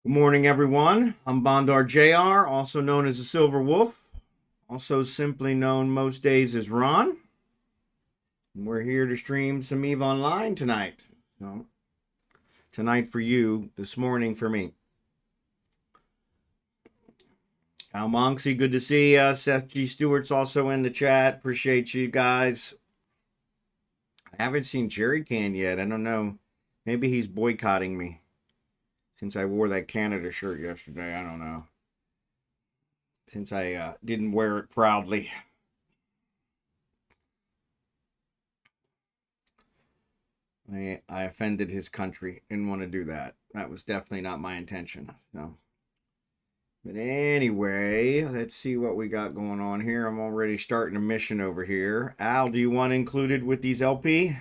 Good morning, everyone. I'm Bondar JR, also known as the Silver Wolf, also simply known most days as Ron. We're here to stream some EVE Online tonight. So, tonight for you, this morning for me. Almonxy, good to see you. Sethgstewart's also in the chat. Appreciate you guys. I haven't seen Jerry Can yet. I don't know. Maybe he's boycotting me since I wore that Canada shirt yesterday. I don't know. Since I didn't wear it proudly. I offended his country. Didn't want to do that. That was definitely not my intention. So. But anyway, let's see what we got going on here. I'm already starting a mission over here. Al, do you want included with these LP?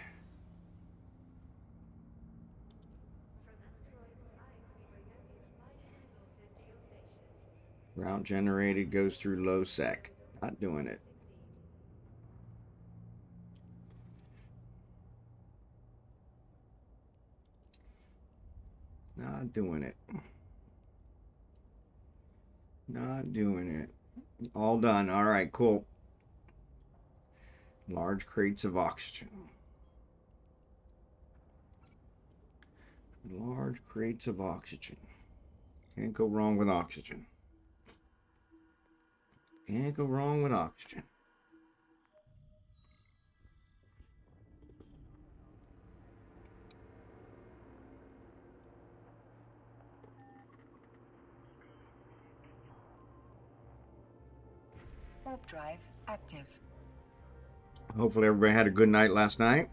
Route generated goes through low sec. Not doing it. Not doing it. Not doing it. All done. All right, cool. Large crates of oxygen. Large crates of oxygen. Can't go wrong with oxygen. Can't go wrong with oxygen. Warp drive active. Hopefully everybody had a good night last night.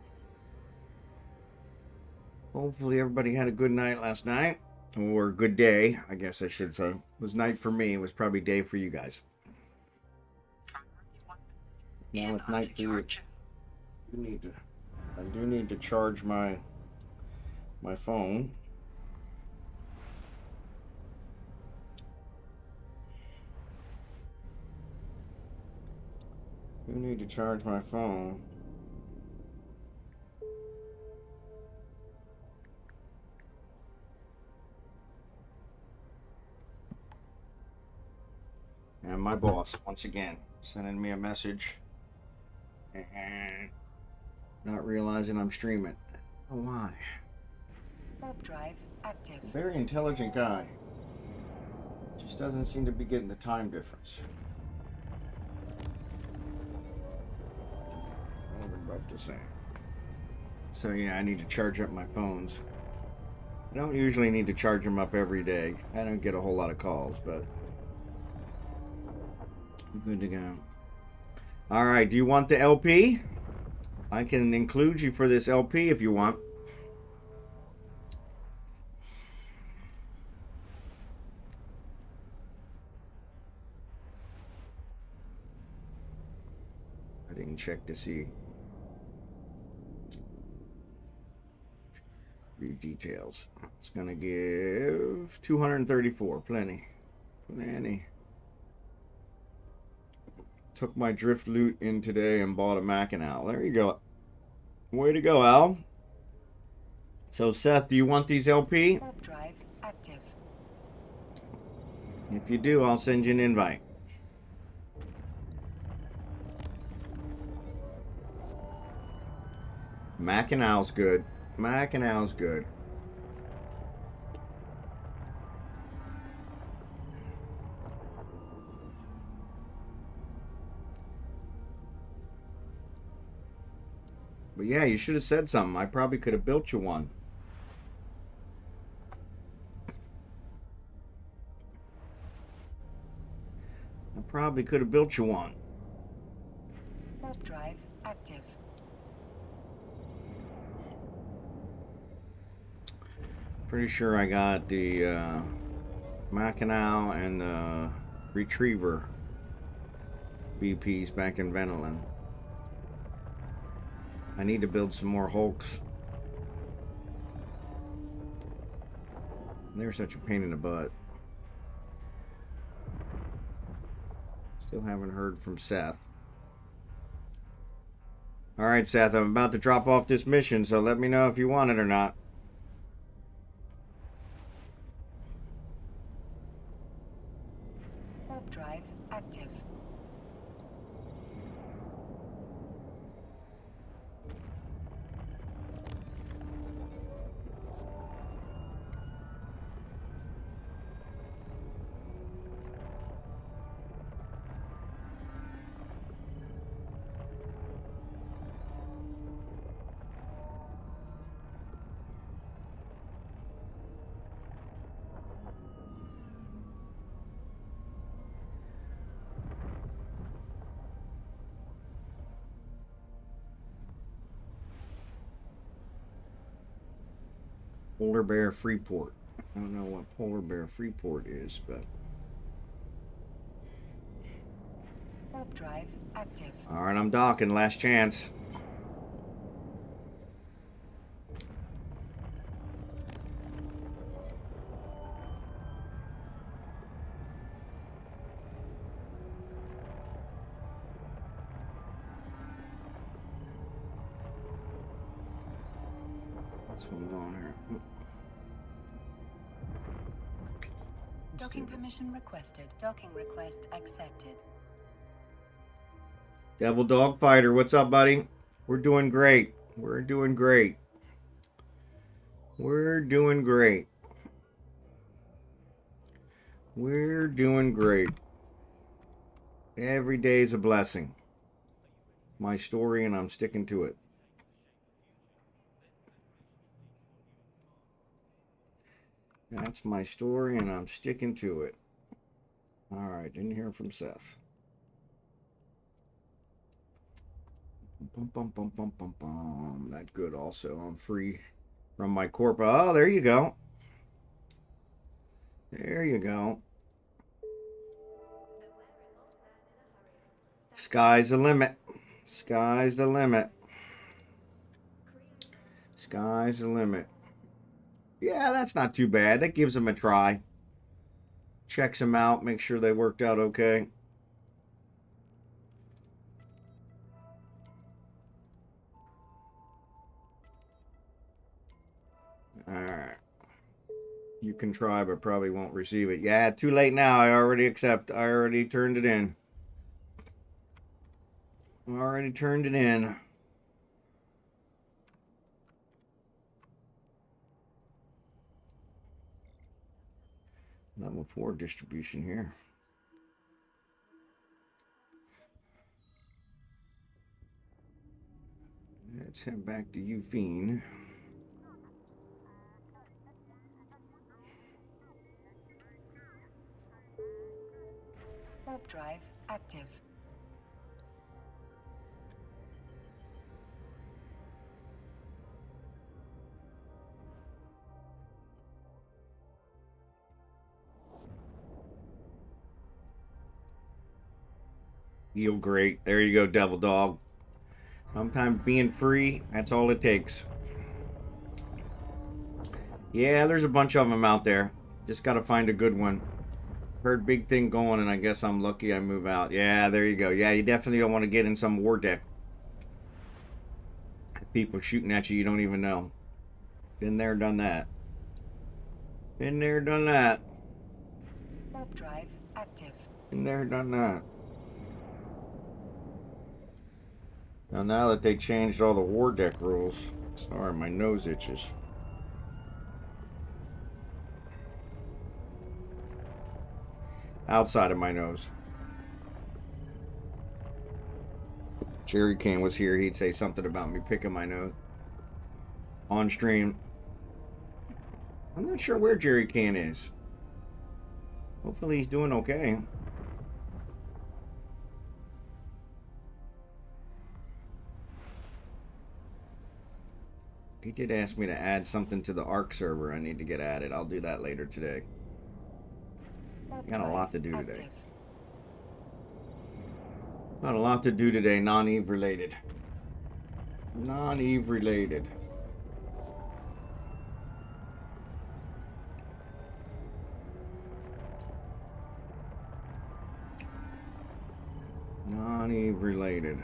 Hopefully everybody had a good night last night. Or a good day, I guess I should say. It was night for me. It was probably day for you guys. Now it's night for you. I do need to charge my phone. I do need to charge my phone. And my boss, once again, sending me a message and not realizing I'm streaming. Oh, why? Warp drive active. Very intelligent guy. Just doesn't seem to be getting the time difference. What am I about to say? So yeah, I need to charge up my phones. I don't usually need to charge them up every day. I don't get a whole lot of calls, but I'm good to go. All right, do you want the LP? I can include you for this LP if you want. I didn't check to see. Read details. It's gonna give 234. Plenty. Took my drift loot in today and bought a Mackinac. There you go. Way to go, Al. So, Seth, do you want these LP? Warp drive active. If you do, I'll send you an invite. Mackinac's good. Mackinac's good. But yeah, you should have said something. I probably could have built you one. I probably could have built you one. Warp drive active. Pretty sure I got the Mackinac and the Retriever BPs back in Venolin. I need to build some more Hulks. They're such a pain in the butt. Still haven't heard from Seth. Alright, Seth, I'm about to drop off this mission, so let me know if you want it or not. Warp drive active. Polar Bear Freeport. I don't know what Polar Bear Freeport is, but Warp drive active. all right, I'm docking. Last chance. What's going on here? Docking permission requested. Docking request accepted. DevilDogFighter, what's up, buddy? We're doing great. We're doing great. We're doing great. We're doing great. Every day's a blessing. My story, and I'm sticking to it. That's my story, and I'm sticking to it. All right, didn't hear from Seth. Bum, bum, bum, bum, bum, bum. That's good also. I'm free from my corp. Oh, there you go. There you go. Sky's the limit. Sky's the limit. Sky's the limit. Yeah, that's not too bad. That gives them a try. Checks them out. Make sure they worked out okay. Alright. You can try, but probably won't receive it. Yeah, too late now. I already accept. I already turned it in. Already turned it in. Level 4 distribution here. Let's head back to Eufine. Warp drive active. Feel great. There you go, Devil Dog. Sometimes being free, that's all it takes. Yeah, there's a bunch of them out there. Just got to find a good one. Heard big thing going, and I guess I'm lucky I move out. Yeah, there you go. Yeah, you definitely don't want to get in some war deck. People shooting at you, you don't even know. Been there, done that. Been there, done that. Warp drive active. Been there, done that. Now that they changed all the war deck rules. Sorry, my nose itches. Outside of my nose. Jerry Can was here, he'd say something about me picking my nose. On stream. I'm not sure where Jerry Can is. Hopefully he's doing okay. He did ask me to add something to the ARC server I need to get added. I'll do that later today. Got a lot to do today. Got a lot to do today, non-Eve related. Non-Eve related. Non-Eve related.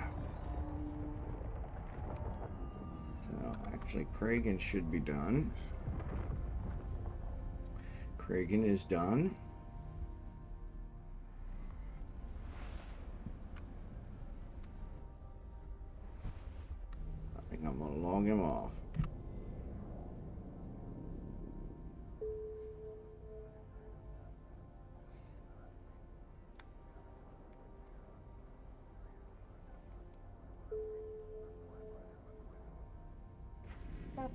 So, actually, Kragan should be done. Kragan is done.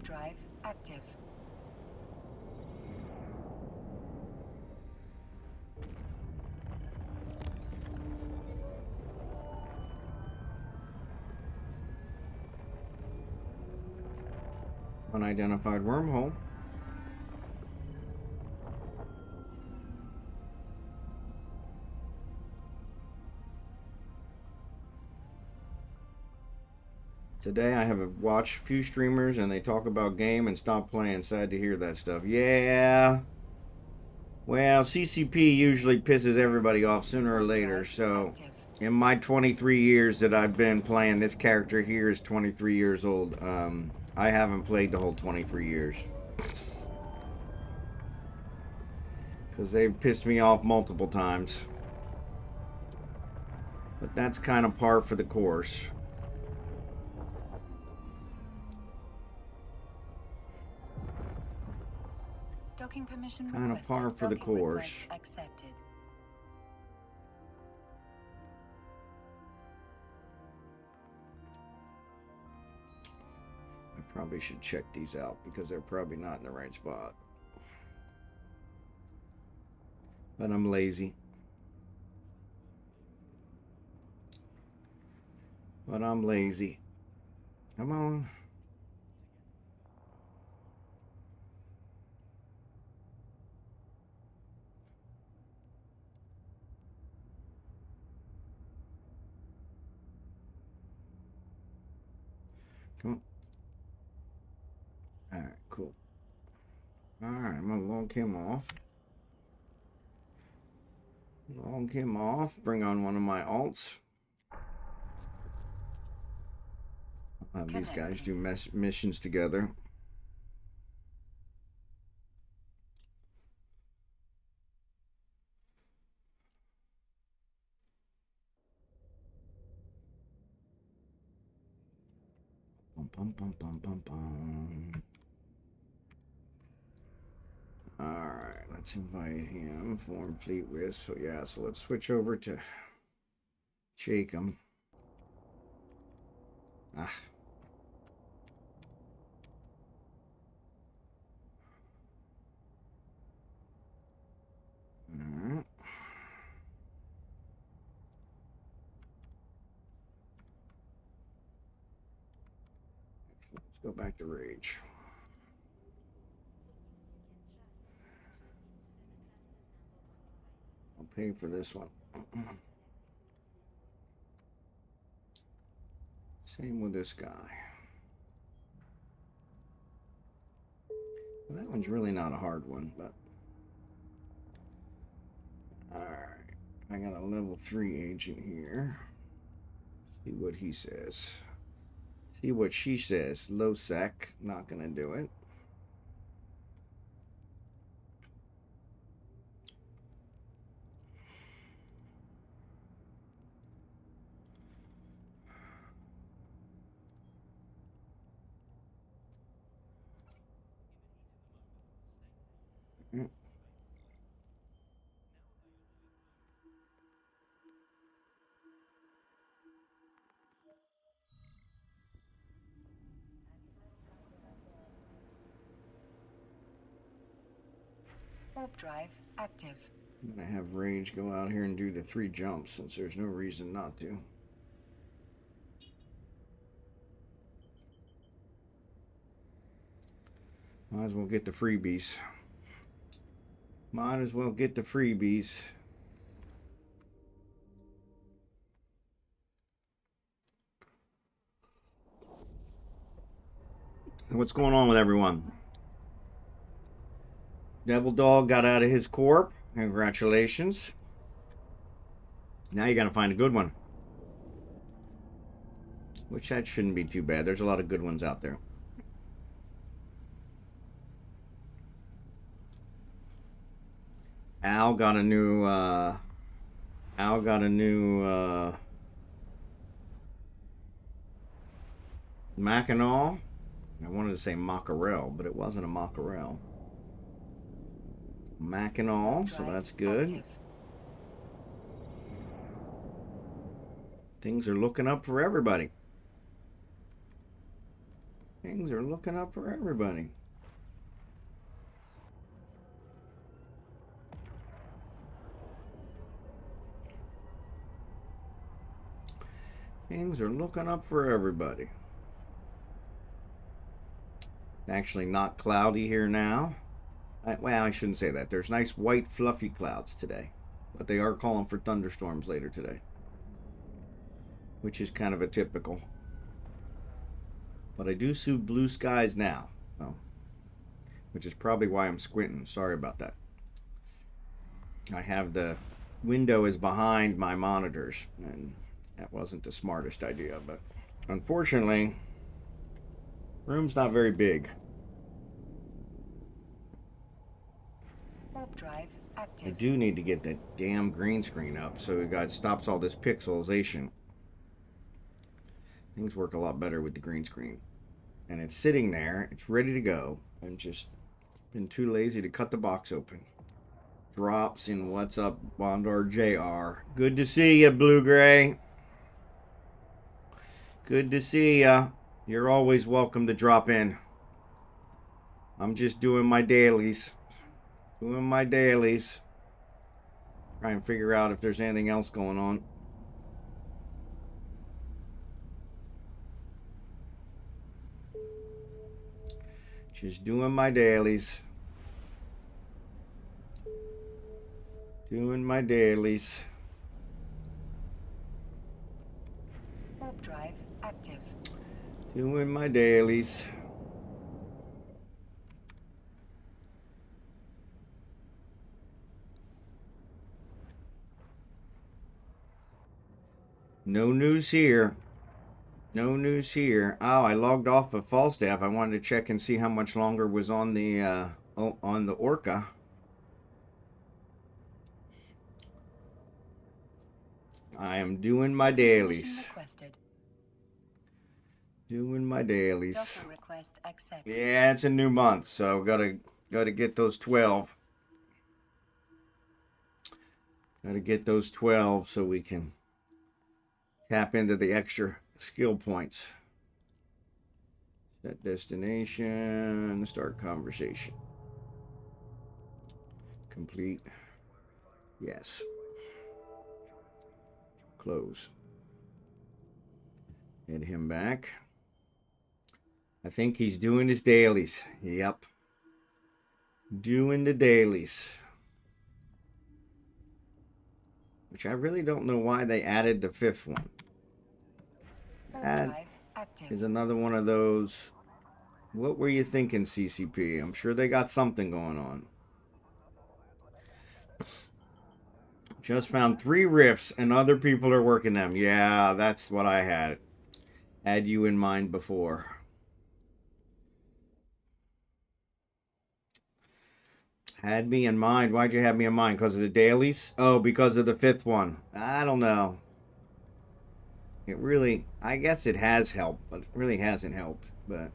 Warp drive active. Unidentified wormhole. Today I have watched a few streamers and they talk about game and stop playing. Sad to hear that stuff. Yeah. Well, CCP usually pisses everybody off sooner or later. So in my 23 years that I've been playing, this character here is 23 years old. I haven't played the whole 23 years. Because they've pissed me off multiple times. But that's kind of par for the course. Docking permission Kind of par for the course. Accepted. I probably should check these out because they're probably not in the right spot. But I'm lazy. Come on. Come on. Alright, cool. Alright, I'm gonna log him off. Bring on one of my alts. I'll have these guys do missions together. Alright, let's invite him. Form fleet with. So yeah, so let's switch over to Jacob. Ah. Alright. Let's go back to Rage. I'll pay for this one. Same with this guy. Well, that one's really not a hard one, but alright. I got a level 3 agent here. See what he says. See what she says. Low sec, not gonna do it. Warp drive active. I'm gonna have Rage go out here and do the 3 jumps since there's no reason not to. Might as well get the freebies. What's going on with everyone? Devil Dog got out of his corp. Congratulations. Now you gotta find a good one. Which that shouldn't be too bad. There's a lot of good ones out there. Al got a new Mackinaw. I wanted to say Mackerel, but it wasn't a Mackerel. Mackinaw, so that's good. Active. Things are looking up for everybody. Things are looking up for everybody. Things are looking up for everybody. Actually not cloudy here now. Well, I shouldn't say that. There's nice white fluffy clouds today, but they are calling for thunderstorms later today, which is kind of a typical. But I do see blue skies now, so, which is probably why I'm squinting. Sorry about that. I have the window is behind my monitors, and that wasn't the smartest idea, but unfortunately, room's not very big. Warp drive I active. do need to get that damn green screen up so it stops all this pixelization. Things work a lot better with the green screen. And it's sitting there, it's ready to go. I'm just been too lazy to cut the box open. Drops in what's up, Bondar JR. Good to see you, Blue Gray. Good to see ya. You're always welcome to drop in. I'm just doing my dailies. Doing my dailies. Try and figure out if there's anything else going on. Just doing my dailies. Doing my dailies. Warp drive active. Doing my dailies. No news here. No news here. Oh, I logged off of Falstaff. I wanted to check and see how much longer was on the Orca. I am doing my dailies. Doing my dailies. Docking request accepted. Yeah, it's a new month, so gotta get those 12. Gotta get those 12 so we can tap into the extra skill points. Set destination, start conversation. Complete. Yes. Close. Hit him back. I think he's doing his dailies. Yep. Doing the dailies. Which I really don't know why they added the 5th one. That is another one of those. What were you thinking, CCP? I'm sure they got something going on. Just found 3 rifts and other people are working them. Yeah, that's what I had you in mind before. Had me in mind. Why'd you have me in mind? Because of the dailies? Oh, because of the 5th one. I don't know. It really, I guess it has helped, but it really hasn't helped. But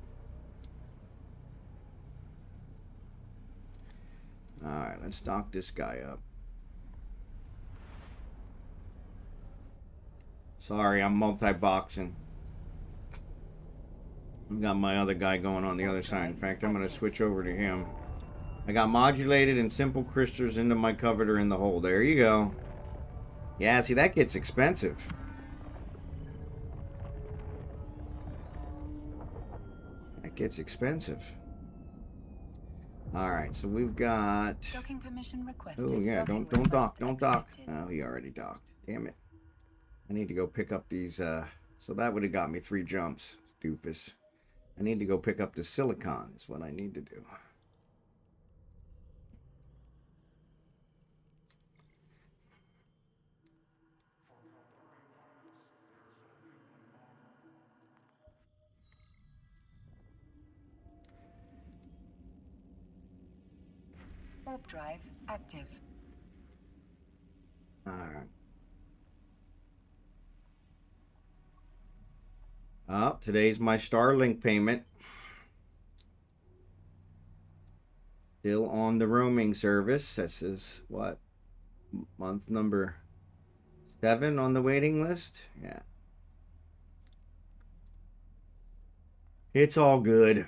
all right, let's dock this guy up. Sorry, I'm multi-boxing. I've got my other guy going on the other side. In fact, I'm going to switch over to him. I got modulated and simple crystals into my coveter in the hole. There you go. Yeah, see, that gets expensive. That gets expensive. All right, so we've got. Docking permission requested. Oh yeah, don't dock, don't dock. Oh, he already docked. Damn it. I need to go pick up these. So that would have got me 3 jumps, doofus. I need to go pick up the silicon. Is what I need to do. Warp drive active. All right. Oh, today's my Starlink payment. Still on the roaming service. This is what? Month number 7 on the waiting list? Yeah. It's all good.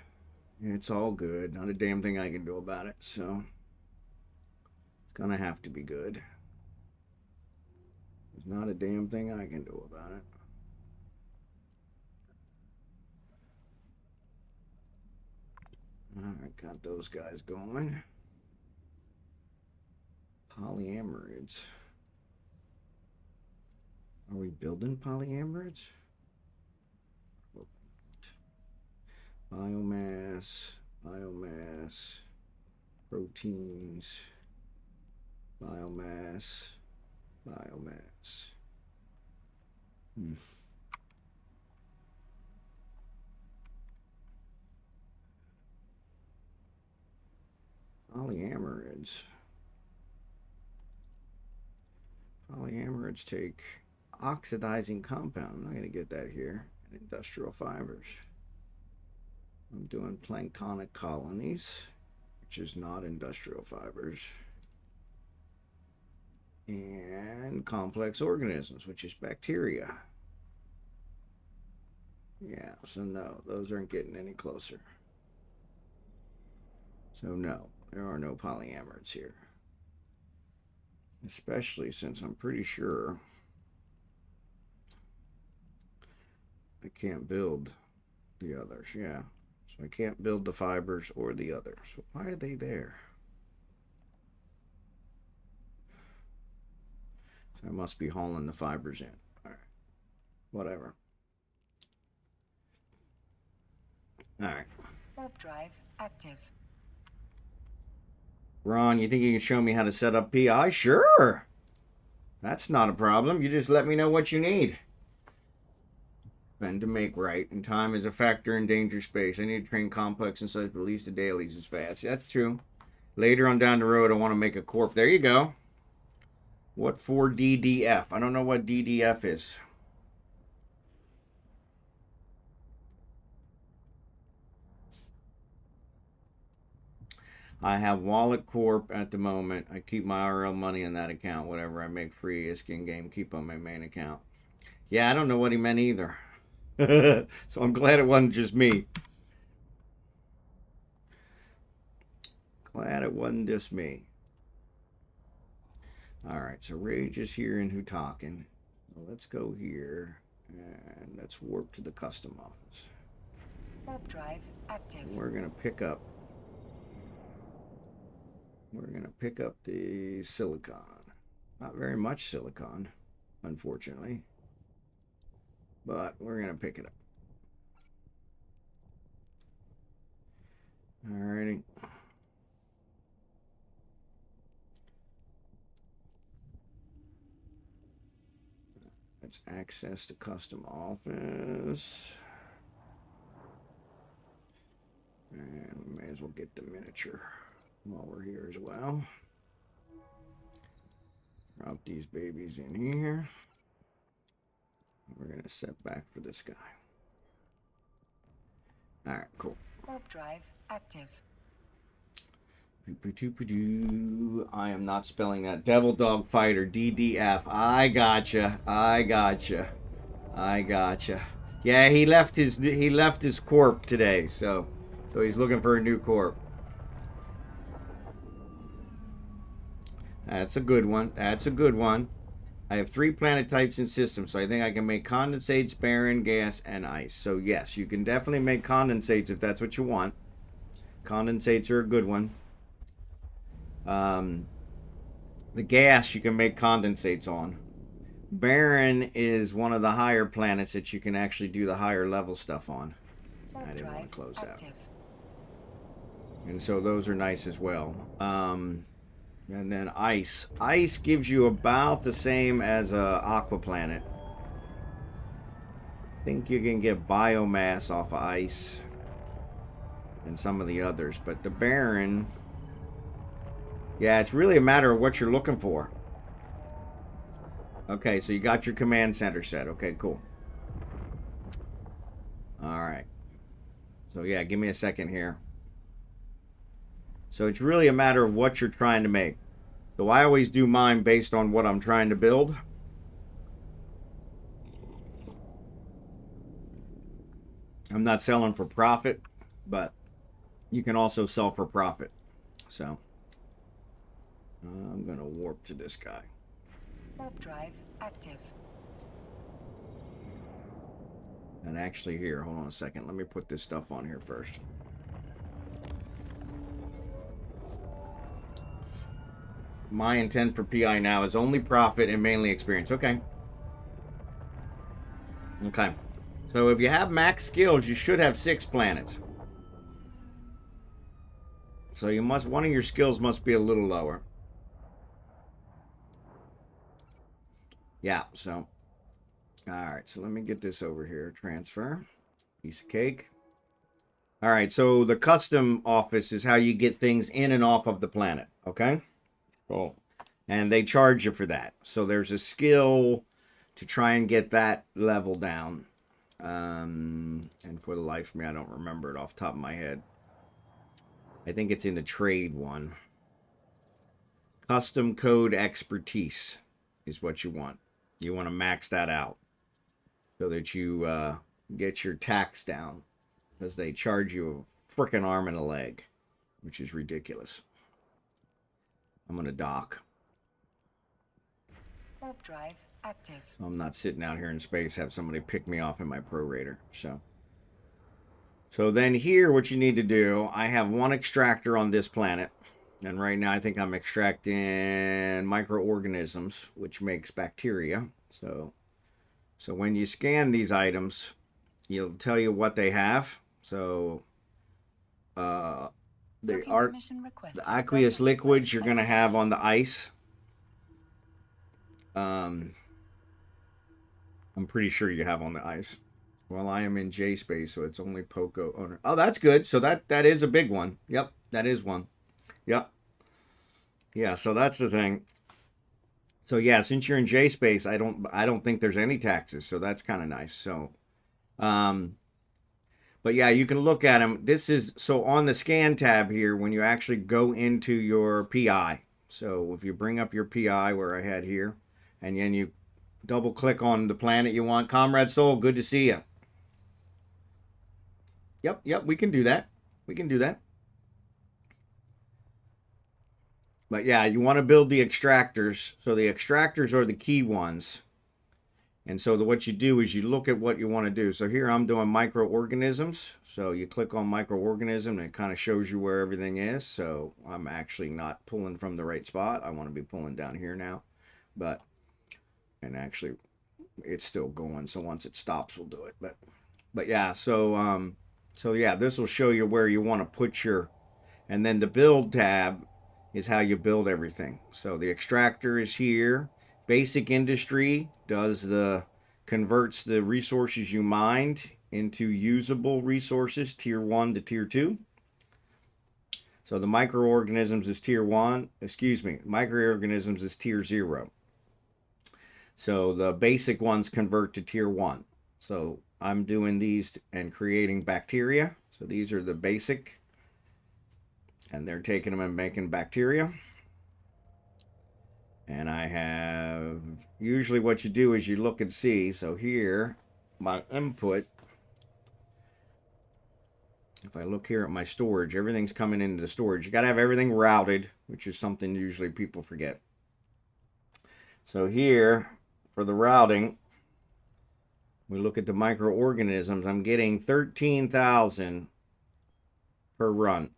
It's all good. Not a damn thing I can do about it. So it's gonna have to be good. There's not a damn thing I can do about it. Alright, got those guys going. Polyamerids. Are we building polyamerids? Biomass, biomass, proteins, biomass, biomass. Polyamerids. Polyamerids take oxidizing compound. I'm not going to get that here. And industrial fibers. I'm doing planktonic colonies, which is not industrial fibers. And complex organisms, which is bacteria. Yeah, so no, those aren't getting any closer. So no, there are no polyamerids here. Especially since I'm pretty sure I can't build the others. Yeah, so I can't build the fibers or the others. So why are they there? So I must be hauling the fibers in. All right, whatever. All right. Warp drive active. Ron, you think you can show me how to set up PI? Sure. That's not a problem. You just let me know what you need. Bend to make right, and time is a factor in danger space. I need to train complex and such, but at least the dailies is fast. That's true. Later on down the road, I want to make a corp. There you go. What for DDF? I don't know what DDF is. I have Wallet Corp at the moment. I keep my RL money in that account. Whatever I make free is in game. Keep on my main account. Yeah, I don't know what he meant either. So I'm glad it wasn't just me. Glad it wasn't just me. All right, so Rage is here in Hutakin. So let's go here and let's warp to the custom office. Warp drive active. And we're gonna pick up. We're gonna pick up the silicon. Not very much silicon, unfortunately. But we're going to pick it up. Alrighty. Let's access the custom office. And we may as well get the miniature while we're here as well. Drop these babies in here. We're going to set back for this guy. All right, cool. Warp drive active. I am not spelling that. DevilDogFighter, DDF. I gotcha. I gotcha. I gotcha. Yeah, he left his corp today, so he's looking for a new corp. That's a good one. That's a good one. I have 3 planet types in systems, so I think I can make condensates, barren, gas, and ice. So yes, you can definitely make condensates if that's what you want. Condensates are a good one. The gas you can make condensates on. Barren is one of the higher planets that you can actually do the higher level stuff on. I didn't want to close that. And so those are nice as well. And then ice. Ice gives you about the same as a aqua planet. I think you can get biomass off of ice and some of the others, but the barren, yeah, it's really a matter of what you're looking for. Okay, so you got your command center set. Okay, cool. All right. So yeah, give me a second here. So it's really a matter of what you're trying to make. So I always do mine based on what I'm trying to build. I'm not selling for profit, but you can also sell for profit. So I'm gonna warp to this guy. Warp drive active. And actually here, hold on a second. Let me put this stuff on here first. My intent for PI now is only profit and mainly experience. Okay. Okay. So if you have max skills, you should have 6 planets. So you must, one of your skills must be a little lower. Yeah, so. Alright, so let me get this over here. Transfer. Piece of cake. Alright, so the custom office is how you get things in and off of the planet. Okay? Cool. And they charge you for that. So there's a skill to try and get that level down. And for the life of me, I don't remember it off the top of my head. I think it's in the trade one. Custom code expertise is what you want. You want to max that out so that you get your tax down, because they charge you a frickin' arm and a leg, which is ridiculous. I'm going to dock. Warp drive active. So I'm not sitting out here in space, have somebody pick me off in my prorator. So then here, what you need to do, I have one extractor on this planet. And right now, I think I'm extracting microorganisms, which makes bacteria. So when you scan these items, it'll tell you what they have. So the aqueous liquids you're going to have on the ice. I'm pretty sure you have on the ice. Well, I am in J space, so it's only Poco owner. Oh, that's good. So that is a big one. Yep, that is one. Yep. Yeah, so that's the thing. So yeah, since you're in J space, I don't think there's any taxes, so that's kind of nice. So but yeah, you can look at them. This is so on the scan tab here when you actually go into your PI. So if you bring up your PI where I had here, and then you double click on the planet you want. Comrade Soul, good to see you. Yep, we can do that. We can do that. But yeah, you want to build the extractors. So the extractors are the key ones. And so what you do is you look at what you want to do. So here I'm doing microorganisms. So you click on microorganism and it kind of shows you where everything is. So I'm actually not pulling from the right spot. I want to be pulling down here now. And actually it's still going. So once it stops, we'll do it. But yeah, so yeah, this will show you where you want to put your, and then the build tab is how you build everything. So the extractor is here. Basic industry converts the resources you mined into usable resources, tier 1 to tier 2. So the microorganisms is tier 1, microorganisms is tier 0. So the basic ones convert to tier 1. So I'm doing these and creating bacteria. So these are the basic, and they're taking them and making bacteria. And I have, usually what you do is you look and see. So here, my input, if I look here at my storage, everything's coming into the storage. You got to have everything routed, which is something usually people forget. So here, for the routing, we look at the microorganisms. I'm getting 13,000 per run.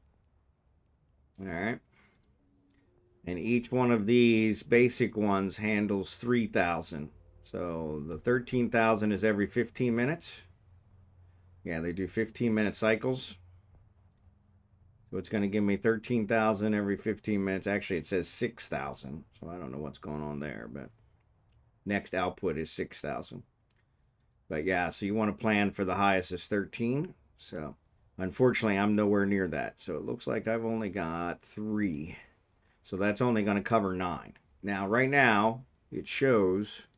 All right. And each one of these basic ones handles 3,000. So the 13,000 is every 15 minutes. Yeah, they do 15-minute cycles. So it's going to give me 13,000 every 15 minutes. Actually, it says 6,000. So I don't know what's going on there, but next output is 6,000. But yeah, so you want to plan for the highest is 13. So unfortunately, I'm nowhere near that. So it looks like I've only got 3. So that's only going to cover 9. Now, right now, it shows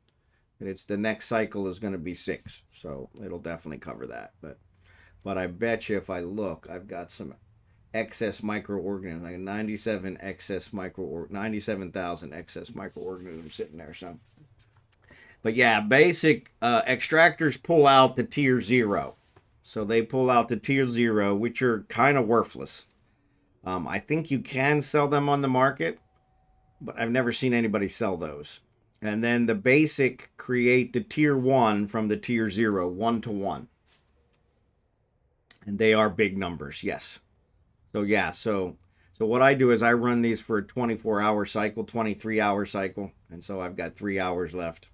that it's the next cycle is going to be 6. So it'll definitely cover that. But I bet you if I look, I've got some excess microorganisms, like 97,000 excess microorganisms sitting there. So, but yeah, basic extractors pull out the tier 0. So they pull out the tier 0, which are kind of worthless. I think you can sell them on the market, but I've never seen anybody sell those. And then the basic create the tier 1 from the tier 0, 1 to 1. And they are big numbers, yes. So yeah, so what I do is I run these for a 24-hour cycle, 23-hour cycle, and so I've got 3 hours left.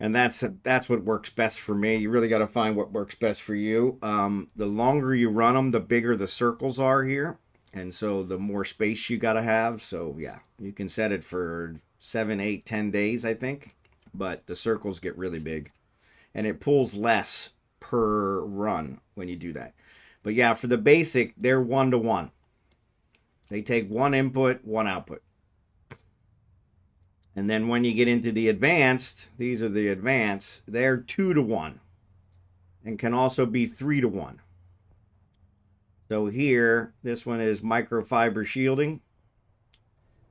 And that's what works best for me. You really got to find what works best for you. The longer you run them, the bigger the circles are here, and so the more space you got to have. So yeah, you can set it for 7, 8, 10 days, I think, but the circles get really big, and it pulls less per run when you do that. But yeah, for the basic, they're 1 to 1. They take 1 input, 1 output. And then when you get into the advanced, these are the advanced, they're 2 to 1 and can also be 3 to 1. So here, this one is microfiber shielding,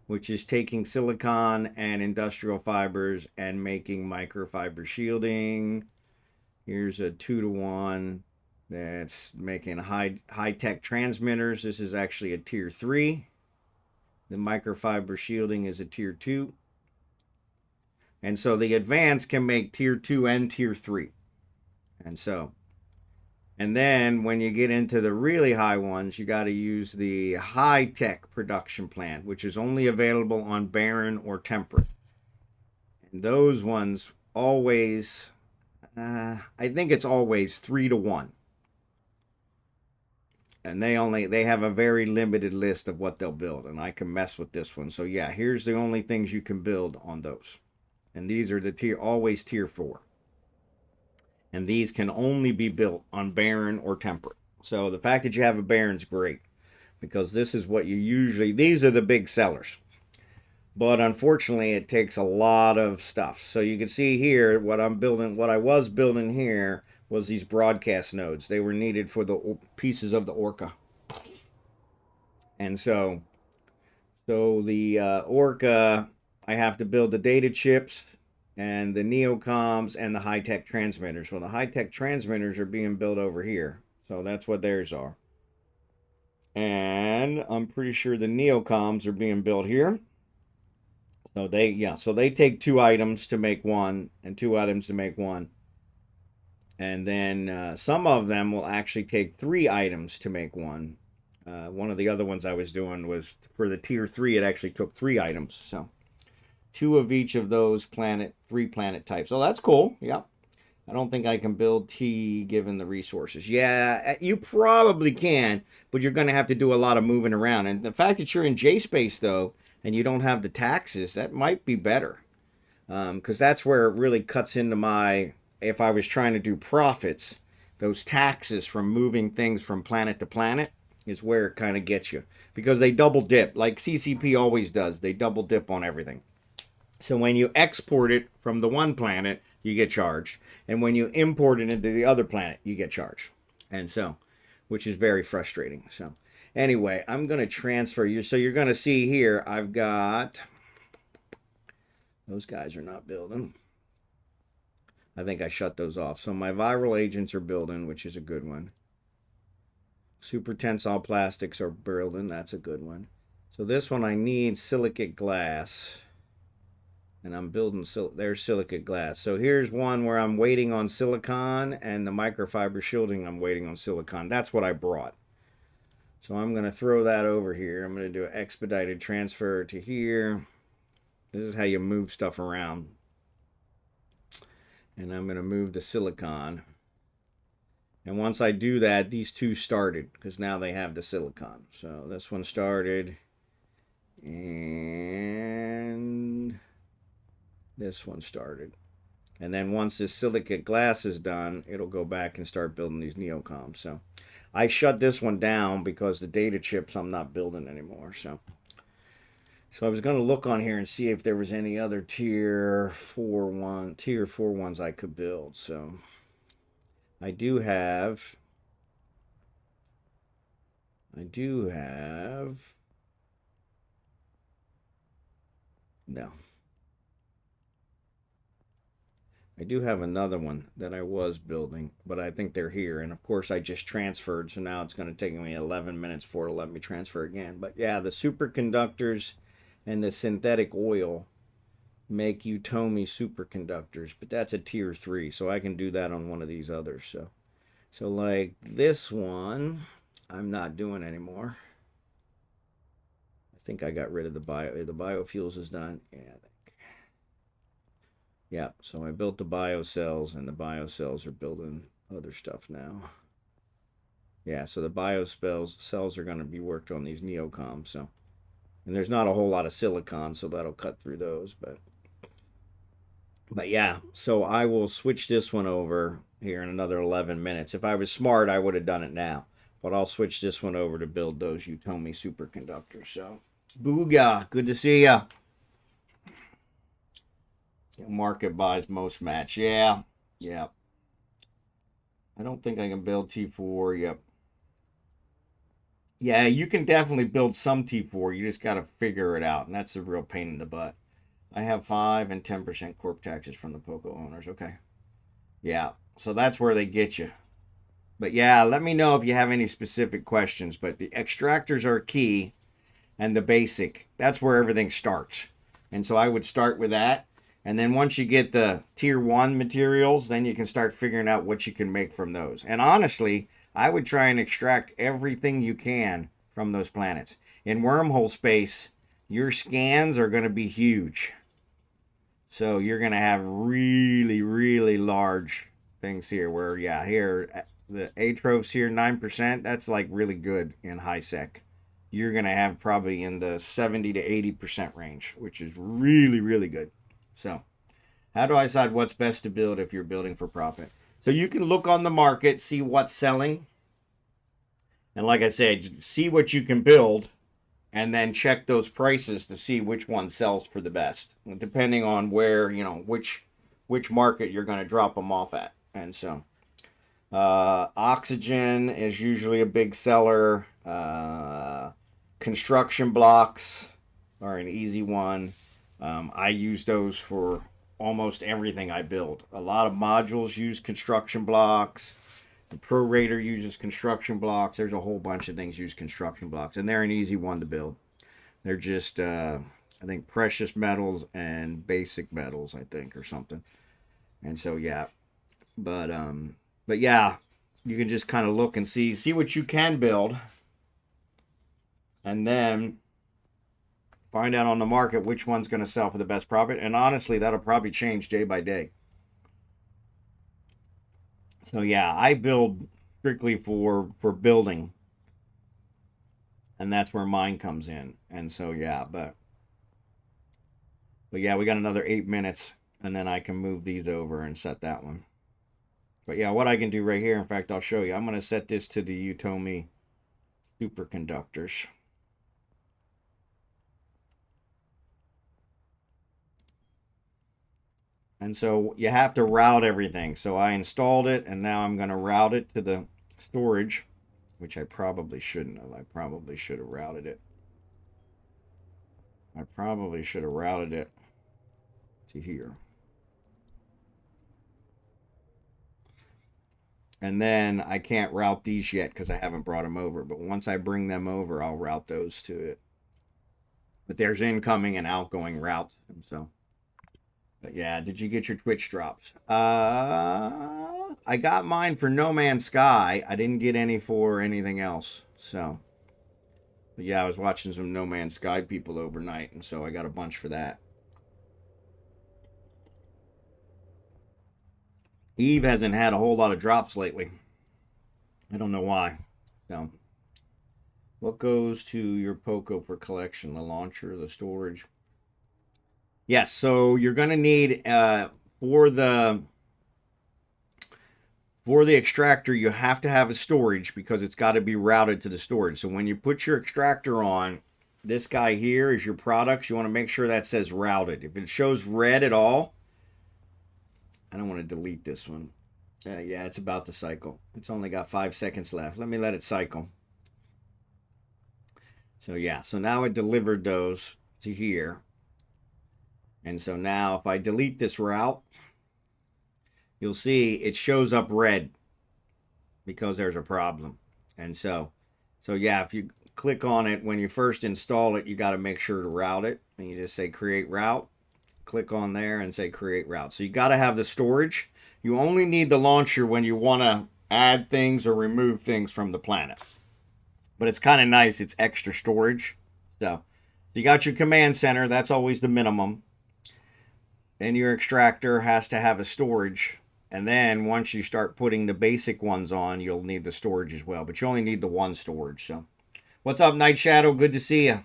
which is taking silicon and industrial fibers and making microfiber shielding. Here's a 2 to 1 that's making high-tech transmitters. This is actually a tier 3. The microfiber shielding is a tier 2. And so the advanced can make tier 2 and tier 3. And then when you get into the really high ones, you got to use the high-tech production plant, which is only available on barren or temperate. And those ones always, I think it's always 3 to 1. And they have a very limited list of what they'll build, and I can mess with this one. So yeah, here's the only things you can build on those. And these are the always tier 4. And these can only be built on barren or temperate. So the fact that you have a barren's great, because this is what you usually, these are the big sellers. But unfortunately, it takes a lot of stuff. So you can see here what I'm building, what I was building here was these broadcast nodes. They were needed for the pieces of the Orca. And so the Orca, I have to build the data chips and the neocoms and the high-tech transmitters. Well, the high-tech transmitters are being built over here. So that's what theirs are. And I'm pretty sure the neocoms are being built here. So they take 2 items to make 1 and 2 items to make 1. And then some of them will actually take 3 items to make 1. One of the other ones I was doing was for the tier 3, it actually took 3 items. So 2 of each of those 3 planet types. So that's cool. Yeah. I don't think I can build T given the resources. Yeah, you probably can, but you're going to have to do a lot of moving around. And the fact that you're in J space, though, and you don't have the taxes, that might be better. Because that's where it really cuts into my, if I was trying to do profits, those taxes from moving things from planet to planet is where it kind of gets you. Because they double dip, like CCP always does. They double dip on everything. So when you export it from the one planet, you get charged. And when you import it into the other planet, you get charged. And so, which is very frustrating. So anyway, I'm going to transfer you. So you're going to see here, I've got, those guys are not building. I think I shut those off. So my viral agents are building, which is a good one. Super tensile plastics are building. That's a good one. So this one I need silicate glass. And I'm building, there's silicate glass. So here's one where I'm waiting on silicon, and the microfiber shielding I'm waiting on silicon. That's what I brought. So I'm going to throw that over here. I'm going to do an expedited transfer to here. This is how you move stuff around. And I'm going to move the silicon. And once I do that, these 2 started, because now they have the silicon. So this one started. And this one started. And then once this silicate glass is done, it'll go back and start building these neocoms. So I shut this one down because the data chips I'm not building anymore. So I was going to look on here and see if there was any other tier 4 ones I could build. So I do have no. I do have another one that I was building, but I think they're here. And of course, I just transferred, so now it's going to take me 11 minutes for it to let me transfer again. But yeah, the superconductors and the synthetic oil make Utomi superconductors, but that's a tier 3, so I can do that on one of these others. So like this one, I'm not doing anymore. I think I got rid of the biofuels is done. Yeah, so I built the biocells, and the biocells are building other stuff now. Yeah, so the cells are going to be worked on these neocoms. So, and there's not a whole lot of silicon, so that'll cut through those. But yeah, so I will switch this one over here in another 11 minutes. If I was smart, I would have done it now. But I'll switch this one over to build those Utomi superconductors. So, booga, good to see ya. Market buys most match. Yeah. I don't think I can build T4. Yep. Yeah, you can definitely build some T4. You just got to figure it out. And that's a real pain in the butt. I have 5 and 10% corp taxes from the POCO owners. Okay. Yeah. So that's where they get you. But yeah, let me know if you have any specific questions. But the extractors are key, and the basic. That's where everything starts. And so I would start with that. And then once you get the tier 1 materials, then you can start figuring out what you can make from those. And honestly, I would try and extract everything you can from those planets. In wormhole space, your scans are going to be huge. So you're going to have really, really large things here where, yeah, here, the atropes here, 9%, that's like really good in high sec. You're going to have probably in the 70 to 80% range, which is really, really good. So, how do I decide what's best to build if you're building for profit? So you can look on the market, see what's selling. And like I said, see what you can build and then check those prices to see which one sells for the best, depending on where, which market you're going to drop them off at. And so, oxygen is usually a big seller. Construction blocks are an easy one. I use those for almost everything I build. A lot of modules use construction blocks. The prorator uses construction blocks. There's a whole bunch of things use construction blocks, and they're an easy one to build. They're just, I think, precious metals and basic metals, I think, or something. And so, yeah. But yeah, you can just kind of look and see what you can build, and then find out on the market which one's going to sell for the best profit. And honestly, that'll probably change day by day. So yeah, I build strictly for building, and that's where mine comes in. And so yeah, but yeah, we got another 8 minutes, and then I can move these over and set that one. But yeah, what I can do right here, in fact, I'll show you. I'm going to set this to the Utomi superconductors. And so you have to route everything. So I installed it, and now I'm going to route it to the storage, which I probably shouldn't have. I probably should have routed it. To here. And then I can't route these yet because I haven't brought them over. But once I bring them over, I'll route those to it. But there's incoming and outgoing routes. And so, but yeah, did you get your Twitch drops? I got mine for No Man's Sky. I didn't get any for anything else. So, but yeah, I was watching some No Man's Sky people overnight, and so I got a bunch for that. Eve hasn't had a whole lot of drops lately. I don't know why. So, what goes to your POCO for collection? The launcher, the storage? Yes, so you're going to need for the extractor, you have to have a storage because it's got to be routed to the storage. So when you put your extractor on, this guy here is your products. You want to make sure that says routed. If it shows red at all, I don't want to delete this one. Yeah, it's about to cycle. It's only got 5 seconds left. Let me let it cycle. So yeah, so now it delivered those to here. And so now if I delete this route, you'll see it shows up red because there's a problem. And so yeah, if you click on it when you first install it, you got to make sure to route it. And you just say create route. Click on there and say create route. So you got to have the storage. You only need the launcher when you want to add things or remove things from the planet. But it's kind of nice. It's extra storage. So you got your command center. That's always the minimum. Then your extractor has to have a storage. And then once you start putting the basic ones on, you'll need the storage as well. But you only need the one storage. So what's up, Night Shadow? Good to see you.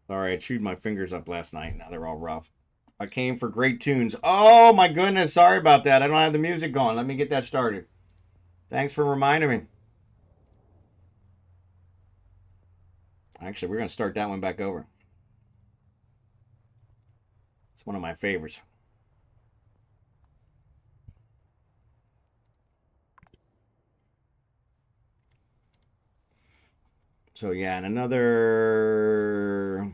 Sorry, I chewed my fingers up last night. Now they're all rough. I came for great tunes. Oh, my goodness. Sorry about that. I don't have the music going. Let me get that started. Thanks for reminding me. Actually, we're going to start that one back over. It's one of my favorites. So yeah, in another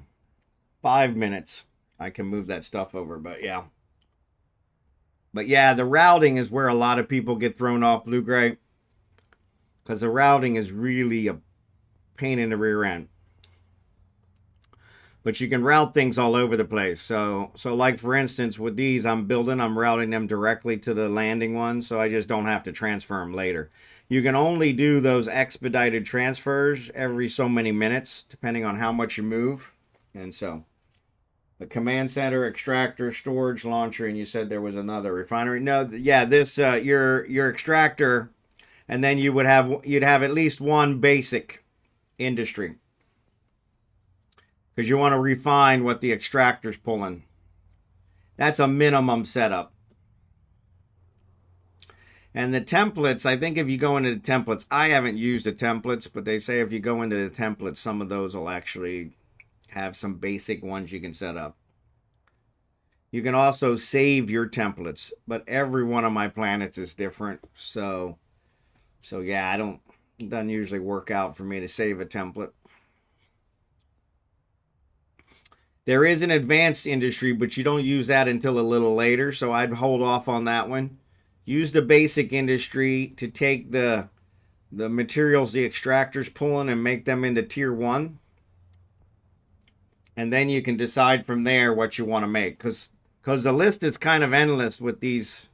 5 minutes, I can move that stuff over. But yeah, the routing is where a lot of people get thrown off, Blue Gray, because the routing is really a pain in the rear end. But you can route things all over the place. So like for instance, with these I'm routing them directly to the landing one, so I just don't have to transfer them later. You can only do those expedited transfers every so many minutes, depending on how much you move. And so the command center, extractor, storage, launcher, and you said there was another refinery. No, yeah, this your extractor, and then you'd have at least one basic industry, because you want to refine what the extractor's pulling. That's a minimum setup. And the templates, I think if you go into the templates, I haven't used the templates, but they say if you go into the templates, some of those will actually have some basic ones you can set up. You can also save your templates, but every one of my planets is different. So yeah, it doesn't usually work out for me to save a template. There is an advanced industry, but you don't use that until a little later, so I'd hold off on that one. Use the basic industry to take the materials the extractor's pulling and make them into tier 1. And then you can decide from there what you want to make, because the list is kind of endless with these.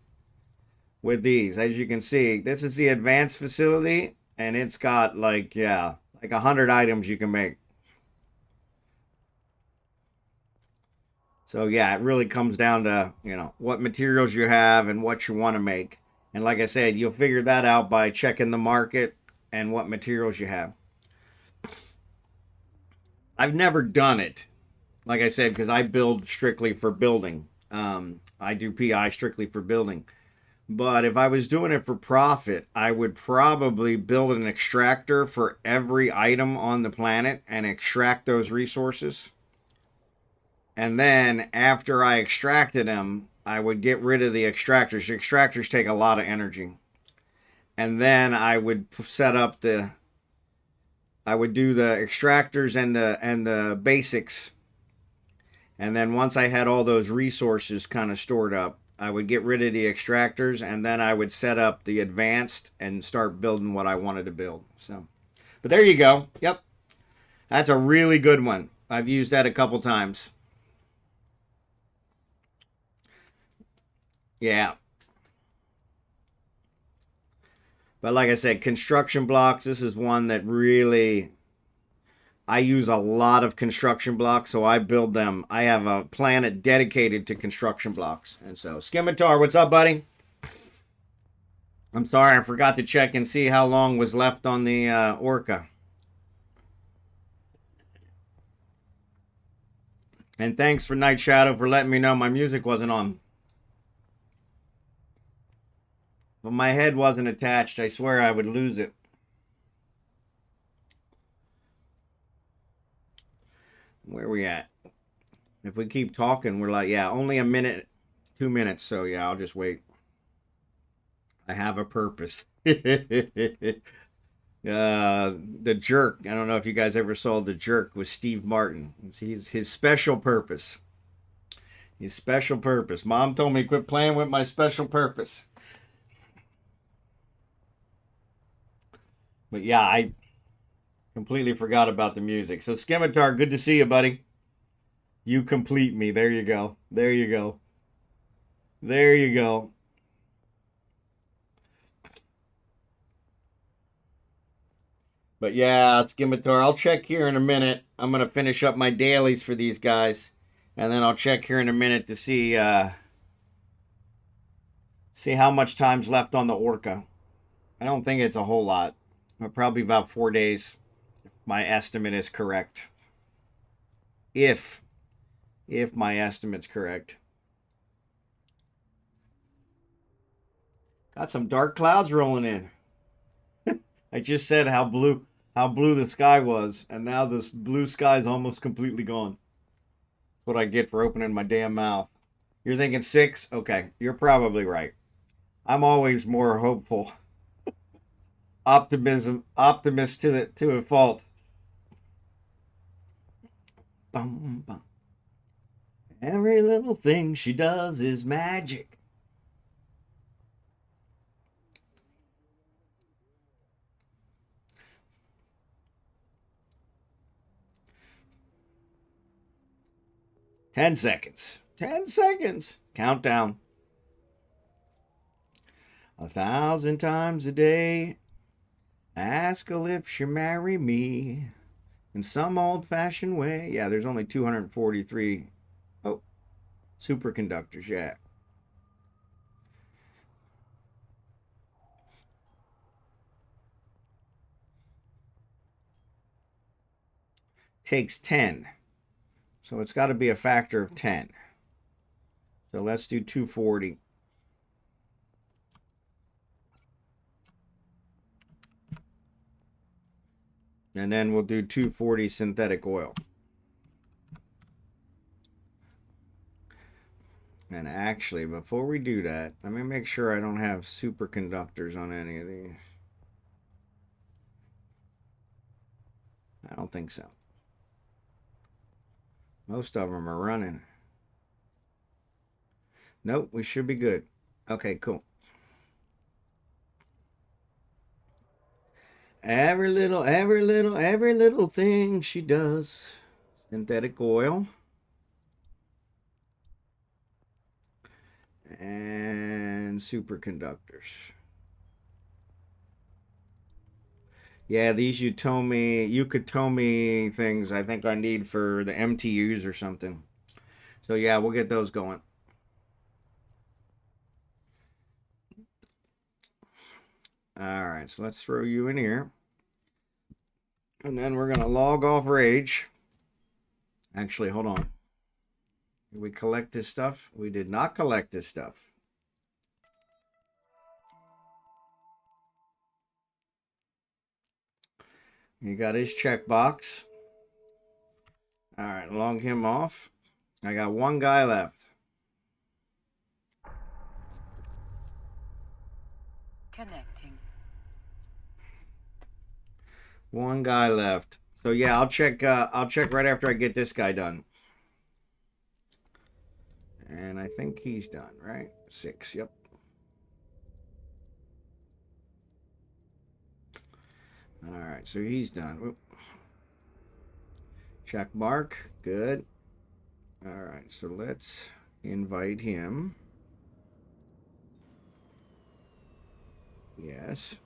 As you can see, this is the advanced facility, and it's got like 100 items you can make. So yeah, it really comes down to, what materials you have and what you want to make. And like I said, you'll figure that out by checking the market and what materials you have. I've never done it, like I said, because I build strictly for building. I do PI strictly for building. But if I was doing it for profit, I would probably build an extractor for every item on the planet and extract those resources. And then after I extracted them, I would get rid of the extractors. The extractors take a lot of energy. And then I would set up I would do the extractors and the basics. And then once I had all those resources kind of stored up, I would get rid of the extractors, and then I would set up the advanced and start building what I wanted to build. So, but there you go. Yep. That's a really good one. I've used that a couple times. Yeah. But like I said, construction blocks, this is one that really, I use a lot of construction blocks, so I build them. I have a planet dedicated to construction blocks. And so, Scimitar, what's up, buddy? I'm sorry, I forgot to check and see how long was left on the Orca. And thanks for Night Shadow for letting me know my music wasn't on. But my head wasn't attached. I swear I would lose it. Where are we at? If we keep talking, we're like, yeah, only a minute, 2 minutes. So yeah, I'll just wait. I have a purpose. The Jerk. I don't know if you guys ever saw The Jerk with Steve Martin. It's his special purpose. His special purpose. Mom told me quit playing with my special purpose. But yeah, I completely forgot about the music. So Scimitar, good to see you, buddy. You complete me. There you go. There you go. There you go. But yeah, Scimitar, I'll check here in a minute. I'm gonna finish up my dailies for these guys, and then I'll check here in a minute to see how much time's left on the Orca. I don't think it's a whole lot. Probably about 4 days. My estimate is correct. If my estimate's correct. Got some dark clouds rolling in. I just said how blue the sky was, and now this blue sky is almost completely gone. That's what I get for opening my damn mouth. You're thinking 6? Okay, you're probably right. I'm always more hopeful. Optimist to a fault. Bum, bum. Every little thing she does is magic. Ten seconds. 10 seconds. Countdown. 1,000 times a day. Ask her if she'll marry me. In some old-fashioned way. Yeah, there's only 243. Oh, superconductors, yeah. Takes 10. So it's got to be a factor of 10. So let's do 240. And then we'll do 240 synthetic oil. And actually, before we do that, let me make sure I don't have superconductors on any of these. I don't think so. Most of them are running. Nope, we should be good. Okay, cool. Every little thing she does. Synthetic oil. And superconductors. Yeah, these you could tell me things I think I need for the MTUs or something. So yeah, we'll get those going. All right, so let's throw you in here. And then we're going to log off rage. Actually, hold on. Did we collect this stuff? We did not collect this stuff. You got his checkbox. All right, log him off. I got one guy left. Connecting. One guy left. So yeah, I'll check right after I get this guy done. And I think he's done, right? 6, yep. All right, so he's done. Whoop. Check mark, good. All right, so let's invite him. Yes.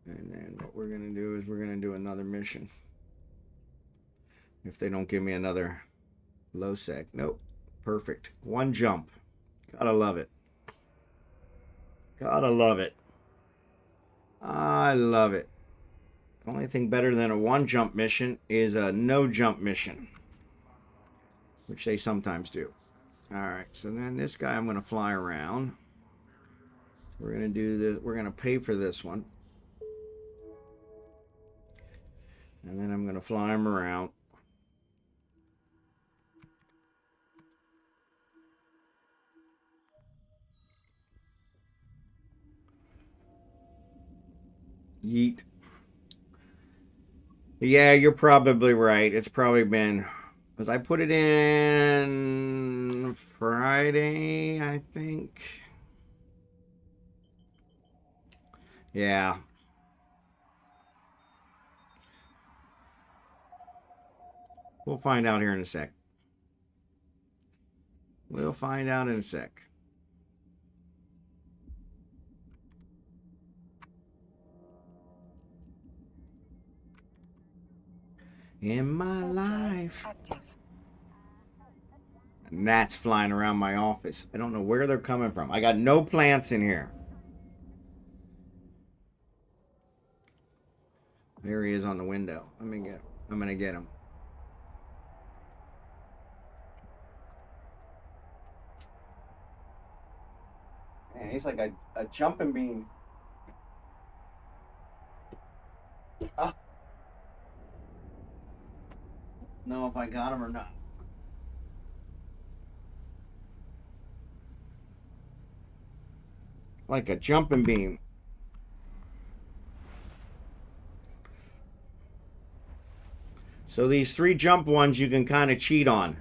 And then what we're going to do is we're going to do another mission. If they don't give me another low sec. Nope. Perfect. One jump. Gotta love it. Gotta love it. I love it. The only thing better than a one jump mission is a no jump mission, which they sometimes do. All right, so then this guy I'm going to fly around. So we're going to do this. We're going to pay for this one. And then I'm going to fly him around. Yeet. Yeah, you're probably right. It's probably been, because I put it in Friday, I think. Yeah. We'll find out here in a sec. We'll find out in a sec. In my life. Active. Gnats flying around my office. I don't know where they're coming from. I got no plants in here. There he is on the window. I'm gonna get him. Man, he's like a jumping bean. Ah. Know if I got him or not. Like a jumping bean. So these 3 jump ones you can kind of cheat on.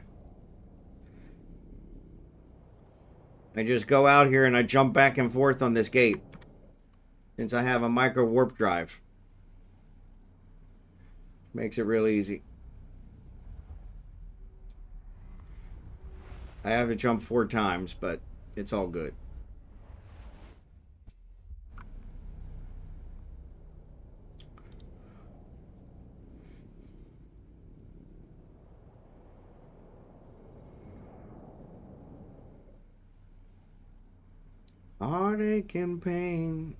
I just go out here and I jump back and forth on this gate. Since I have a micro warp drive. Makes it real easy. I have to jump 4 times, but it's all good. Heartache and pain.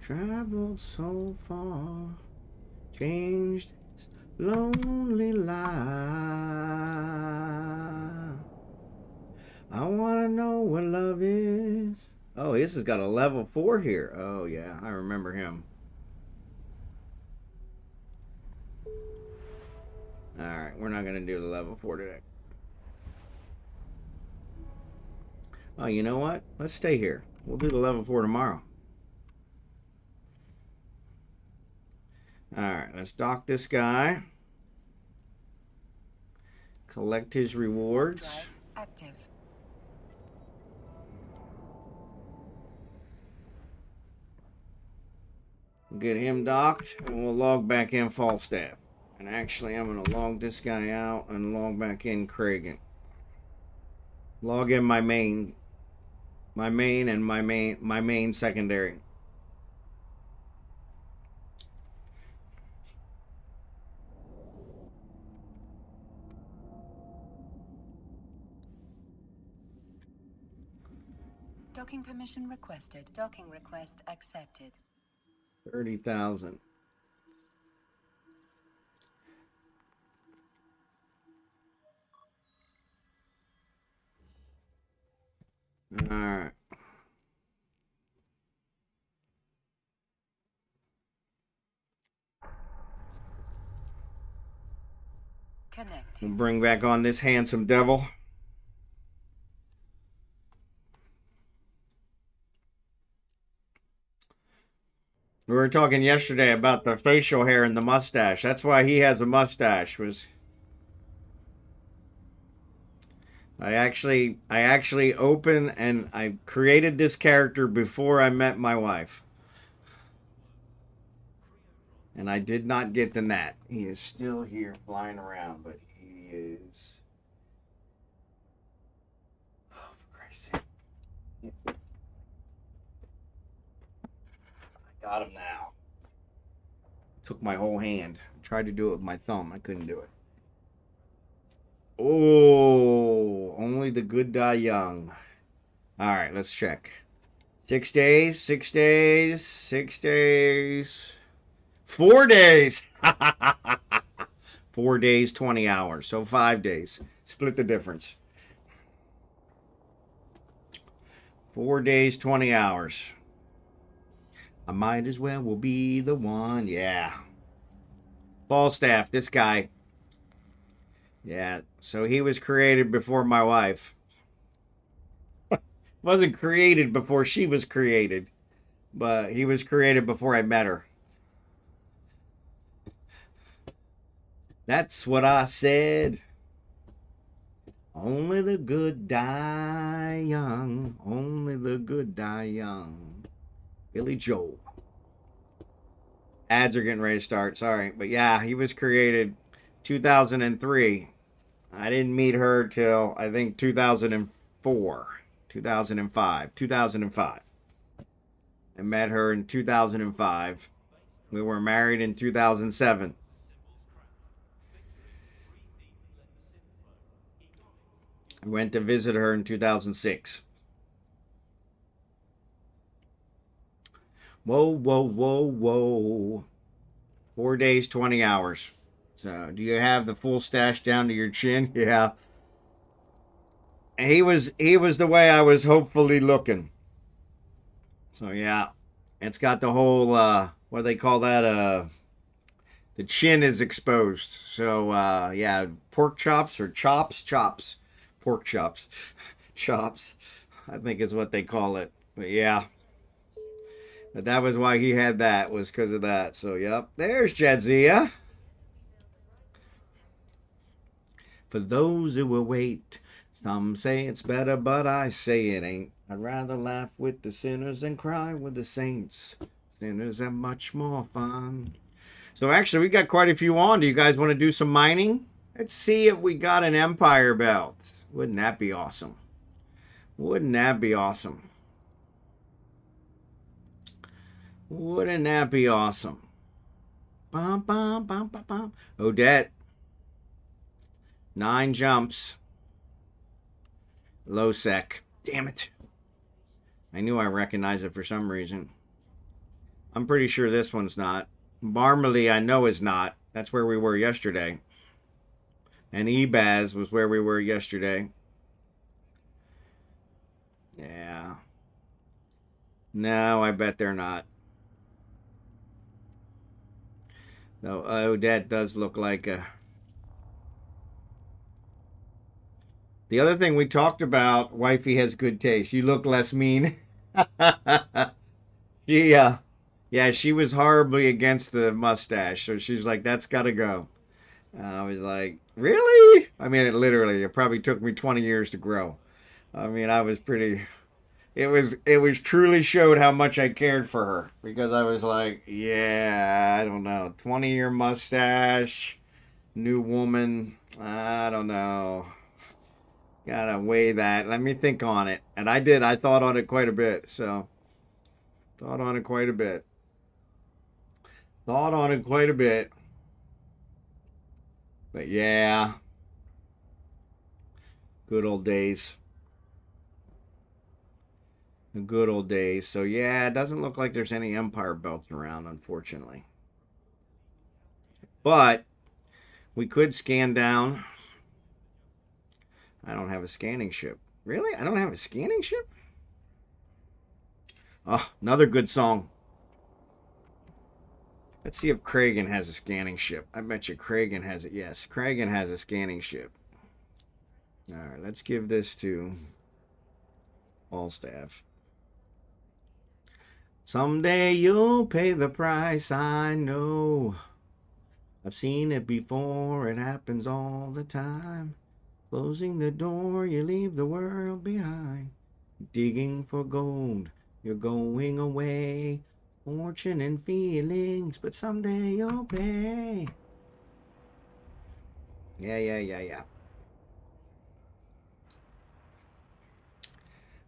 Traveled so far, changed his lonely life. I want to know what love is. Oh, this has got a level 4 here. Oh, yeah, I remember him. Alright, we're not going to do the level 4 today. Oh, you know what? Let's stay here. We'll do the level 4 tomorrow. Alright, let's dock this guy. Collect his rewards. Drive active. Get him docked, and we'll log back in Falstaff. And actually, I'm going to log this guy out and log back in Kragan. Log in my main and my main secondary. Docking permission requested. Docking request accepted. 30,000. All right. Connecting. We'll bring back on this handsome devil. We were talking yesterday about the facial hair and the mustache. That's why he has a mustache. I actually opened and I created this character before I met my wife. And I did not get the gnat. He is still here flying around, but he is... Oh, for Christ's sake. I got him now. Took my whole hand. I tried to do it with my thumb. I couldn't do it. Oh, only the good die young. All right, let's check. 6 days, 6 days, 6 days. 4 days. 4 days, 20 hours. So 5 days. Split the difference. 4 days, 20 hours. I might as well will be the one. Yeah. Falstaff, this guy. Yeah, so he was created before my wife. Wasn't created before she was created, but he was created before I met her. That's what I said. Only the good die young. Only the good die young. Billy Joel. Ads are getting ready to start. Sorry. But yeah, he was created 2003. I didn't meet her till I think 2004, 2005, 2005. I met her in 2005. We were married in 2007. I went to visit her in 2006. Whoa, whoa, whoa, whoa. 4 days, 20 hours. So, do you have the full stash down to your chin? Yeah. He was the way I was hopefully looking. So yeah, it's got the whole what do they call that? The chin is exposed. So yeah, pork chops or chops, pork chops, chops. I think is what they call it. But yeah, but that was why he had that was because of that. So yep, there's Jadzia. For those who will wait, some say it's better, but I say it ain't. I'd rather laugh with the sinners than cry with the saints. Sinners have much more fun. So actually, we got quite a few on. Do you guys want to do some mining? Let's see if we got an empire belt. Wouldn't that be awesome? Wouldn't that be awesome? Wouldn't that be awesome? Bum, bum, bum, bum, bum. Odette. 9 jumps. Low sec. Damn it. I knew I recognized it for some reason. I'm pretty sure this one's not. Barmley, I know is not. That's where we were yesterday. And Ebaz was where we were yesterday. Yeah. No, I bet they're not. No, Odette does look like a. The other thing we talked about, wifey has good taste. You look less mean. she, yeah, she was horribly against the mustache, so she's like, that's got to go. I was like, really? I mean, it probably took me 20 years to grow. I mean, I was pretty. It was truly showed how much I cared for her because I was like, yeah, I don't know, 20-year mustache, new woman, I don't know. Gotta weigh that. Let me think on it. And I did. I thought on it quite a bit. So, thought on it quite a bit. Thought on it quite a bit. But yeah, good old days. The good old days. So yeah, it doesn't look like there's any Empire belts around, unfortunately. But we could scan down. I don't have a scanning ship. Really? I don't have a scanning ship? Oh, another good song. Let's see if Kragan has a scanning ship. I bet you Kragan has it. Yes, Kragan has a scanning ship. All right, let's give this to Falstaff. Someday you'll pay the price, I know. I've seen it before, it happens all the time. Closing the door, you leave the world behind. Digging for gold, you're going away. Fortune and feelings, but someday you'll pay. Yeah.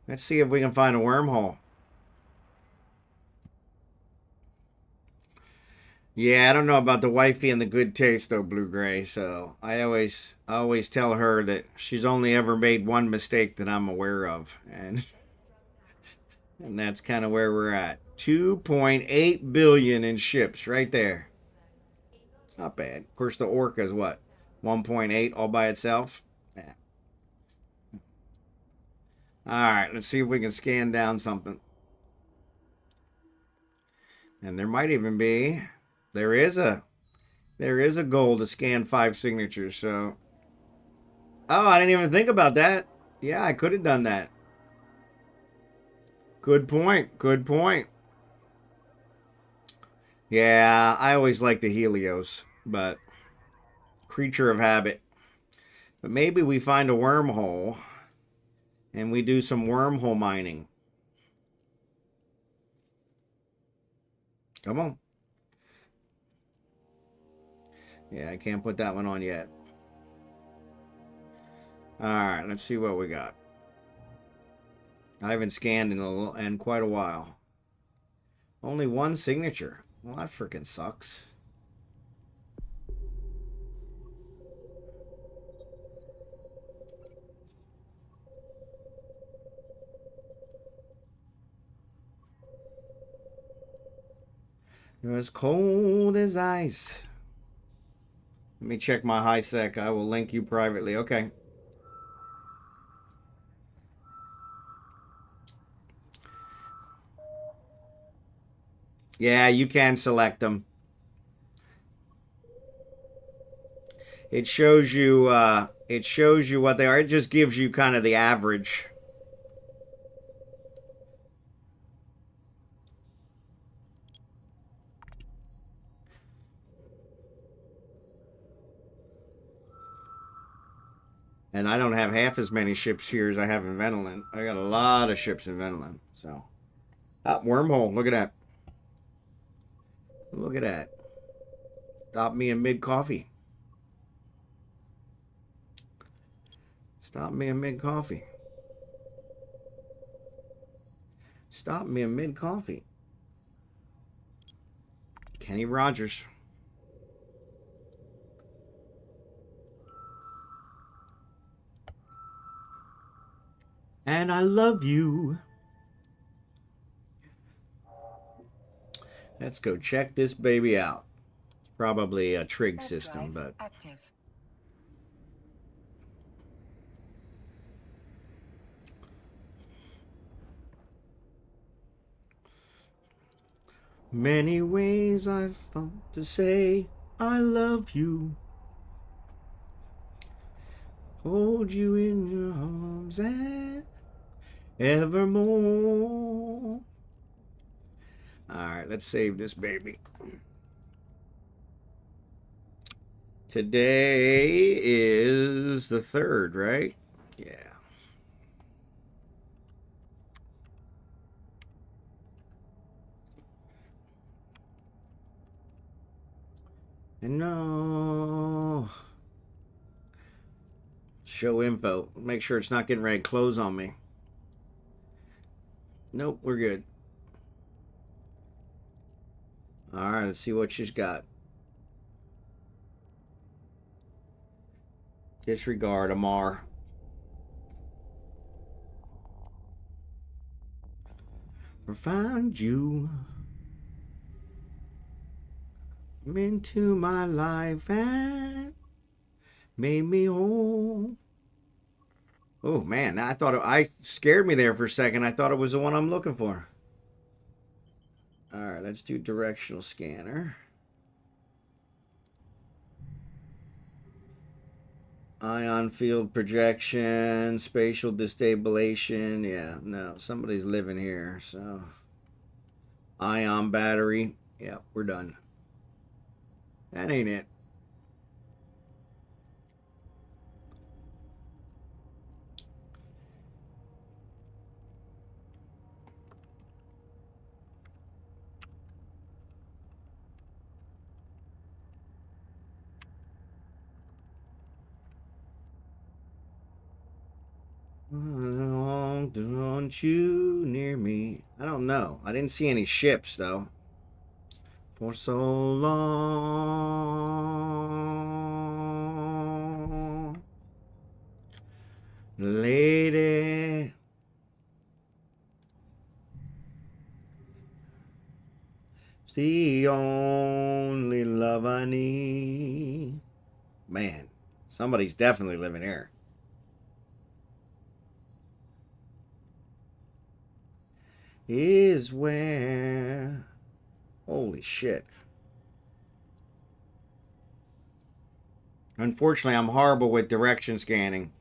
Let's see if we can find a wormhole. Yeah, I don't know about the wifey and the good taste though, Blue Gray. So I always tell her that she's only ever made one mistake that I'm aware of, and that's kind of where we're at. 2.8 billion in ships right there. Not bad. Of course, the Orca is what 1.8 all by itself. Yeah. All right, let's see if we can scan down something. And there might even be there is a goal to scan 5 signatures. So Oh, I didn't even think about that. Yeah, I could have done that. Good point. Good point. Yeah, I always like the Helios, but creature of habit. But maybe we find a wormhole and we do some wormhole mining. Come on. Yeah, I can't put that one on yet. All right, let's see what we got. I haven't scanned in quite a while. Only one signature. Well, that freaking sucks. You're as cold as ice. Let me check my high sec. I will link you privately. Okay. Yeah, you can select them. It shows you. It shows you what they are. It just gives you kind of the average. And I don't have half as many ships here as I have in Venoland. I got a lot of ships in Venoland. So, wormhole. Look at that. Look at that. Stop me in mid coffee. Stop me in mid coffee. Stop me in mid coffee. Kenny Rogers. And I love you. Let's go check this baby out. It's probably a trig Third system, drive but active. many ways I've found to say I love you. Hold you in your arms and evermore. Alright, let's save this baby. Today is the 3rd, right? Yeah. And no. Show info. Make sure it's not getting ready to close on me. Nope, we're good. Alright, let's see what she's got. Disregard Amar. Or found you into my life and made me whole. Oh man, I thought I scared me there for a second. I thought it was the one I'm looking for. All right, let's do directional scanner. Ion field projection, spatial destabilization. Yeah, no, somebody's living here. So, ion battery. Yeah, we're done. That ain't it. Don't you near me? I don't know. I didn't see any ships though. For so long, lady. It's the only love I need. Man, somebody's definitely living here. Is where. Holy shit. Unfortunately, I'm horrible with direction scanning.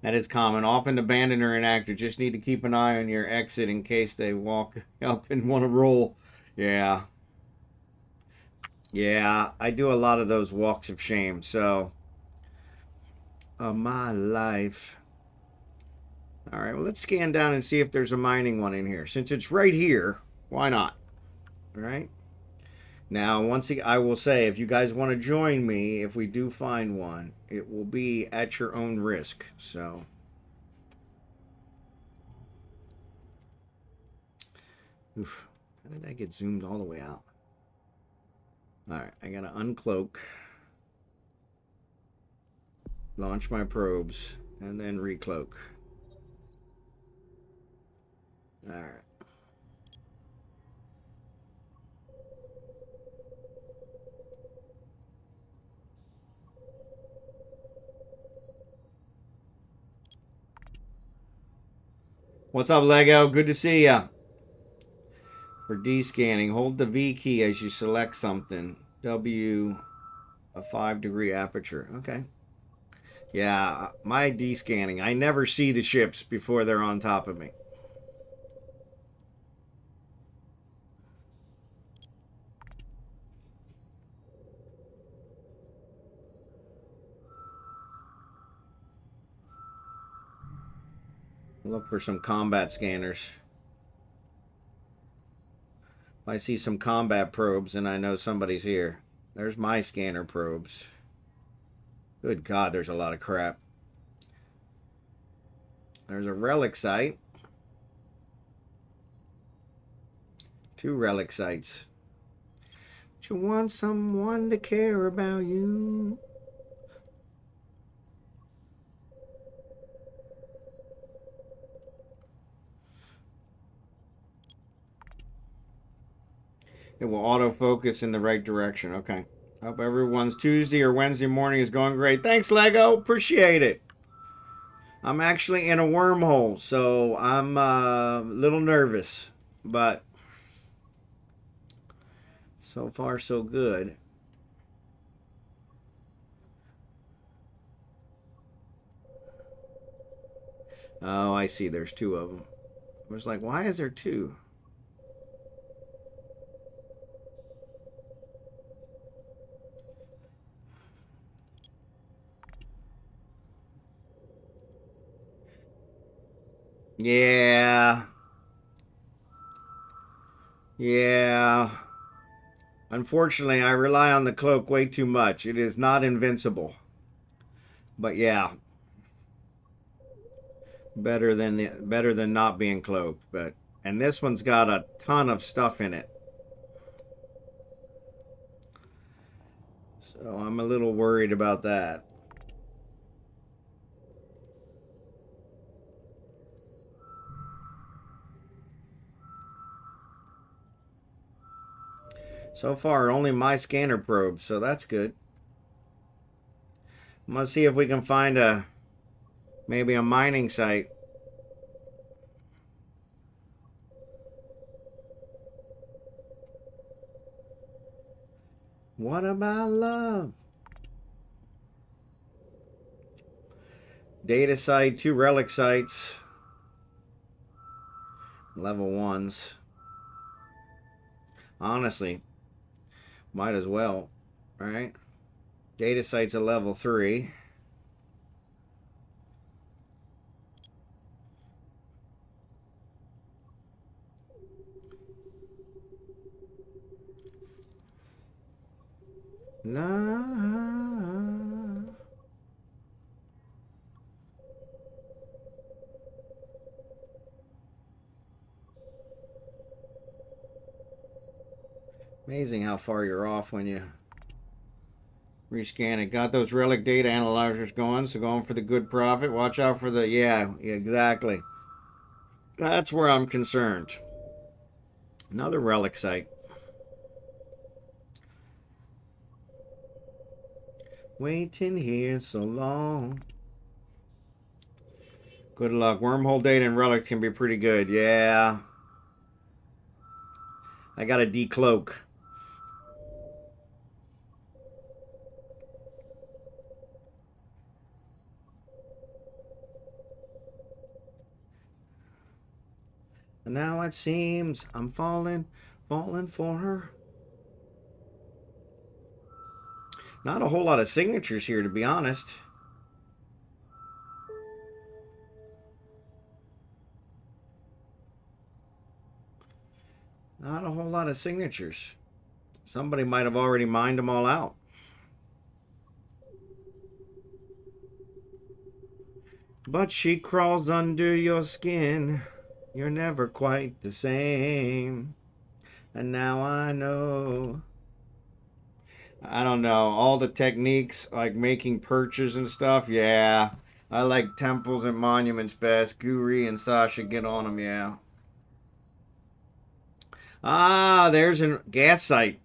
That is common. Often abandoned or inactive. Just need to keep an eye on your exit in case they walk up and want to roll. Yeah. Yeah, I do a lot of those walks of shame. So, my life. All right, well, let's scan down and see if there's a mining one in here. Since it's right here, why not? All right. Now, once again, I will say, if you guys want to join me, if we do find one, it will be at your own risk. So, oof, how did that get zoomed all the way out? All right, I got to uncloak, launch my probes, and then recloak. All right. What's up, Lego? Good to see ya. For D-scanning, hold the V key as you select something. W, a 5-degree aperture. Okay. Yeah, my D-scanning. I never see the ships before they're on top of me. Look for some combat scanners. If I see some combat probes, and I know somebody's here. There's my scanner probes. Good God, there's a lot of crap. There's a relic site. 2 relic sites. But you want someone to care about you. It will autofocus in the right direction. Okay. Hope everyone's Tuesday or Wednesday morning is going great. Thanks, Lego. Appreciate it. I'm actually in a wormhole, so I'm a little nervous. But so far, so good. Oh, I see. There's 2 of them. I was like, why is there 2? Yeah. Yeah. Unfortunately, I rely on the cloak way too much. It is not invincible. But yeah. Better than not being cloaked, and this one's got a ton of stuff in it. So I'm a little worried about that. So far, only my scanner probes, so that's good. I'm gonna see if we can find maybe a mining site. What about love? Data site, 2 relic sites. Level 1s. Honestly, might as well, right? Data site's a level 3. Love. Amazing how far you're off when you rescan it. Got those relic data analyzers going, so going for the good profit. Watch out for the, yeah, exactly. That's where I'm concerned. Another relic site. Waiting here so long. Good luck. Wormhole data and relics can be pretty good. Yeah. I got to decloak. now it seems I'm falling for her. Not a whole lot of signatures here, to be honest. Not a whole lot of signatures. Somebody might have already mined them all out. But she crawls under your skin. You're never quite the same. And now I know. I don't know. All the techniques, like making perches and stuff, yeah. I like temples and monuments best. Guri and Sasha get on them, yeah. Ah, there's a gas site.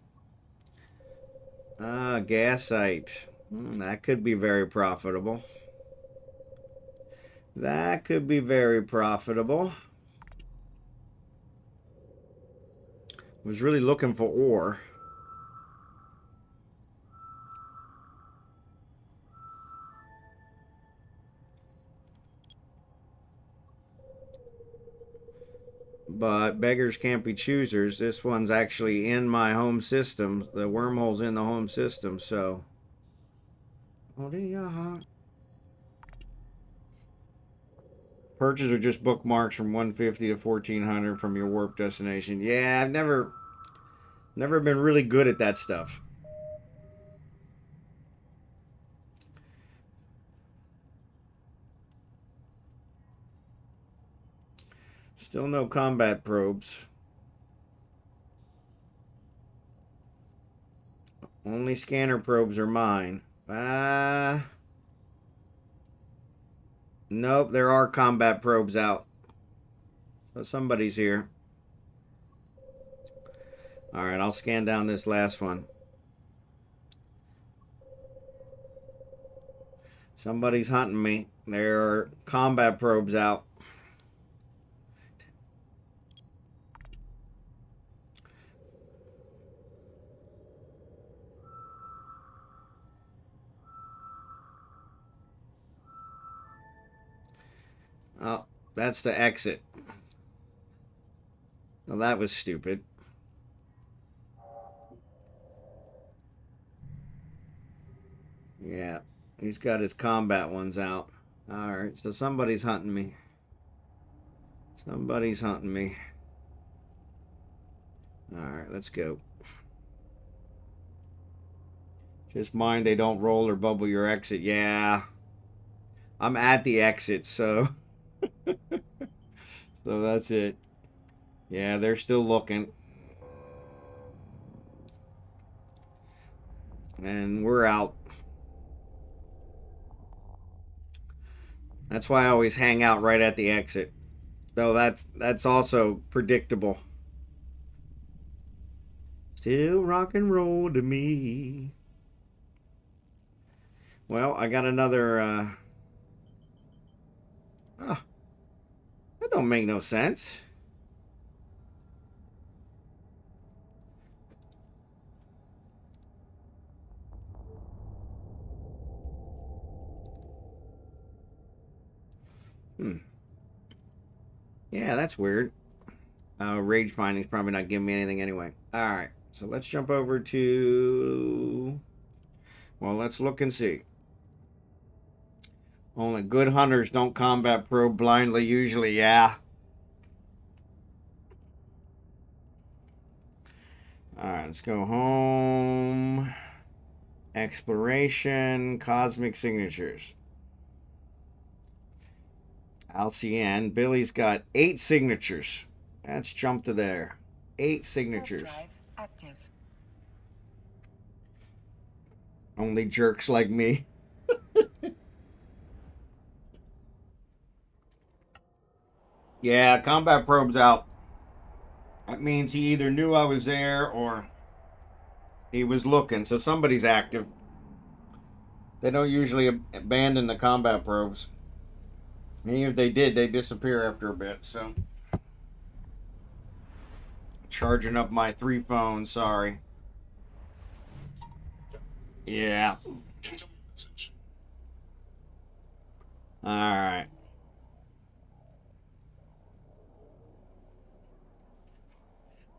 Ah, gas site. That could be very profitable. That could be very profitable. Was really looking for ore. But beggars can't be choosers. This one's actually in my home system. The wormhole's in the home system, so. Purchases are just bookmarks from 150 to 1400 from your warp destination. Yeah, I've never been really good at that stuff. Still no combat probes. Only scanner probes are mine. Nope, there are combat probes out. So somebody's here. Alright, I'll scan down this last one. Somebody's hunting me. There are combat probes out. Oh, that's the exit. Well, that was stupid. Yeah, he's got his combat ones out. Alright, so somebody's hunting me. Somebody's hunting me. Alright, let's go. Just mind they don't roll or bubble your exit. Yeah. I'm at the exit, so. So that's it. Yeah, they're still looking. And we're out. That's why I always hang out right at the exit. Though that's also predictable. Still rock and roll to me. Well, I got another oh, that don't make no sense. Yeah, that's weird. Rage finding's probably not giving me anything anyway. Alright, so let's jump over to... Well, let's look and see. Only good hunters don't combat probe blindly usually, yeah. Alright, let's go home. Exploration, cosmic signatures. LCN. Billy's got 8 signatures. Let's jump to there. 8 signatures. Drive active. Only jerks like me. Yeah, combat probe's out. That means he either knew I was there or he was looking. So somebody's active. They don't usually abandon the combat probes. And even if they did, they disappear after a bit. So charging up my 3 phones. Sorry. Yeah. All right.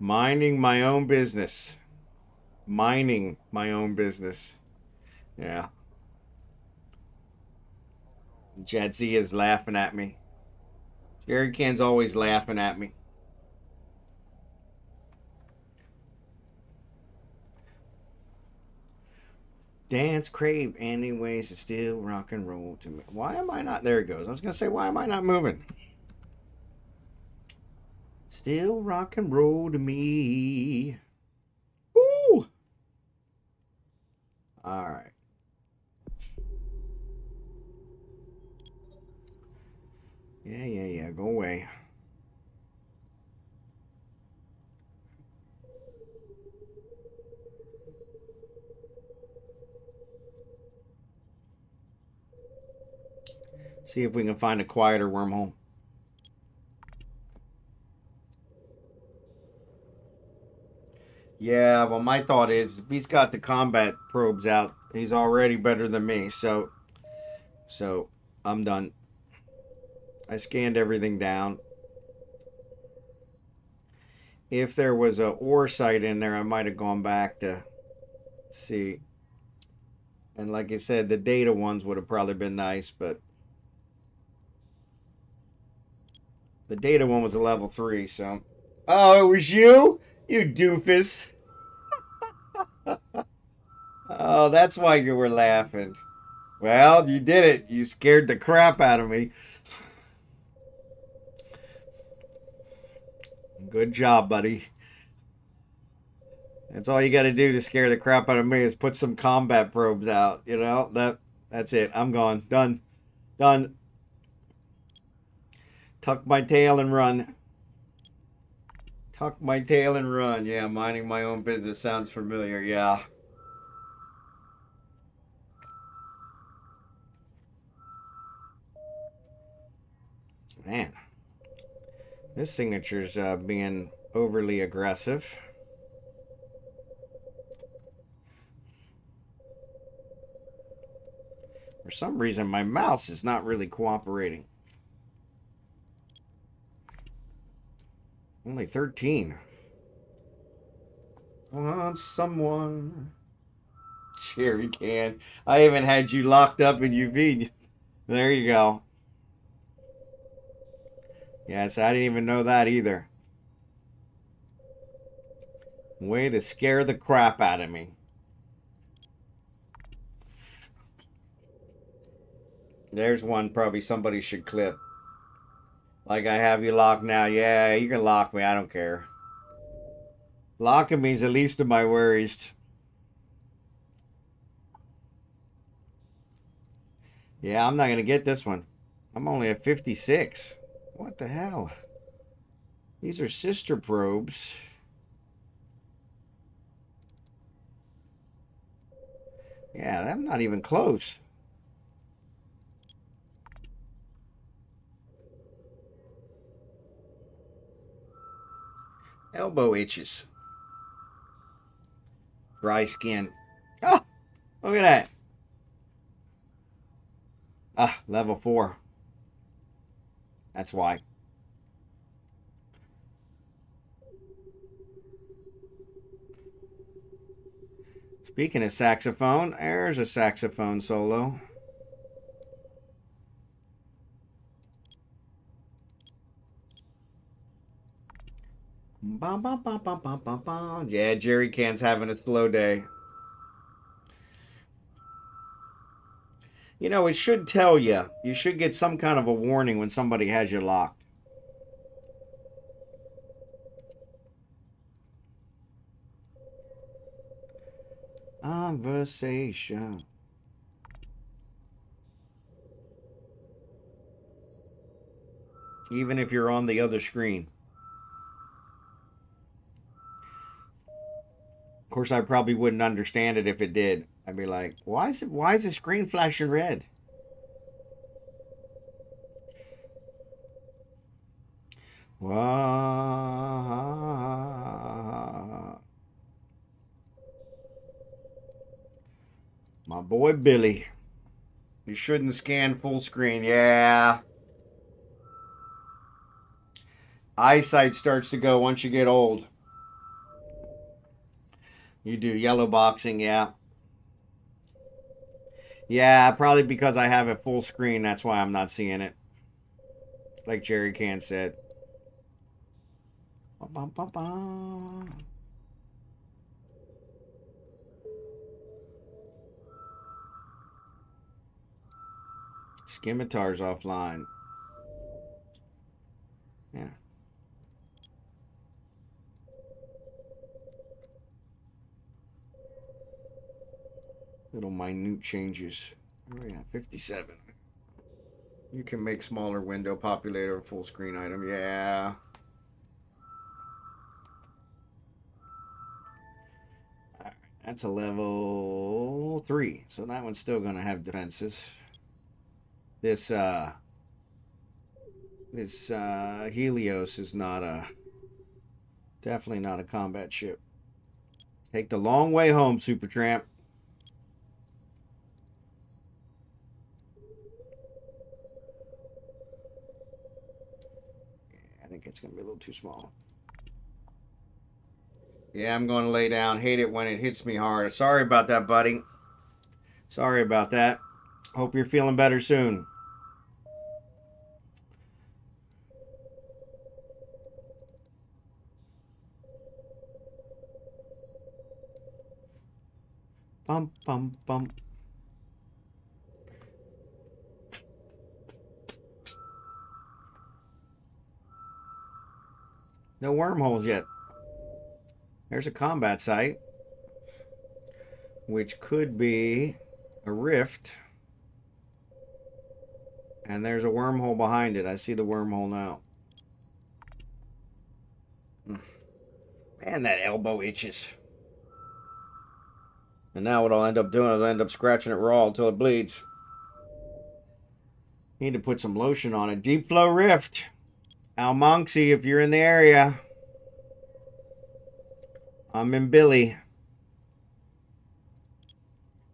Minding my own business. Minding my own business. Yeah. Jetsy is laughing at me. Jerry Can's always laughing at me. Dance, crave, anyways, it's still rock and roll to me. Why am I not? There it goes. I was going to say, why am I not moving? Still rock and roll to me. Woo! All right. Yeah. Go away. See if we can find a quieter wormhole. Yeah, well, my thought is if he's got the combat probes out, he's already better than me. So I'm done. I scanned everything down. If there was a ore site in there, I might have gone back to see. And like I said, the data ones would have probably been nice, but the data one was a level 3, so. Oh, it was you? You doofus. Oh, that's why you were laughing. Well, you did it. You scared the crap out of me. Good job, buddy. That's all you got to do to scare the crap out of me is put some combat probes out. You know, that's it. I'm gone. Done. Done. Tuck my tail and run. Tuck my tail and run. Yeah, minding my own business sounds familiar. Yeah. Man, this signature's being overly aggressive. For some reason, my mouse is not really cooperating. Only 13. Want someone? Jerry Can. I even had you locked up in UV. There you go. Yes, I didn't even know that either. Way to scare the crap out of me. There's one probably somebody should clip. Like I have you locked now. Yeah, you can lock me. I don't care. Locking me's the least of my worries. Yeah, I'm not going to get this one. I'm only at 56. What the hell? These are sister probes. Yeah, I'm not even close. Elbow itches. Dry skin. Oh, look at that. Ah, level 4. That's why. Speaking of saxophone, there's a saxophone solo. Bum, bum, bum, bum, bum, bum, bum. Yeah, Jerry Can's having a slow day. You know, it should tell you. You should get some kind of a warning when somebody has you locked. Conversation. Even if you're on the other screen. Of course, I probably wouldn't understand it if it did. I'd be like, why is the screen flashing red? Wow. My boy Billy. You shouldn't scan full screen. Yeah. Eyesight starts to go once you get old. You do yellow boxing, yeah. Yeah, probably because I have it full screen. That's why I'm not seeing it. Like Jerry Can said. Bum, bum, bum. Scimitar's offline. Yeah. Little minute changes. Oh yeah, 57. You can make smaller window populator a full screen item. Yeah. Alright, that's a level 3. So that one's still gonna have defenses. This Helios is not a definitely not a combat ship. Take the long way home, Supertramp. I think it's gonna be a little too small. Yeah, I'm going to lay down. Hate it when it hits me hard. Sorry about that, buddy. Sorry about that. Hope you're feeling better soon. Bum, bum, bum. No wormholes yet. There's a combat site, which could be a rift. And there's a wormhole behind it. I see the wormhole now. Man, that elbow itches. And now what I'll end up doing is I'll end up scratching it raw until it bleeds. Need to put some lotion on it. Deep Flow Rift. Almonxy, if you're in the area. I'm in Billy.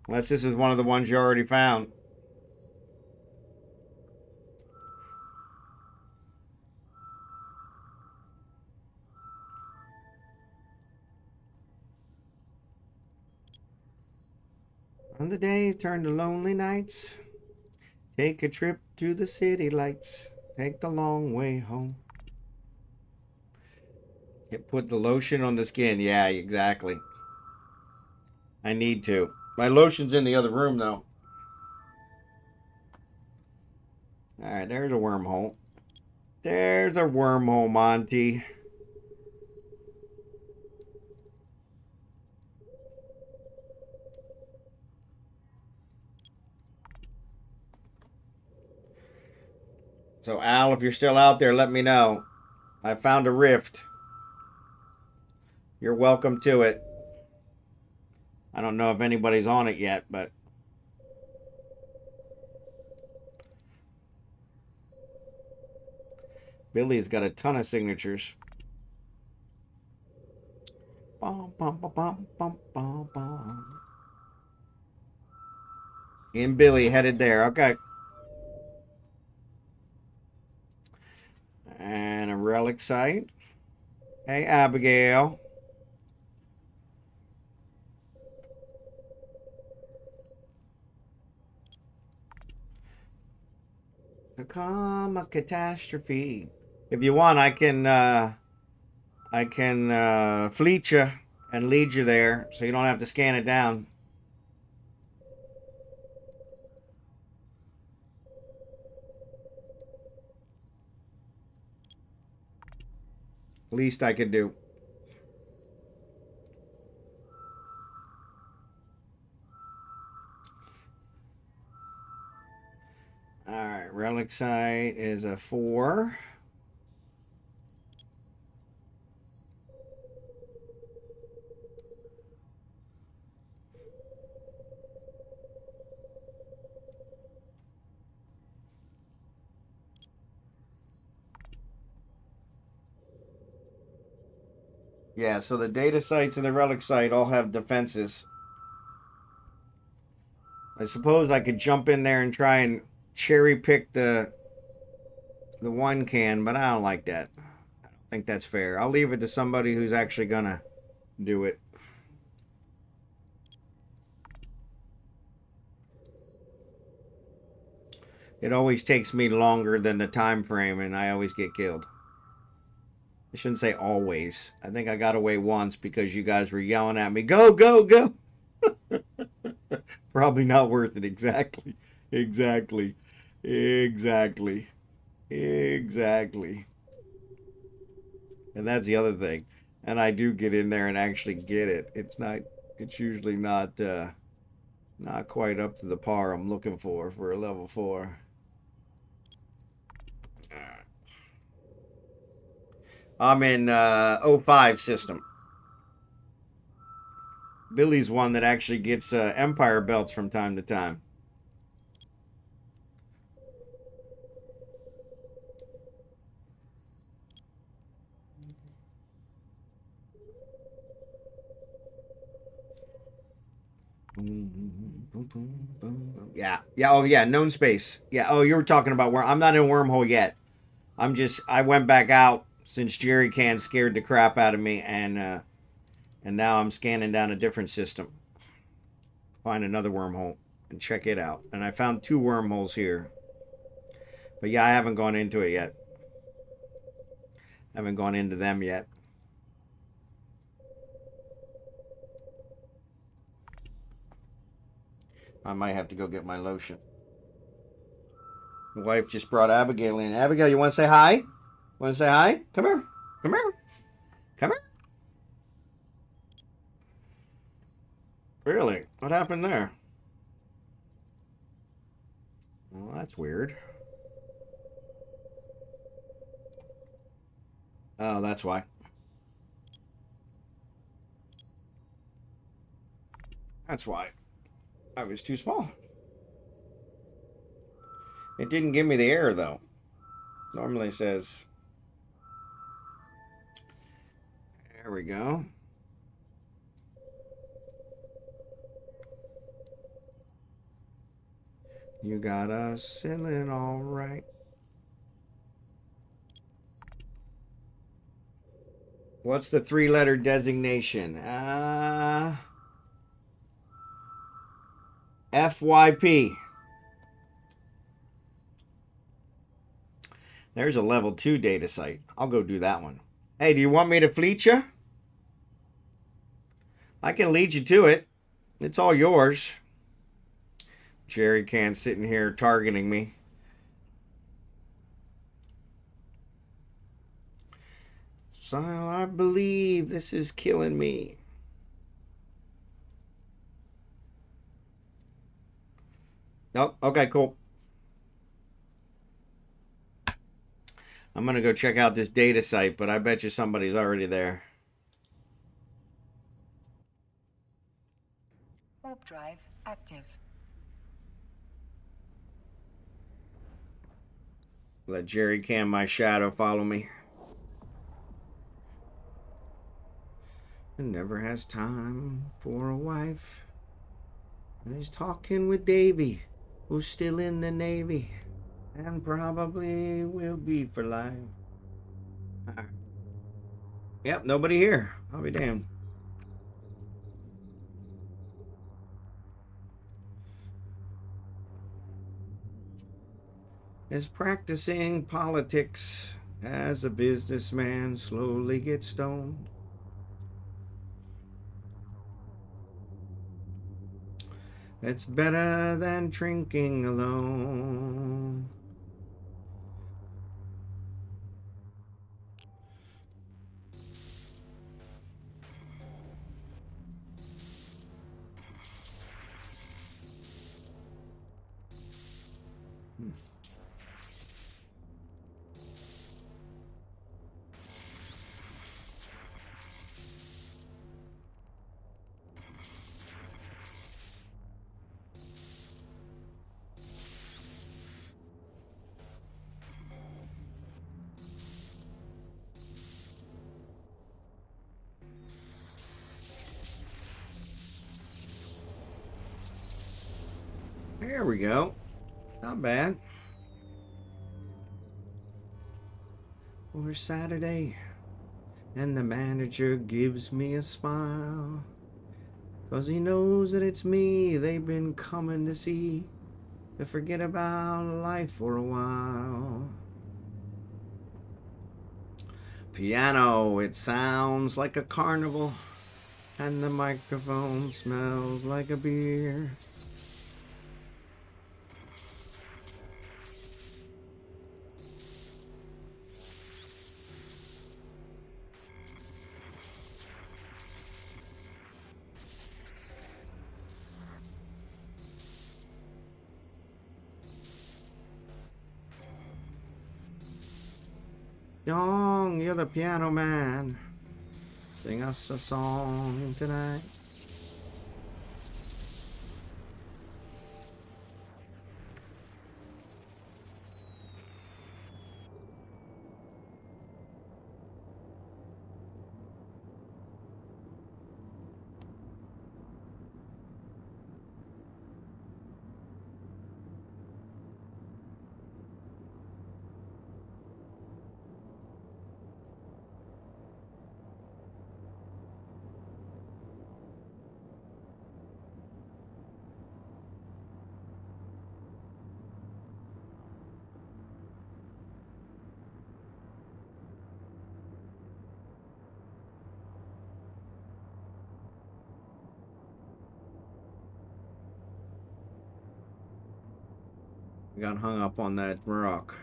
Unless this is one of the ones you already found. On the days turn to lonely nights. Take a trip to the city lights. Take the long way home. Put the lotion on the skin. Yeah, exactly. I need to. My lotion's in the other room, though. Alright, there's a wormhole. There's a wormhole, Monty. So, Al, if you're still out there, let me know. I found a rift. You're welcome to it. I don't know if anybody's on it yet, but Billy's got a ton of signatures. Bum, bum, bum, bum, bum, bum, bum. And Billy headed there. Okay. And a relic site. Hey, Abigail. Become a catastrophe. If you want, I can fleet you and lead you there, so you don't have to scan it down. Least I could do. All right, relic site is a 4. Yeah, so the data sites and the relic site all have defenses. I suppose I could jump in there and try and cherry pick the one can, but I don't like that. I don't think that's fair. I'll leave it to somebody who's actually gonna do it. It always takes me longer than the time frame, and I always get killed. I shouldn't say always. I think I got away once because you guys were yelling at me, go, go, go. Probably not worth it. Exactly. Exactly. Exactly. Exactly. And that's the other thing. And I do get in there and actually get it. It's usually not quite up to the par I'm looking for a level 4. I'm in 05 system. Billy's one that actually gets Empire belts from time to time. Yeah. Yeah. Oh, yeah. Known space. Yeah. Oh, you were talking about where I'm not in Wormhole yet. I went back out since Jerry Can scared the crap out of me, and now I'm scanning down a different system. Find another wormhole and check it out. And I found 2 wormholes here. But yeah, I haven't gone into it yet. I haven't gone into them yet. I might have to go get my lotion. My wife just brought Abigail in. Abigail, you want to say hi? Want to say hi? Come here. Come here. Come here. Really? What happened there? Well, that's weird. Oh, that's why. That's why. I was too small. It didn't give me the error, though. Normally says... There we go. You got us sailing all right. What's the 3-letter designation? FYP. There's a level 2 data site. I'll go do that one. Hey, do you want me to fleet you? I can lead you to it. It's all yours. Jerry Can sitting here targeting me. So I believe this is killing me. Nope. Okay, cool. I'm going to go check out this data site, but I bet you somebody's already there. Warp drive active. Let Jerry Can, my shadow, follow me. And never has time for a wife. And he's talking with Davy, who's still in the Navy. And probably will be for life. Right. Yep, nobody here. I'll be damned. Is practicing politics as a businessman slowly gets stoned. It's better than drinking alone. There we go. Not bad. For Saturday, and the manager gives me a smile, 'cause he knows that it's me they've been coming to see. to forget about life for a while. Piano, it sounds like a carnival, and the microphone smells like a beer. Young, you're the piano man. Sing us a song tonight. I got hung up on that rock.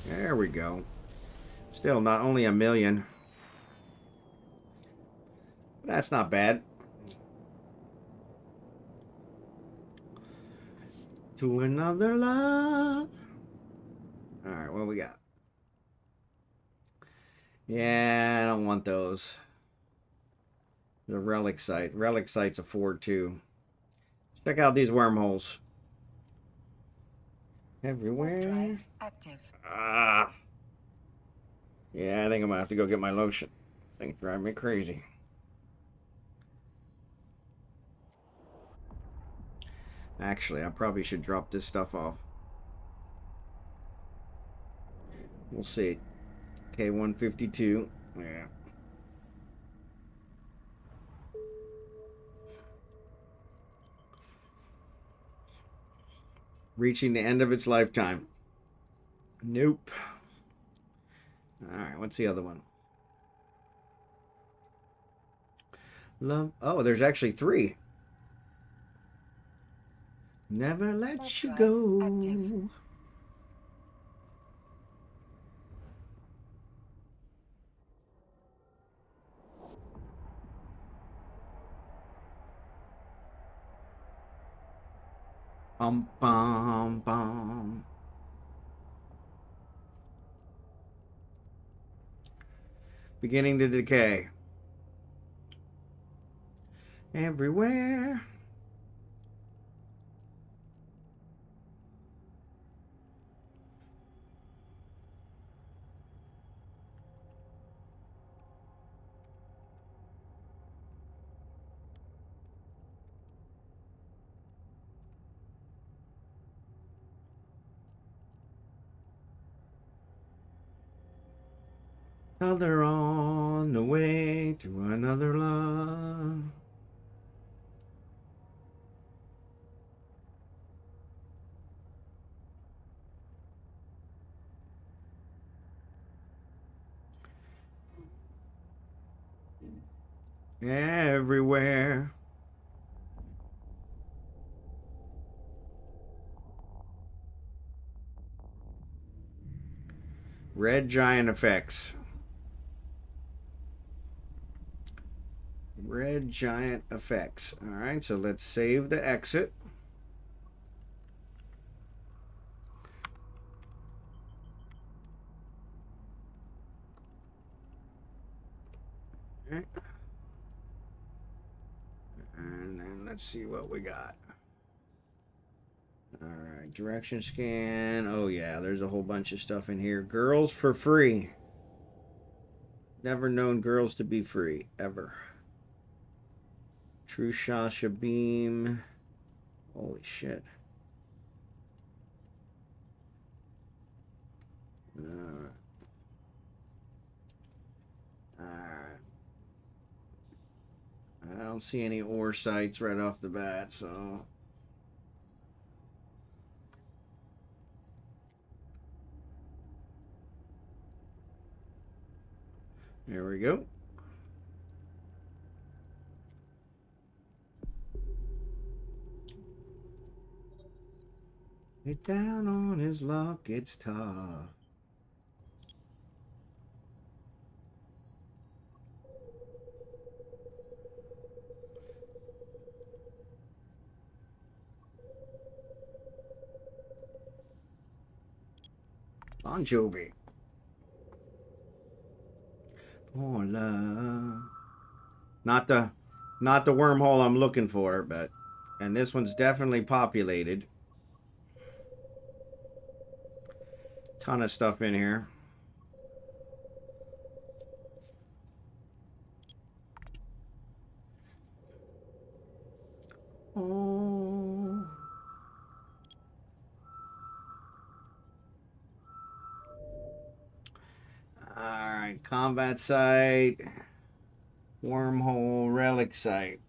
There we go. Still not only a million. That's not bad. To another love. Alright, what we got? Yeah, I don't want those. The relic site. Relic sites afford too. Check out these wormholes. Everywhere. Drive active. Ah. Yeah, I think I'm gonna have to go get my lotion. Things drive me crazy. Actually, I probably should drop this stuff off. We'll see. K152. Yeah. Reaching the end of its lifetime. Nope. Alright, what's the other one? Love. Oh, there's actually 3. Never let you go. Active. Bum, bum, bum. Beginning to decay. Everywhere. Other on the way to another love. Everywhere. Red giant effects. Red giant effects. All right, so let's save the exit. All right. And then let's see what we got. Alright, direction scan. Oh yeah, there's a whole bunch of stuff in here. Girls for free. Never known girls to be free, ever. True Shasha Beam. Holy shit. Alright. Alright. I don't see any ore sites right off the bat, so... There we go. Get down on his luck, it's tough. Bon Jovi. Oh, love. Not the wormhole I'm looking for, but and this one's definitely populated. Ton of stuff in here. Oh. Alright, combat site. Wormhole relic site.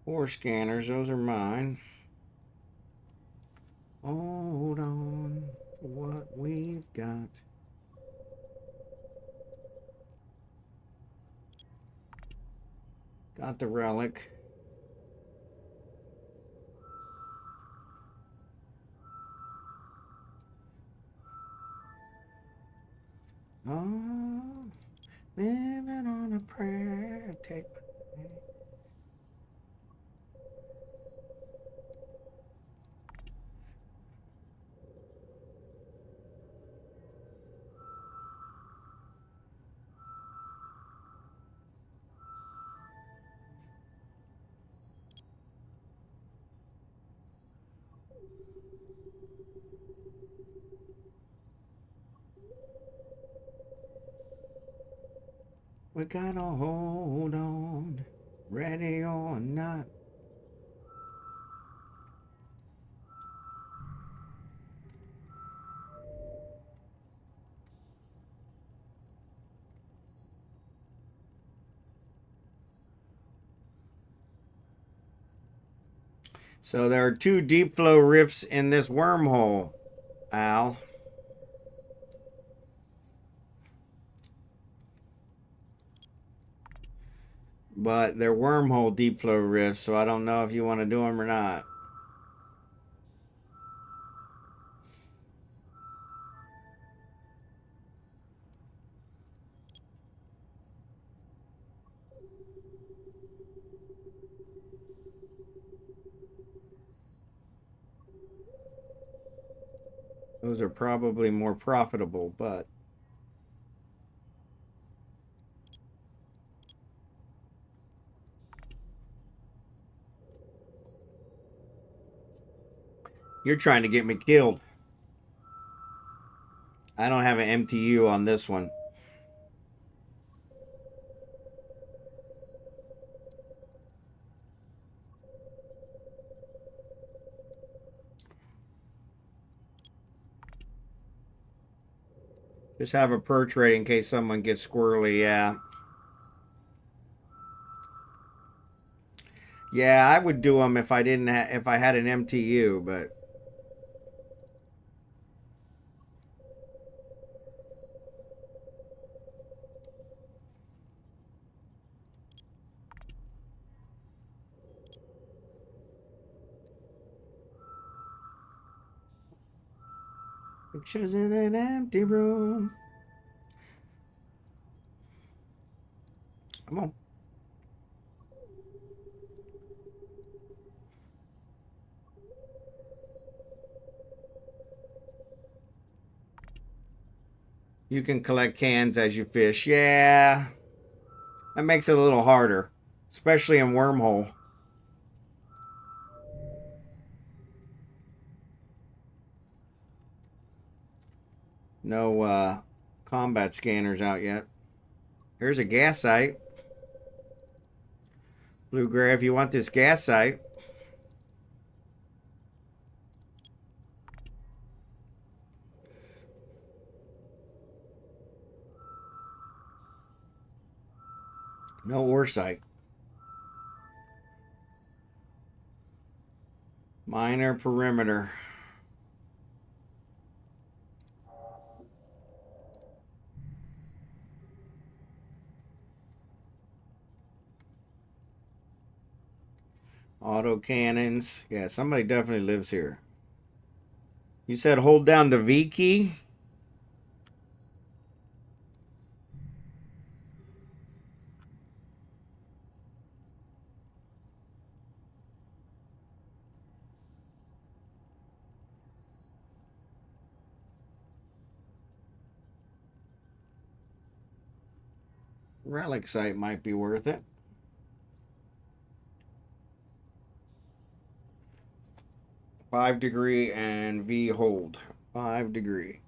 Ore scanners, those are mine. Hold on to what we've got. Got the relic. Oh, living on a prayer. Take. We gotta hold on, ready or not. So there are 2 deep flow rifts in this wormhole, Al. But they're wormhole deep flow rifts, so I don't know if you want to do them or not. Those are probably more profitable, but you're trying to get me killed. I don't have an MTU on this one. Just have a perch ready in case someone gets squirrely, yeah. Yeah, I would do them if I didn't if I had an MTU, but Bookshelves in an empty room. Come on. You can collect cans as you fish. Yeah. That makes it a little harder, especially in Wormhole. No combat scanners out yet. Here's a gas site. Blue Gray, if you want this gas site. No ore site. Minor perimeter. Auto cannons. Yeah, somebody definitely lives here. You said hold down the V key? Relic site might be worth it. Five degree and V hold. 5 degree.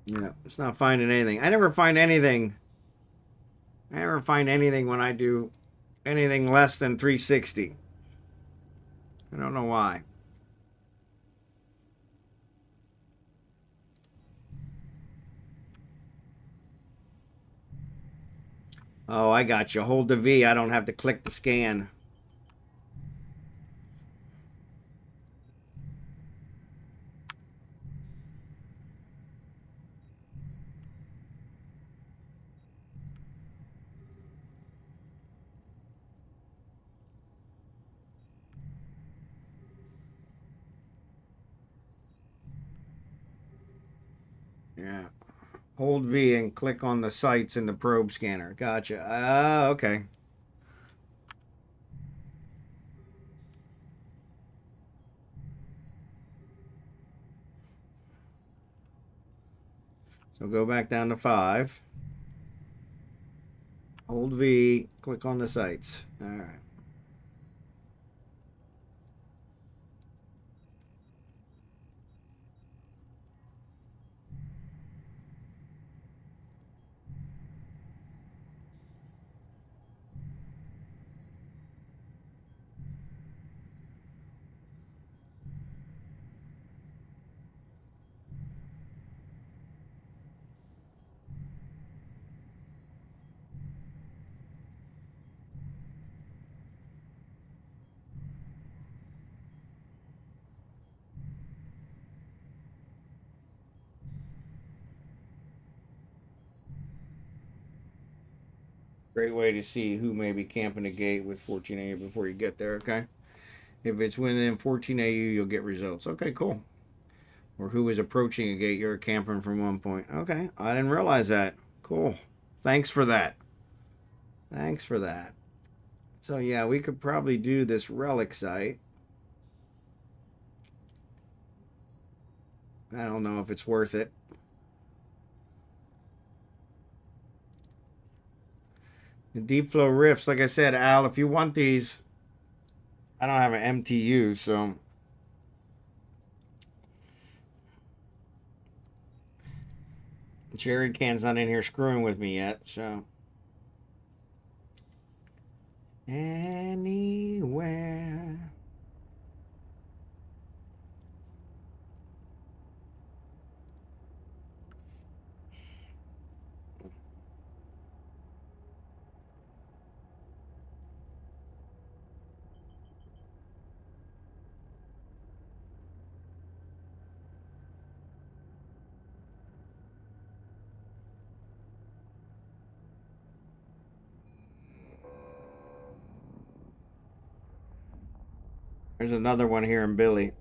Yeah, it's not finding anything. I never find anything. I never find anything when I do anything less than 360. I don't know why. Oh, I got you. Hold the V. I don't have to click the scan. Yeah. Hold V and click on the sites in the probe scanner. Gotcha. Okay. So go back down to 5. Hold V, click on the sites. All right. Great way to see who may be camping a gate with 14AU before you get there, okay? If it's within 14AU, you'll get results. Okay, cool. Or who is approaching a gate you're camping from one point. Okay, I didn't realize that. Cool. Thanks for that. Thanks for that. So yeah, we could probably do this relic site. I don't know if it's worth it. The deep flow rifts, like I said, Al, if you want these, I don't have an MTU, so Jerry Can's not in here screwing with me yet, so anywhere. There's another one here in Billy.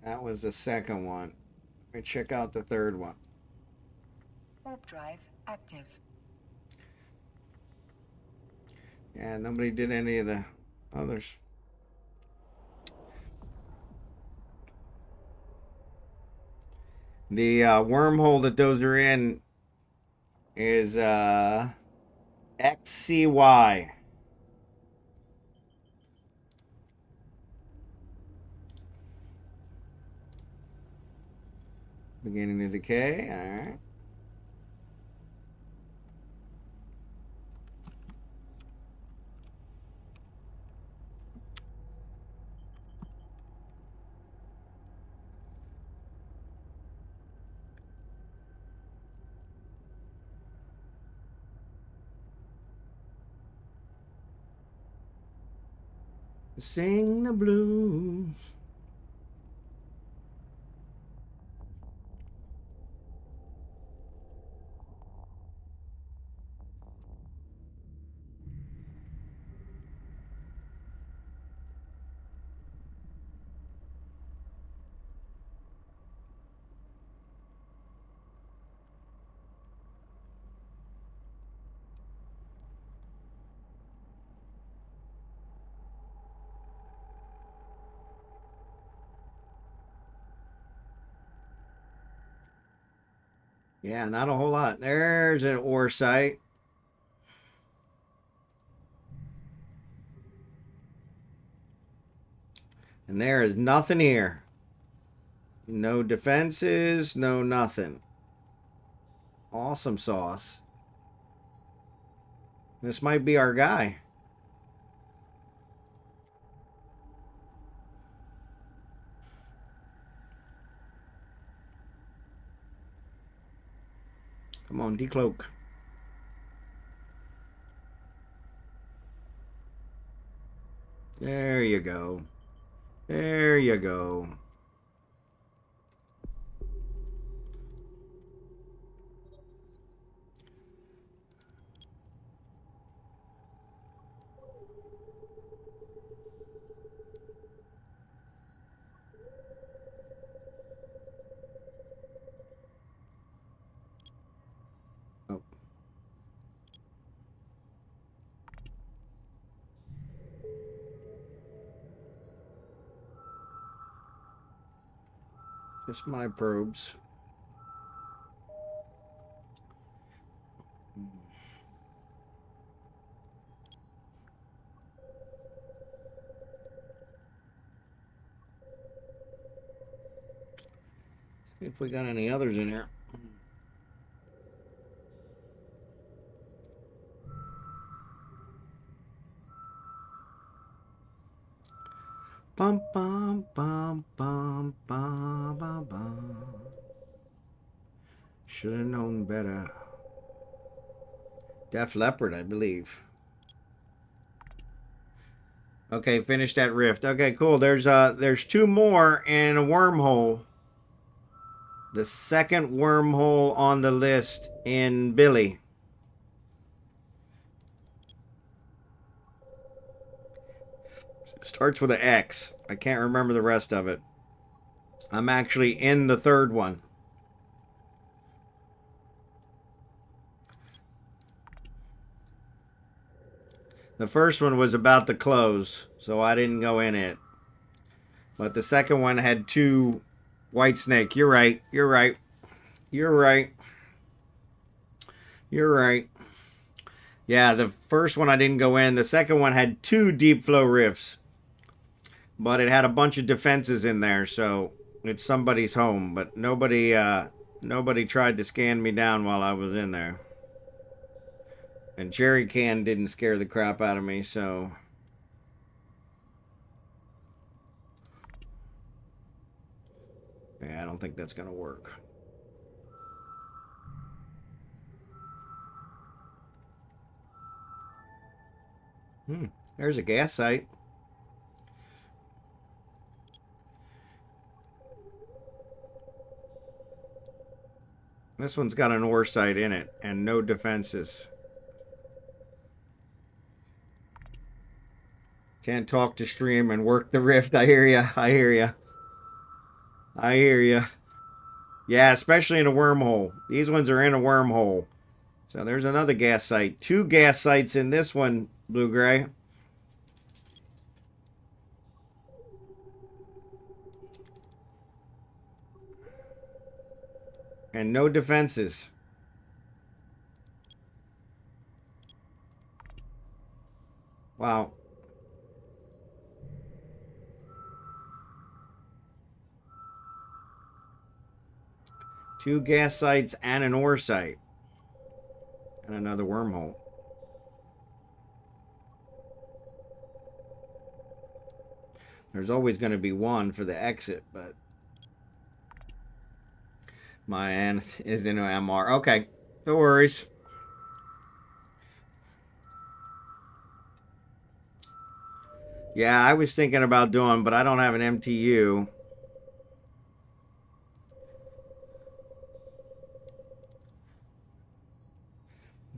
That was the second one. Let me check out the third one. Warp drive active. Yeah, nobody did any of the others. The wormhole that those are in is XCY. Beginning to decay. All right. Sing the blues. Yeah, not a whole lot. There's an ore site. And there is nothing here. No defenses, no nothing. Awesome sauce. This might be our guy. Come on, decloak. There you go. There you go. Oh. Just my probes. See if we got any others in here. Bum bum bum bum bum bum bum. Should have known better. Def Leppard, I believe. Okay, finish that rift. Okay, cool. There's two more in a wormhole. The second wormhole on the list in Billy. Starts with an X. I can't remember the rest of it. I'm actually in the third one. The first one was about to close, so I didn't go in it. But the second one had two white snake. You're right. You're right. You're right. You're right. Yeah, the first one I didn't go in. The second one had two deep flow rifts. But it had a bunch of defenses in there, so it's somebody's home. But nobody tried to scan me down while I was in there. And Jerry Can didn't scare the crap out of me, so... yeah, I don't think that's going to work. There's a gas site. This one's got an ore site in it and no defenses. Can't talk to stream and work the rift. I hear ya. I hear ya. I hear ya. Yeah, especially in a wormhole. These ones are in a wormhole. So there's another gas site. 2 gas sites in this one, Blue Gray. And no defenses. Wow. Two gas sites and an ore site. And another wormhole. There's always going to be one for the exit, but my nth is in an MR. Okay, no worries. Yeah, I was thinking about doing, but I don't have an MTU.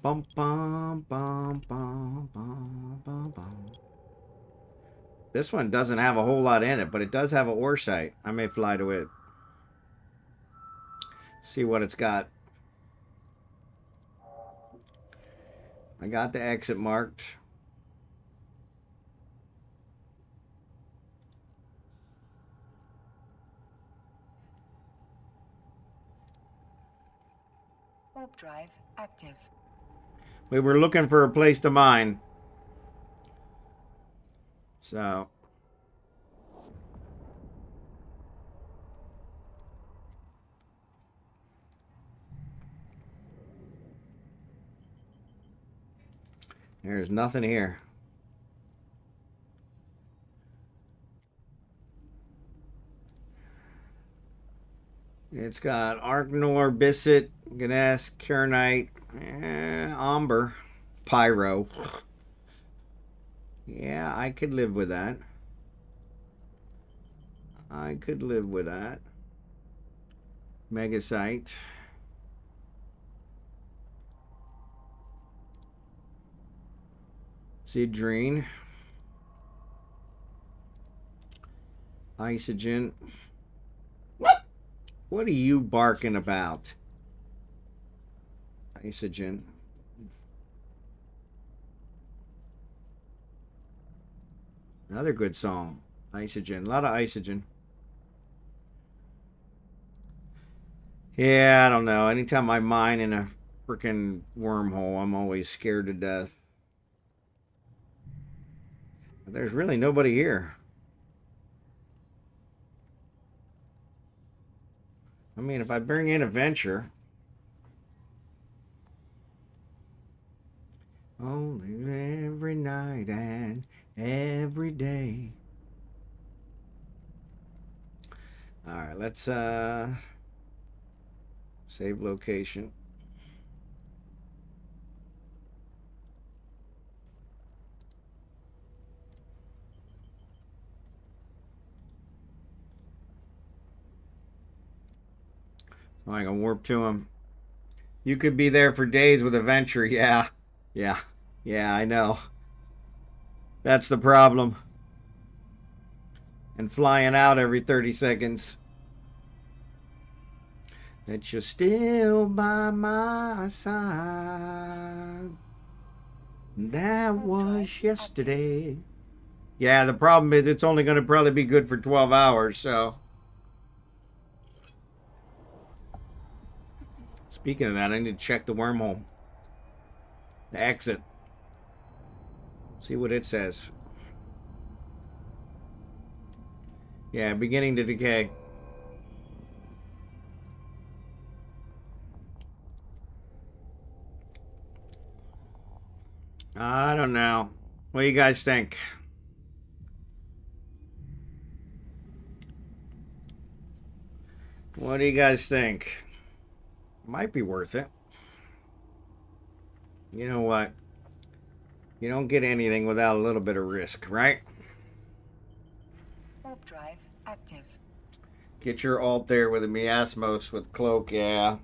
Bum, bum, bum, bum, bum, bum, bum. This one doesn't have a whole lot in it, but it does have an ore site. I may fly to it. See what it's got. I got the exit marked. Warp drive active. We were looking for a place to mine. So. There's nothing here. It's got Argnor, Bisset, Ganes, Kernite, Amber, Pyro. Yeah, I could live with that. I could live with that. Megasite. Sidrine. Isogen. What are you barking about? Isogen. Another good song. Isogen. A lot of Isogen. Yeah, I don't know. Anytime I mine in a freaking wormhole, I'm always scared to death. But there's really nobody here. I mean, if I bring in a venture. Only every night and every day. All right, let's save location. I can warp to him. You could be there for days with a venture. Yeah, I know. That's the problem. And flying out every 30 seconds. That you're still by my side. That was yesterday. Yeah, the problem is it's only going to probably be good for 12 hours, so. Speaking of that, I need to check the wormhole. The exit. See what it says. Yeah, beginning to decay. I don't know. What do you guys think? What do you guys think? Might be worth it. You know what? You don't get anything without a little bit of risk, right? Warp drive active. Get your alt there with a miasmos with cloak, yeah.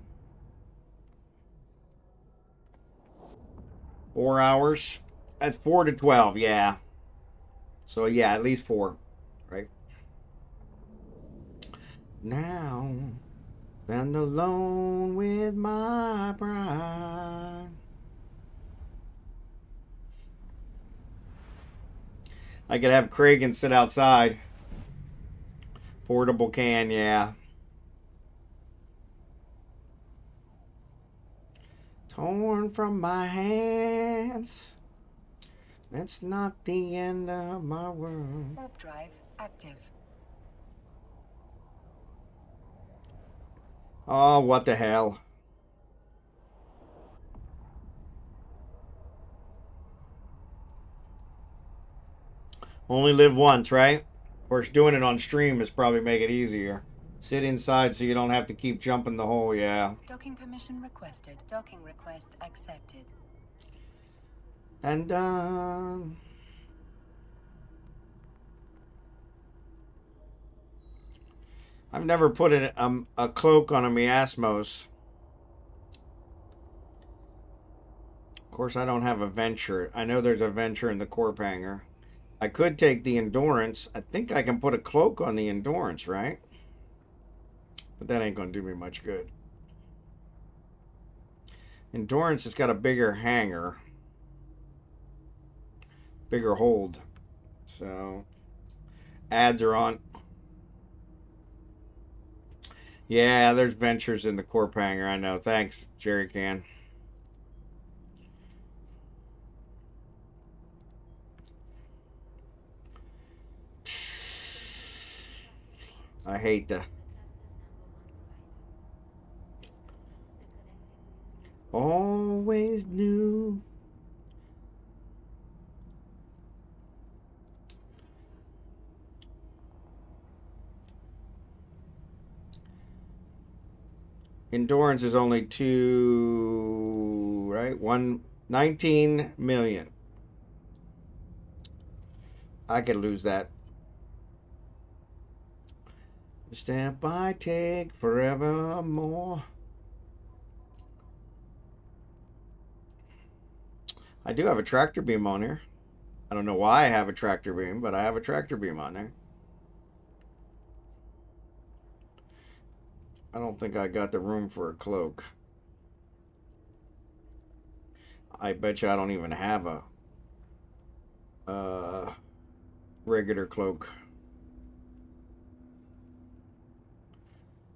4 hours. That's 4 to 12, yeah. So yeah, at least 4, right? Now, stand alone with my pride. I could have Craig and sit outside. Portable can, yeah. Torn from my hands. That's not the end of my world. Warp drive active. Oh, what the hell. Only live once, right? Of course, doing it on stream is probably make it easier. Sit inside so you don't have to keep jumping the hole, yeah. Docking permission requested. Docking request accepted. And I've never put a cloak on a miasmos. Of course, I don't have a venture. I know there's a venture in the corp hangar. I could take the endurance. I think I can put a cloak on the endurance, right? But that ain't gonna do me much good. Endurance has got a bigger hangar. Bigger hold. So ads are on. Yeah, there's ventures in the corp hangar. I know. Thanks, Jerry Can. I hate the always knew. Endurance is only 2, right? 19 million. I could lose that. The step I take forevermore. I do have a tractor beam on here. I don't know why I have a tractor beam, but I have a tractor beam on there. I don't think I got the room for a cloak. I bet you I don't even have a regular cloak.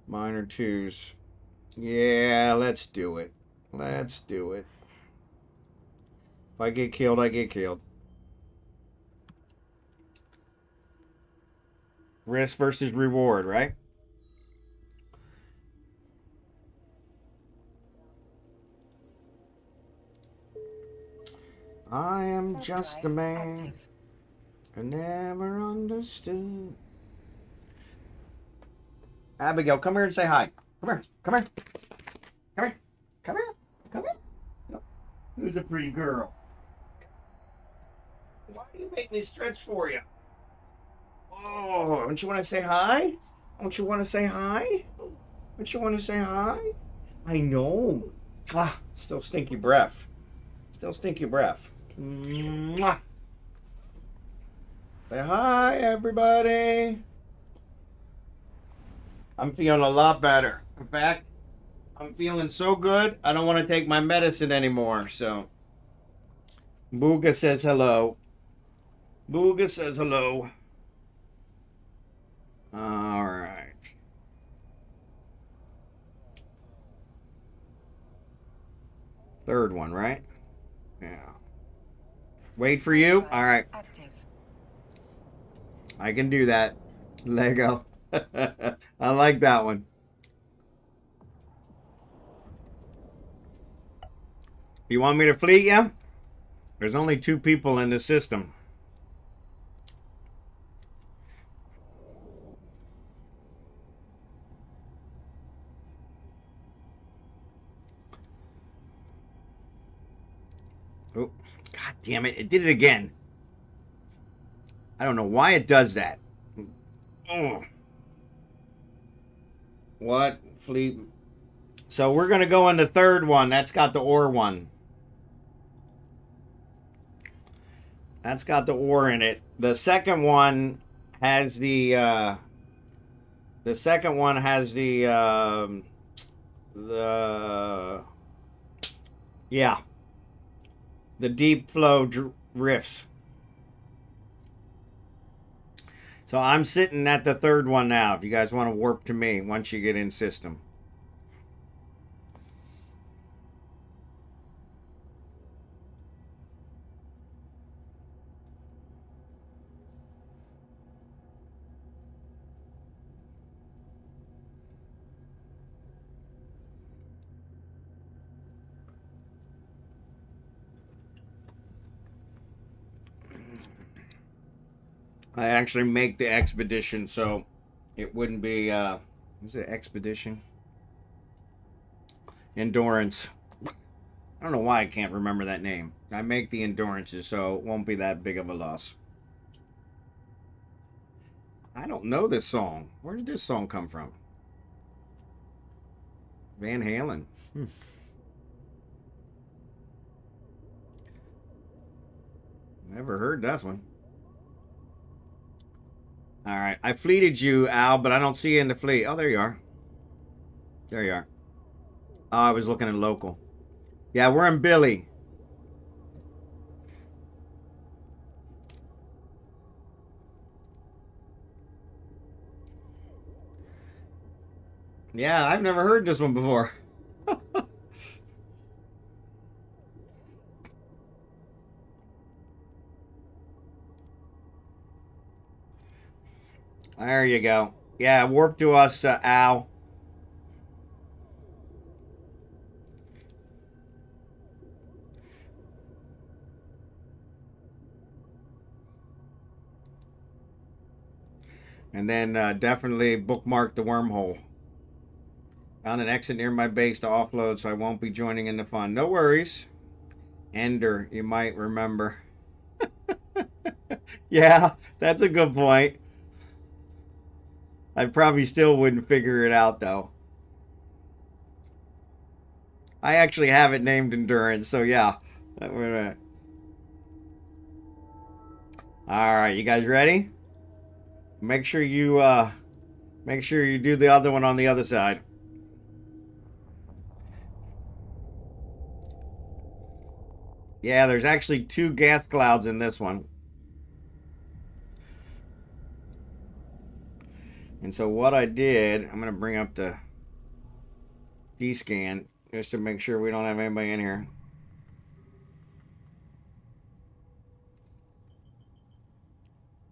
Minor twos. Yeah, let's do it. Let's do it. If I get killed, I get killed. Risk versus reward, right? I am just a man who never understood. Abigail, come here and say hi. Come here. Come here. Come here. Come here. Come here. No. Who's a pretty girl? Why do you make me stretch for you? Oh, don't you want to say hi? Don't you want to say hi? Don't you want to say hi? I know. Ah, still stinky breath. Still stinky breath. Mwah. Say hi, everybody. I'm feeling a lot better. In fact, I'm feeling so good, I don't want to take my medicine anymore. So, Booga says hello. Booga says hello. All right. Third one, right? Yeah. Wait for you? All right. I can do that. Lego. I like that one. You want me to fleet you? There's only 2 people in the system. Oh, God damn it. It did it again. I don't know why it does that. Oh. What? Fleet. So we're going to go in the third one. That's got the ore one. That's got the ore in it. The second one has the the yeah, the deep flow riffs. So I'm sitting at the third one now. If you guys want to warp to me once you get in system. I actually make the expedition, so it wouldn't be is it expedition? Endurance. I don't know why I can't remember that name. I make the endurances, so it won't be that big of a loss. I don't know this song. Where did this song come from? Van Halen. Never heard that one. All right. I fleeted you, Al, but I don't see you in the fleet. Oh, there you are. There you are. Oh, I was looking at local. Yeah, we're in Billy. Yeah, I've never heard this one before. There you go. Yeah, warp to us, Al. And then definitely bookmark the wormhole. Found an exit near my base to offload, so I won't be joining in the fun. No worries. Ender, you might remember. Yeah, that's a good point. I probably still wouldn't figure it out, though. I actually have it named Endurance, so yeah. All right, you guys ready? Make sure you do the other one on the other side. Yeah, there's actually 2 gas clouds in this one. And so what I did, I'm going to bring up the D-scan just to make sure we don't have anybody in here.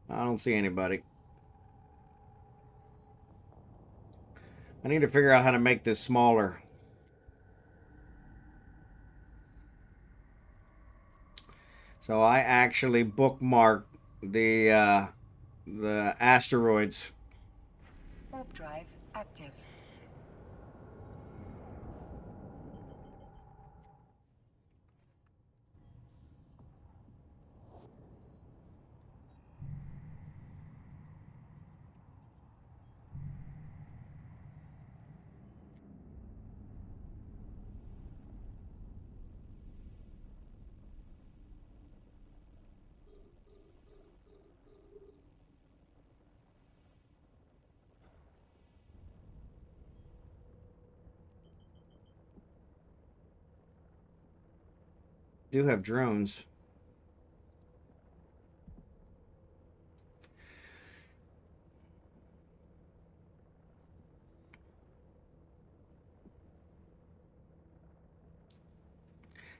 I don't see anybody. I need to figure out how to make this smaller. So I actually bookmarked the asteroids. Warp drive active. Do have drones.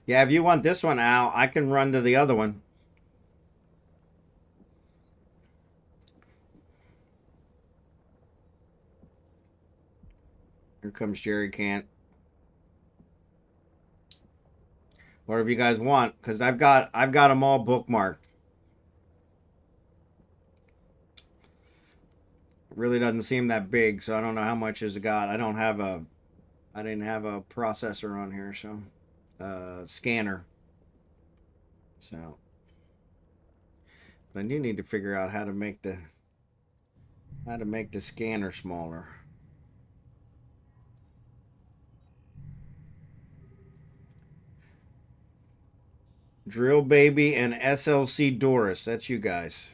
Yeah, if you want this one out, I can run to the other one. Here comes Jerry Cant. Whatever you guys want, because I've got them all bookmarked. It really doesn't seem that big, so I don't know how much it's got. I didn't have a processor on here, so scanner. So, but I do need to figure out how to make the scanner smaller. Drill Baby and SLC Doris. That's you guys.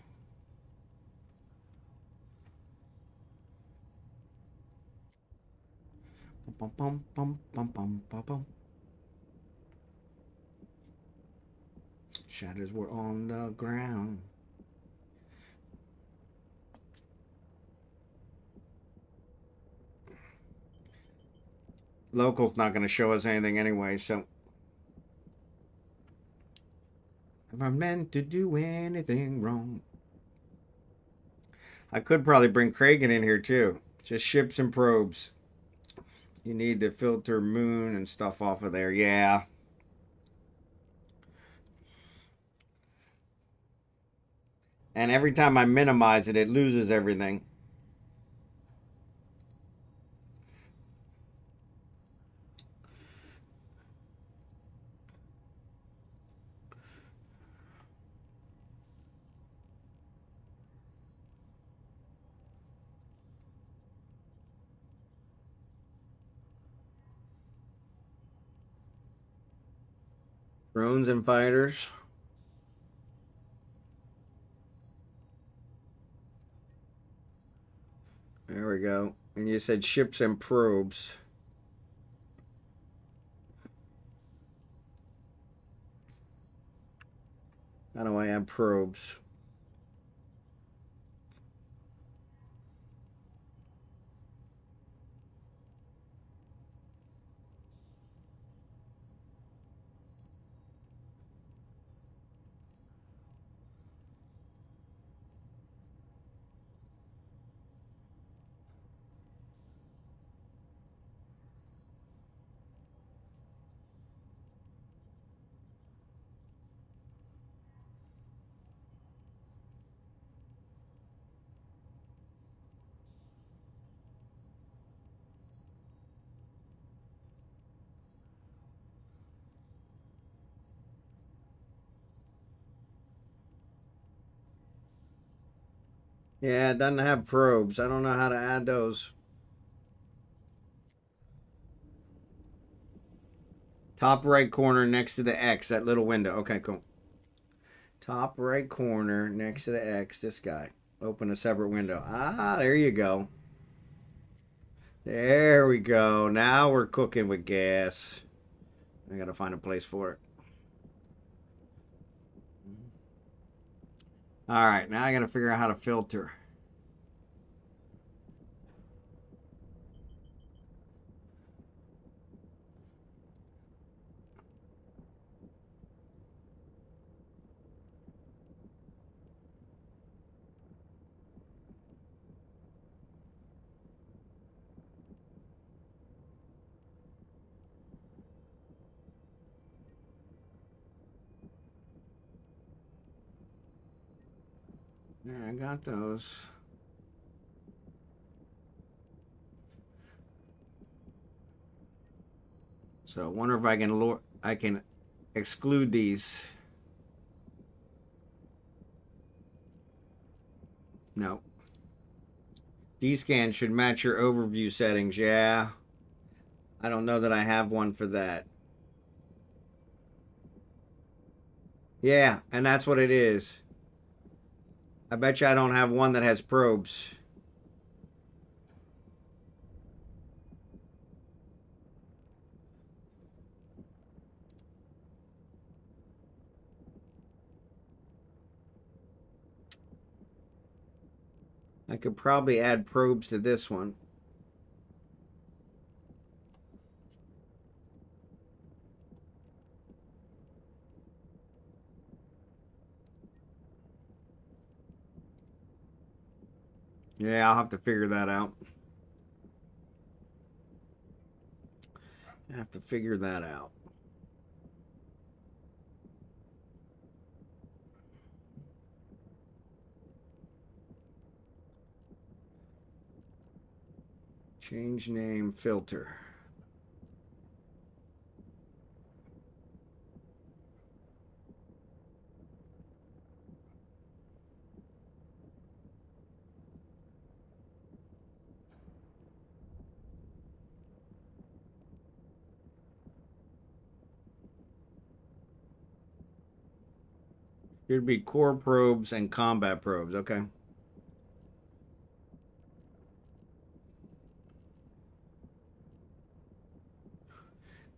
Bum, bum, bum, bum, bum, bum, bum. Shadows were on the ground. Local's not going to show us anything anyway, so. If I meant to do anything wrong. I could probably bring Kragan in here too. Just ships and probes. You need to filter moon and stuff off of there. Yeah. And every time I minimize it, it loses everything. Drones and fighters. There we go. And you said ships and probes. How do I add probes? Yeah, it doesn't have probes. I don't know how to add those. Top right corner next to the X, that little window. Okay, cool. Top right corner next to the X, this guy. Open a separate window. Ah, there you go. There we go. Now we're cooking with gas. I gotta find a place for it. All right, now I gotta figure out how to filter. Yeah, I got those. So I wonder if I can exclude these. No. D-scan should match your overview settings. Yeah. I don't know that I have one for that. Yeah, and that's what it is. I bet you I don't have one that has probes. I could probably add probes to this one. Yeah, I'll have to figure that out. I have to figure that out. Change name filter. Should be core probes and combat probes. Okay.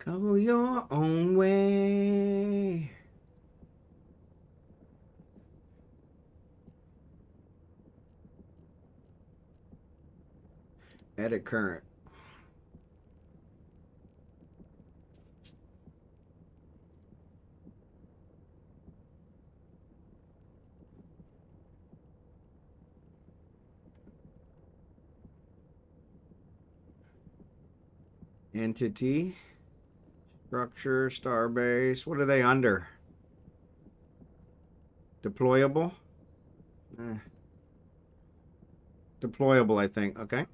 Go your own way. Edit current. Entity. Structure. Starbase. What are they under? Deployable? Deployable, I think. Okay.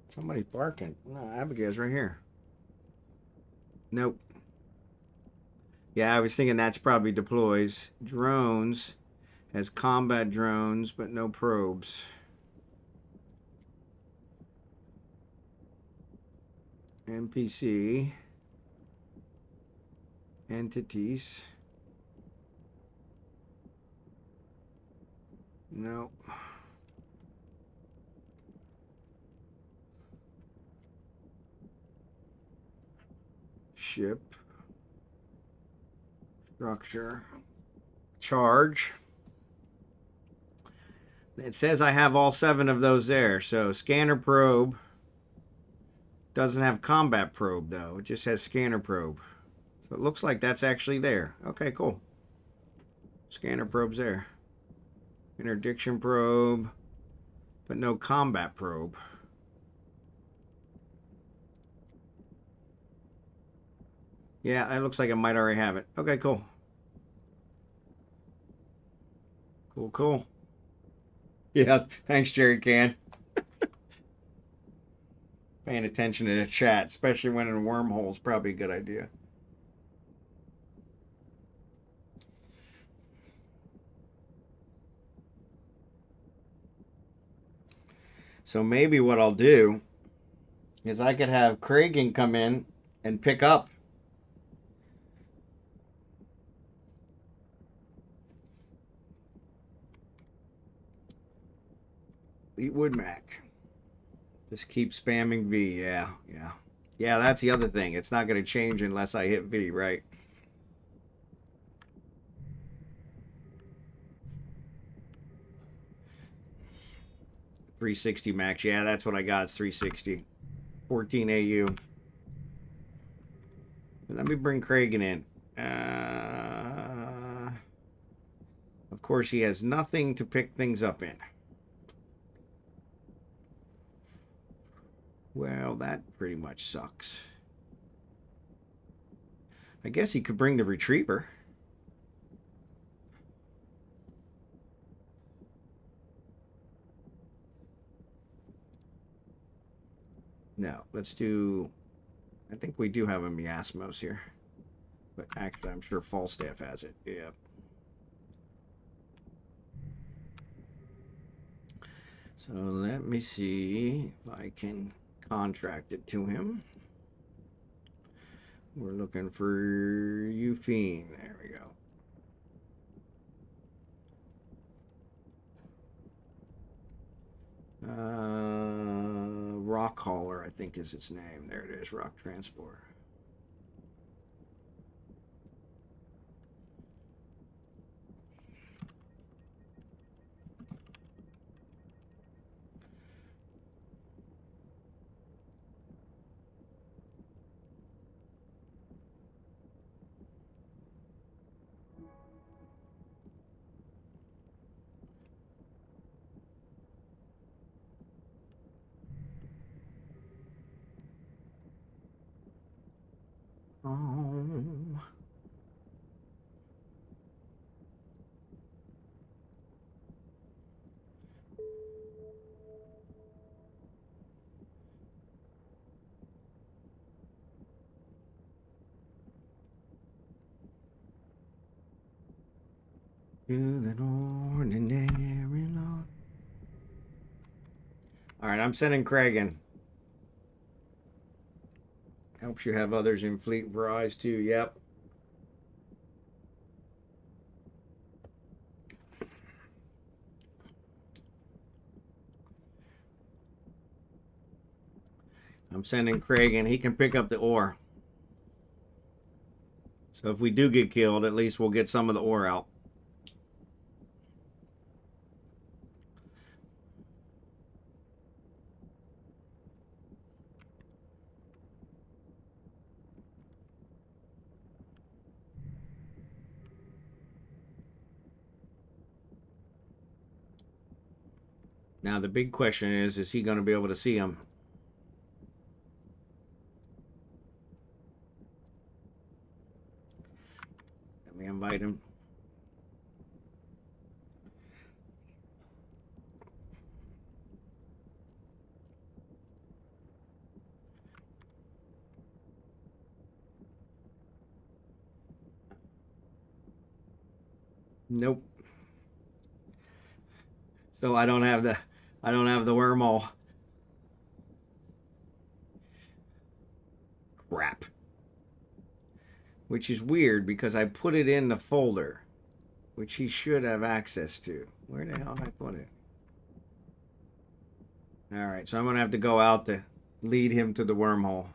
Somebody's barking. No, Abigail's right here. Nope. Yeah, I was thinking that's probably deploys. Drones has combat drones, but no probes. NPC. Entities. No. Ship. Structure. Charge. It says I have all 7 of those there. So scanner probe. Doesn't have combat probe though. It just has scanner probe. So it looks like that's actually there. Okay, cool. Scanner probe's there. Interdiction probe. But no combat probe. Yeah, it looks like it might already have it. Okay, cool. Cool. Yeah, thanks, Jerry Can. Paying attention to the chat, especially when in Wormhole, is probably a good idea. So maybe what I'll do is I could have Kragan come in and pick up. Fleetwood Mac. Just keep spamming V. Yeah. Yeah, that's the other thing. It's not going to change unless I hit V, right? $360 max. Yeah, that's what I got. It's 360. 14 AU. Let me bring Kragan in. Of course, he has nothing to pick things up in. Well, that pretty much sucks. I guess he could bring the retriever. No, let's do... I think we do have a miasmos here. But actually, I'm sure Falstaff has it. Yeah. So let me see if I can contract it to him. We're looking for Euphine. There we go. Rock Hauler, I think is its name. There it is, Rock Transport. All right, I'm sending Craig in. Helps you have others in fleet for eyes too. Yep. I'm sending Craig and he can pick up the ore. So if we do get killed, at least we'll get some of the ore out. Now the big question is he going to be able to see him? Let me invite him. Nope. So I don't have the wormhole. Crap. Which is weird because I put it in the folder, which he should have access to. Where the hell did I put it? All right, so I'm gonna have to go out to lead him to the wormhole.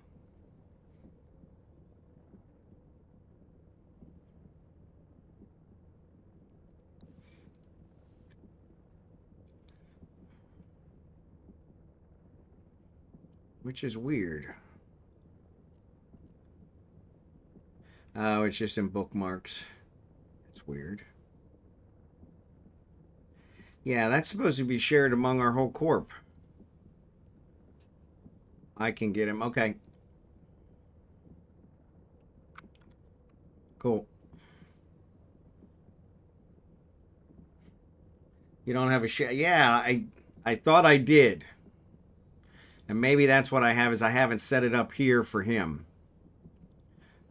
Which is weird. Oh, it's just in bookmarks. That's weird. Yeah, that's supposed to be shared among our whole corp. I can get him. Okay. Cool. You don't have a share? Yeah, I thought I did. And maybe that's what I have is I haven't set it up here for him.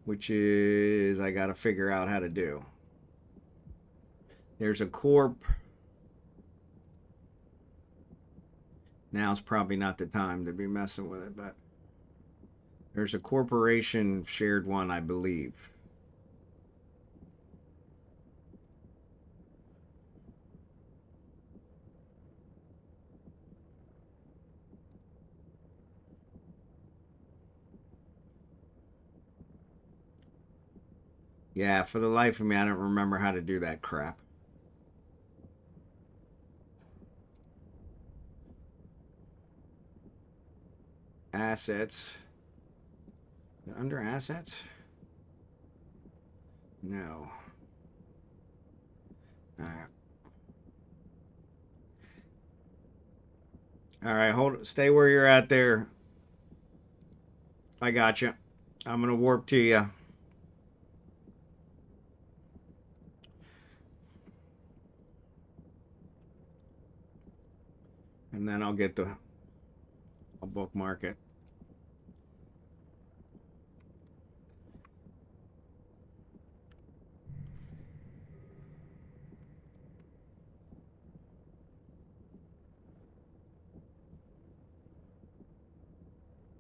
Which is I got to figure out how to do. There's a corp. Now's probably not the time to be messing with it, but there's a corporation shared one, I believe. Yeah, for the life of me, I don't remember how to do that crap. Assets. Under assets? No. All right. All right, stay where you're at there. I got you. I'm going to warp to you. And then I'll bookmark it.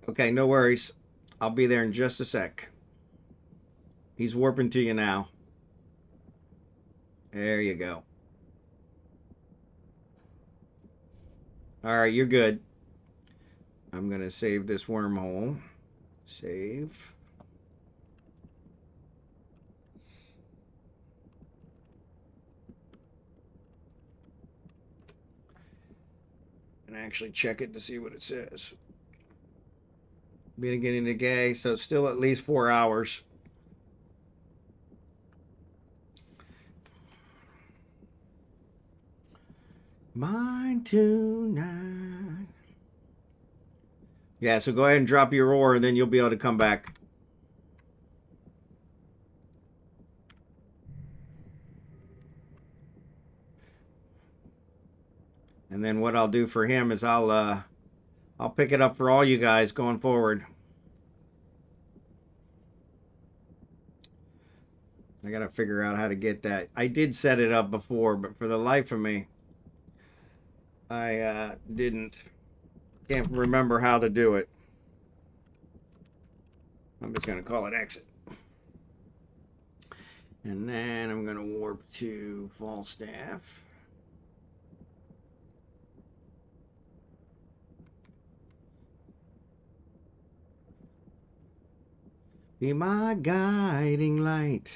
Okay, no worries. I'll be there in just a sec. He's warping to you now. There you go. All right, you're good. I'm going to save this wormhole. Save. And actually check it to see what it says. Beginning of day, so still at least 4 hours. Mine tonight. Yeah, so go ahead and drop your ore and then you'll be able to come back. And then what I'll do for him is I'll pick it up for all you guys going forward. I gotta figure out how to get that. I did set it up before, but for the life of me, I can't remember how to do it. I'm just gonna call it exit. And then I'm gonna warp to Falstaff. Be my guiding light.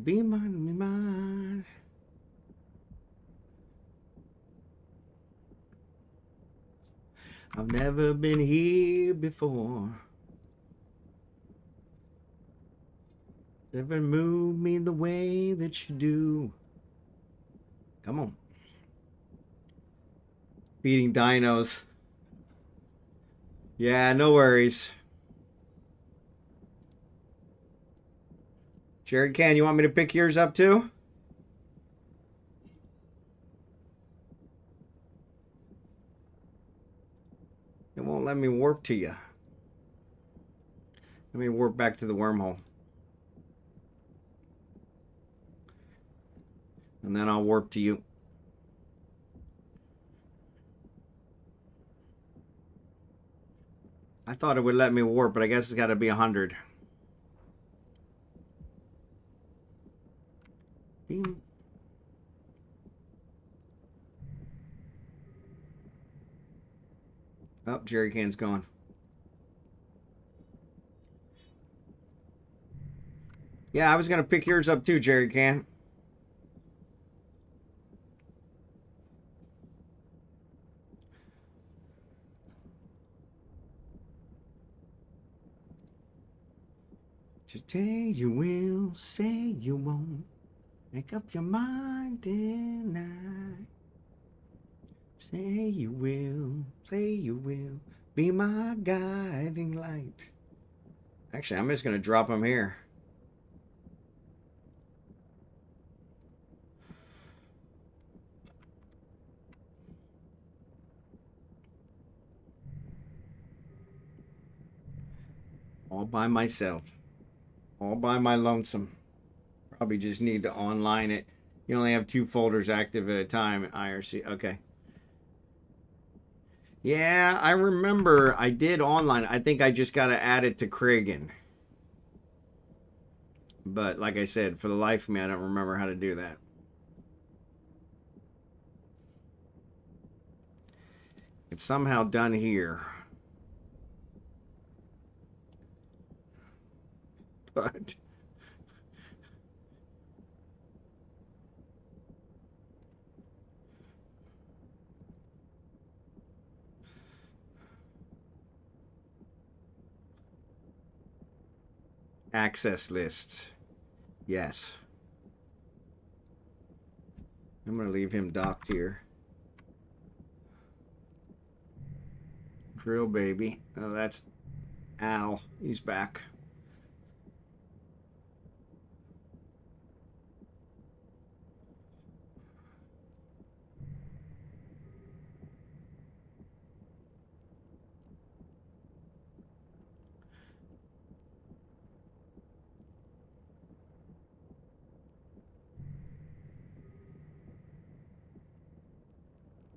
Be mine, be mine. I've never been here before. Never moved me the way that you do. Come on. Beating dinos. Yeah, no worries. Jerry Can, you want me to pick yours up too? It won't let me warp to you. Let me warp back to the wormhole. And then I'll warp to you. I thought it would let me warp, but I guess it's got to be 100. Bing. Oh, Jerry Can's gone. Yeah, I was going to pick yours up too, Jerry Can. Today you will, say you won't. Make up your mind tonight. Say you will, say you will. Be my guiding light. Actually, I'm just going to drop him here. All by myself. All by my lonesome. Probably just need to online it. You only have 2 folders active at a time at IRC. Okay. Yeah, I remember I did online. I think I just got to add it to Kragan. But like I said, for the life of me, I don't remember how to do that. It's somehow done here. But access lists. Yes. I'm going to leave him docked here. Drill baby. Oh, that's Al. He's back.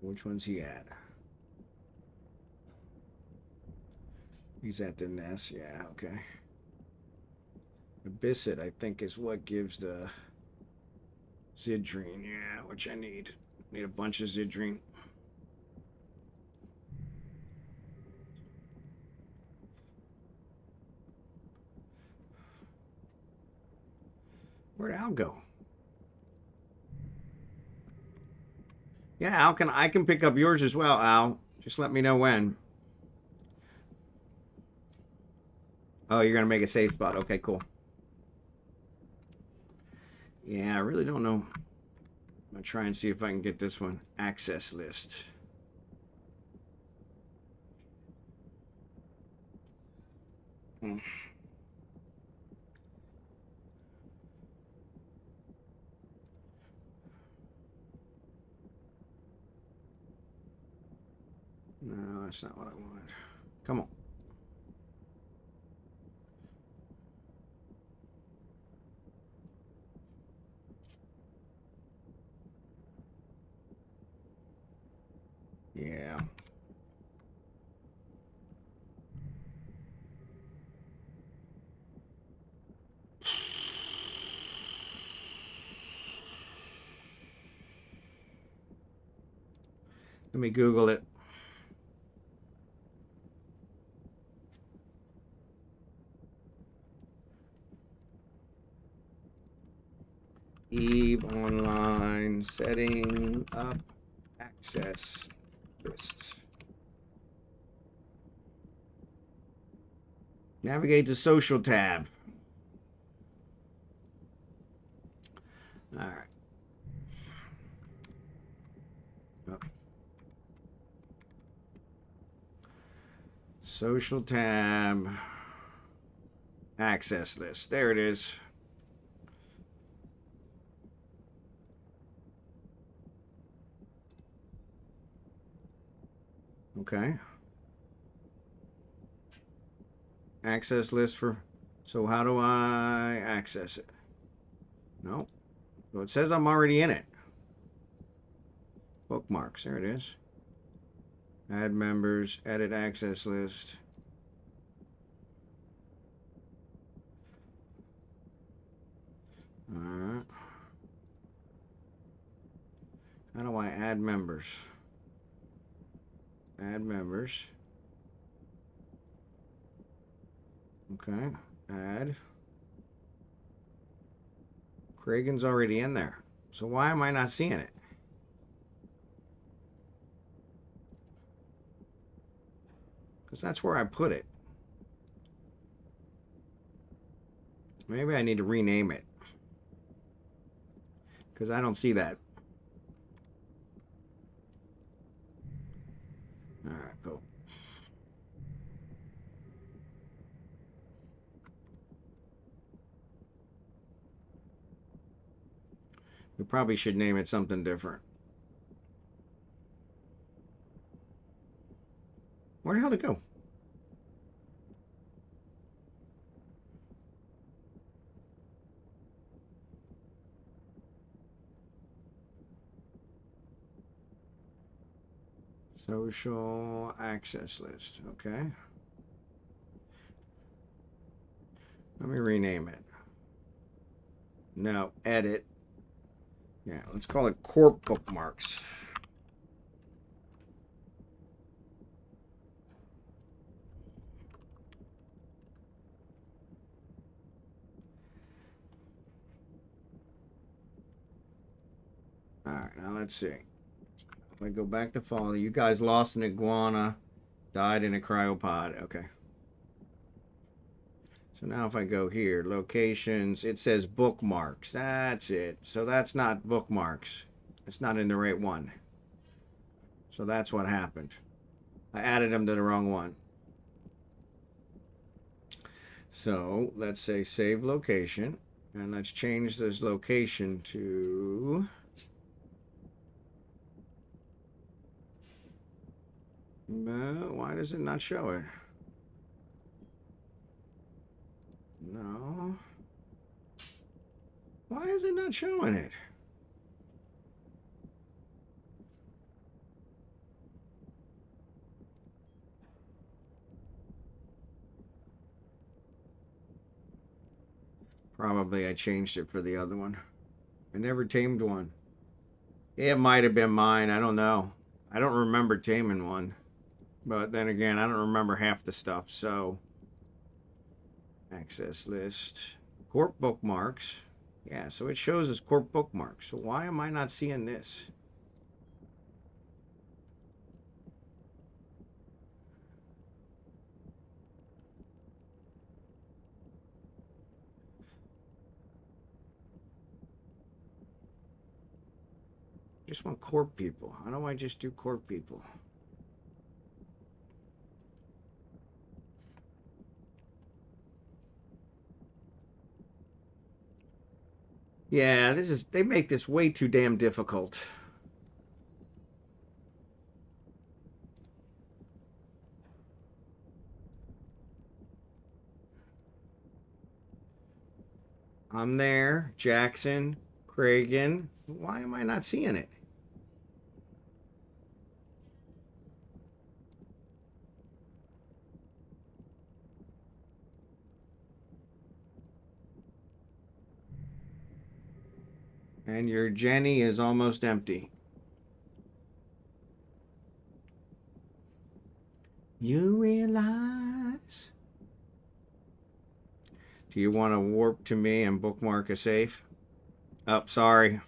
Which one's he at? He's at the nest. Yeah, okay. Abyssite, I think, is what gives the Zidrine. Yeah, which I need. Need a bunch of Zidrine. Where'd Al go? Yeah, Al, I can pick up yours as well, Al. Just let me know when. Oh, you're gonna make a safe spot. Okay, cool. Yeah, I really don't know. I'm gonna try and see if I can get this one. Access list. Hmm. No, that's not what I wanted. Come on. Yeah. Let me Google it. Eve Online setting up access lists. Navigate the social tab. All right. Oh. Social tab. Access list. There it is. Okay. Access list for. So how do I access it? No. So it says I'm already in it. Bookmarks. There it is. Add members. Edit access list. All right. How do I add members? Add members. Okay. Add. Kragen's already in there. So why am I not seeing it? Because that's where I put it. Maybe I need to rename it. Because I don't see that. All right, cool. We probably should name it something different. Where the hell did it go? Social access list. Okay. Let me rename it. No, edit. Yeah, let's call it Corp Bookmarks. All right, now let's see. If I go back to follow, you guys lost an iguana, died in a cryopod. Okay. So now if I go here, locations, it says bookmarks. That's it. So that's not bookmarks. It's not in the right one. So that's what happened. I added them to the wrong one. So let's say save location. And let's change this location to... why does it not show it? No. Why is it not showing it? Probably I changed it for the other one. I never tamed one. It might have been mine. I don't know. I don't remember taming one. But then again, I don't remember half the stuff. So, access list. Corp bookmarks. Yeah, so it shows as Corp bookmarks. So why am I not seeing this? Just want Corp people. How do I just do Corp people? Yeah, they make this way too damn difficult. I'm there, Jackson, Kragen. Why am I not seeing it? And your Jenny is almost empty. You realize? Do you want to warp to me and bookmark a safe? Oh, sorry.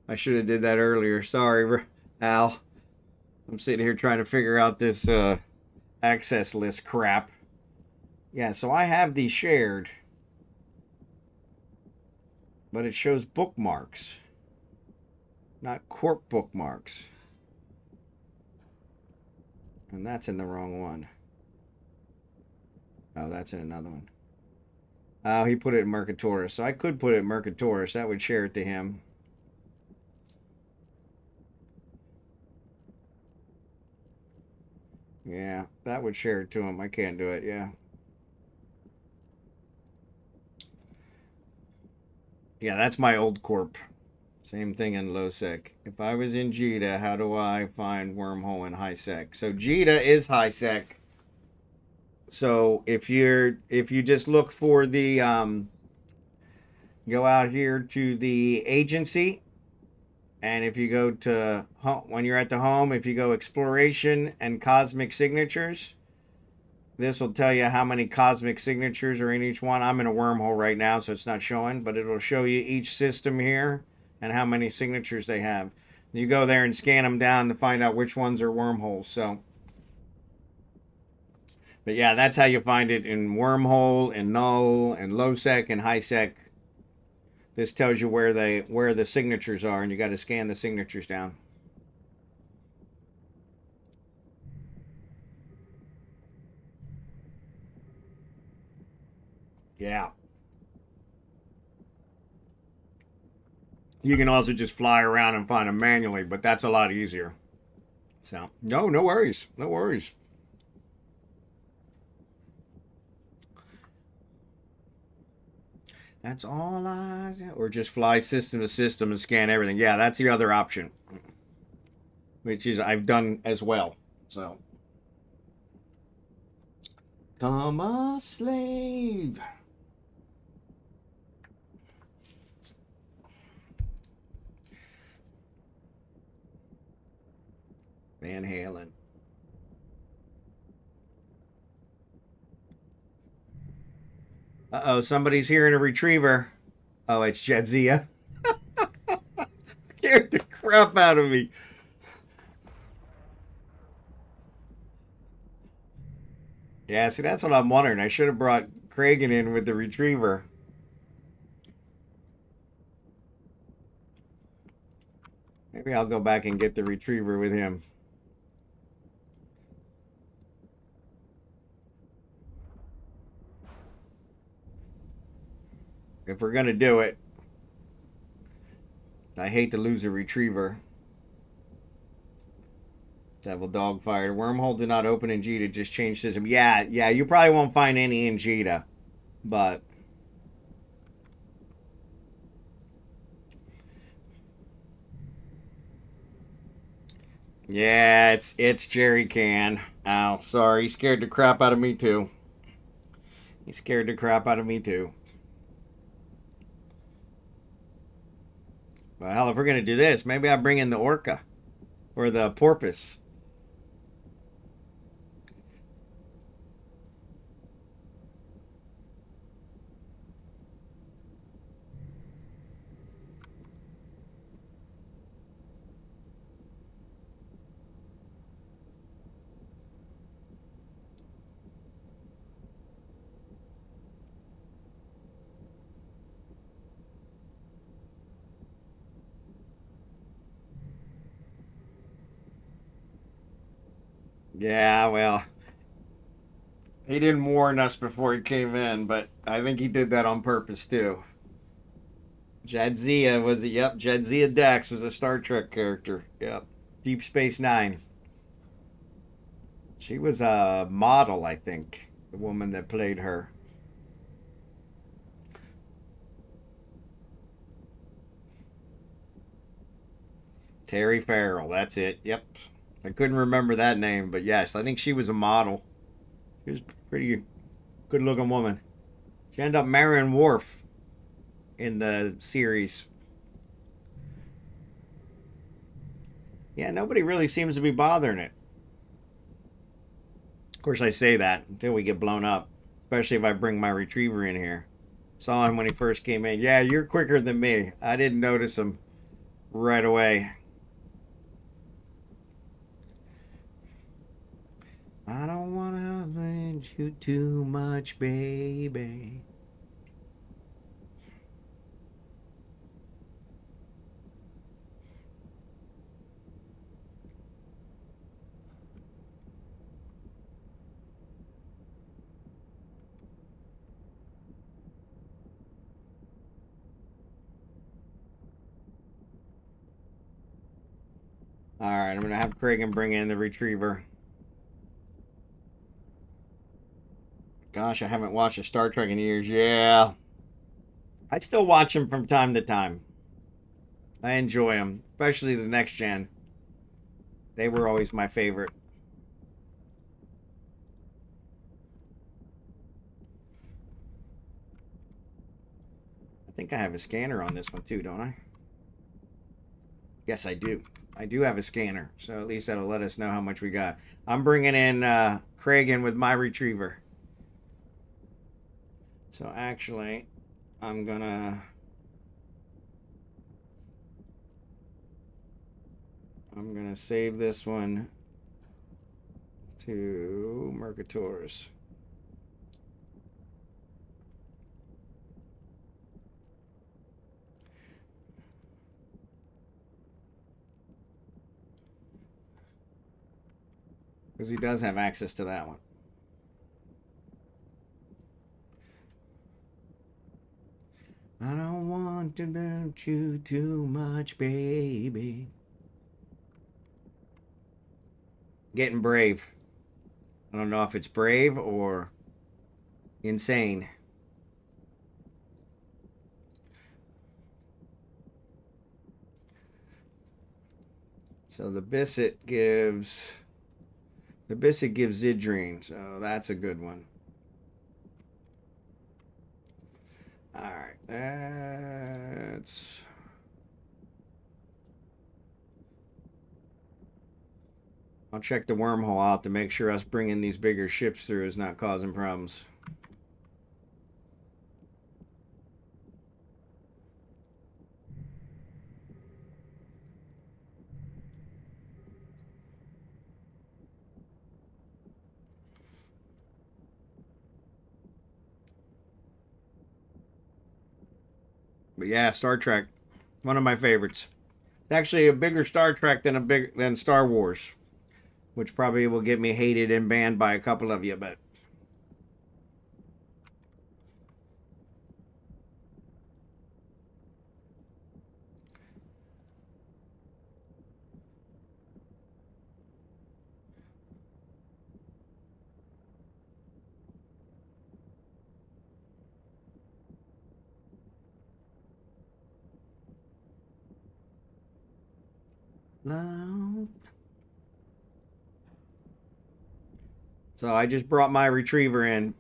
I should have did that earlier. Sorry, Al. I'm sitting here trying to figure out this access list crap. Yeah, so I have these shared, but it shows bookmarks, not corp bookmarks. And that's in the wrong one. Oh, that's in another one. Oh, he put it in Mercatorus. So I could put it in Mercatorus. That would share it to him. Yeah, that would share it to him. I can't do it, yeah. Yeah, that's my old corp. Same thing in low sec. If I was in JITA, how do I find wormhole in high sec? So JITA is high sec. So if you just look for the go out here to the agency, and if you go to home, when you're at the home, if you go exploration and cosmic signatures, this will tell you how many cosmic signatures are in each one. I'm in a wormhole right now, so it's not showing, but it'll show you each system here and how many signatures they have. You go there and scan them down to find out which ones are wormholes. So, but yeah, that's how you find it in wormhole and null and low sec and high sec. This tells you where the signatures are, and you got to scan the signatures down. Yeah. You can also just fly around and find them manually, but that's a lot easier. So, no worries. No worries. That's all I... Or just fly system to system and scan everything. Yeah, that's the other option. Which is I've done as well. So. Come a slave. Van Halen. Uh-oh, somebody's hearing a retriever. Oh, it's Jadzia. Scared the crap out of me. Yeah, see, that's what I'm wondering. I should have brought Kragan in with the retriever. Maybe I'll go back and get the retriever with him. If we're going to do it. I hate to lose a retriever. DevilDogFighter. Wormhole did not open in JITA, just changed system. Yeah, you probably won't find any in JITA. But yeah, it's Jerry Can. Ow, sorry. He scared the crap out of me too. He scared the crap out of me too. Well, hell, if we're gonna do this, maybe I bring in the orca or the porpoise. Yeah, well, he didn't warn us before he came in, but I think he did that on purpose too. Jadzia was yep, Jadzia Dax was a Star Trek character. Yep. Deep Space Nine. She was a model, I think. The woman that played her. Terry Farrell, that's it. Yep. I couldn't remember that name, but yes, I think she was a model. She was a pretty good looking woman. She ended up marrying Worf in the series. Yeah, nobody really seems to be bothering it. Of course, I say that until we get blown up, especially if I bring my retriever in here. Saw him when he first came in. Yeah, you're quicker than me. I didn't notice him right away. I don't want to avenge you too much, baby. All right, I'm going to have Kragan bring in the retriever. Gosh, I haven't watched a Star Trek in years. Yeah. I still watch them from time to time. I enjoy them, especially the next gen. They were always my favorite. I think I have a scanner on this one too, don't I? Yes, I do. I do have a scanner, so at least that'll let us know how much we got. I'm bringing in Kragan with my retriever. So actually, I'm gonna save this one to Mercator's. Because he does have access to that one. I don't want to hurt you too much, baby. Getting brave. I don't know if it's brave or insane. So the Bisset gives Zidrine, so that's a good one. All right, that's. I'll check the wormhole out to make sure us bringing these bigger ships through is not causing problems. But yeah, Star Trek, one of my favorites. It's actually a bigger Star Trek than Star Wars, which probably will get me hated and banned by a couple of you, but love. So I just brought my retriever in.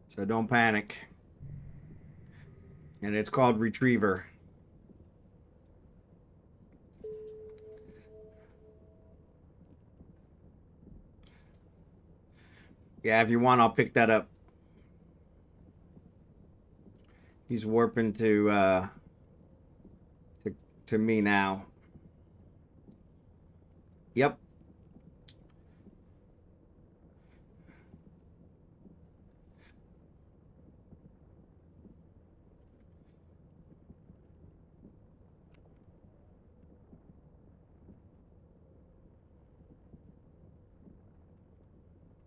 So don't panic. And it's called Retriever. Yeah, if you want, I'll pick that up. He's warping to me now. Yep.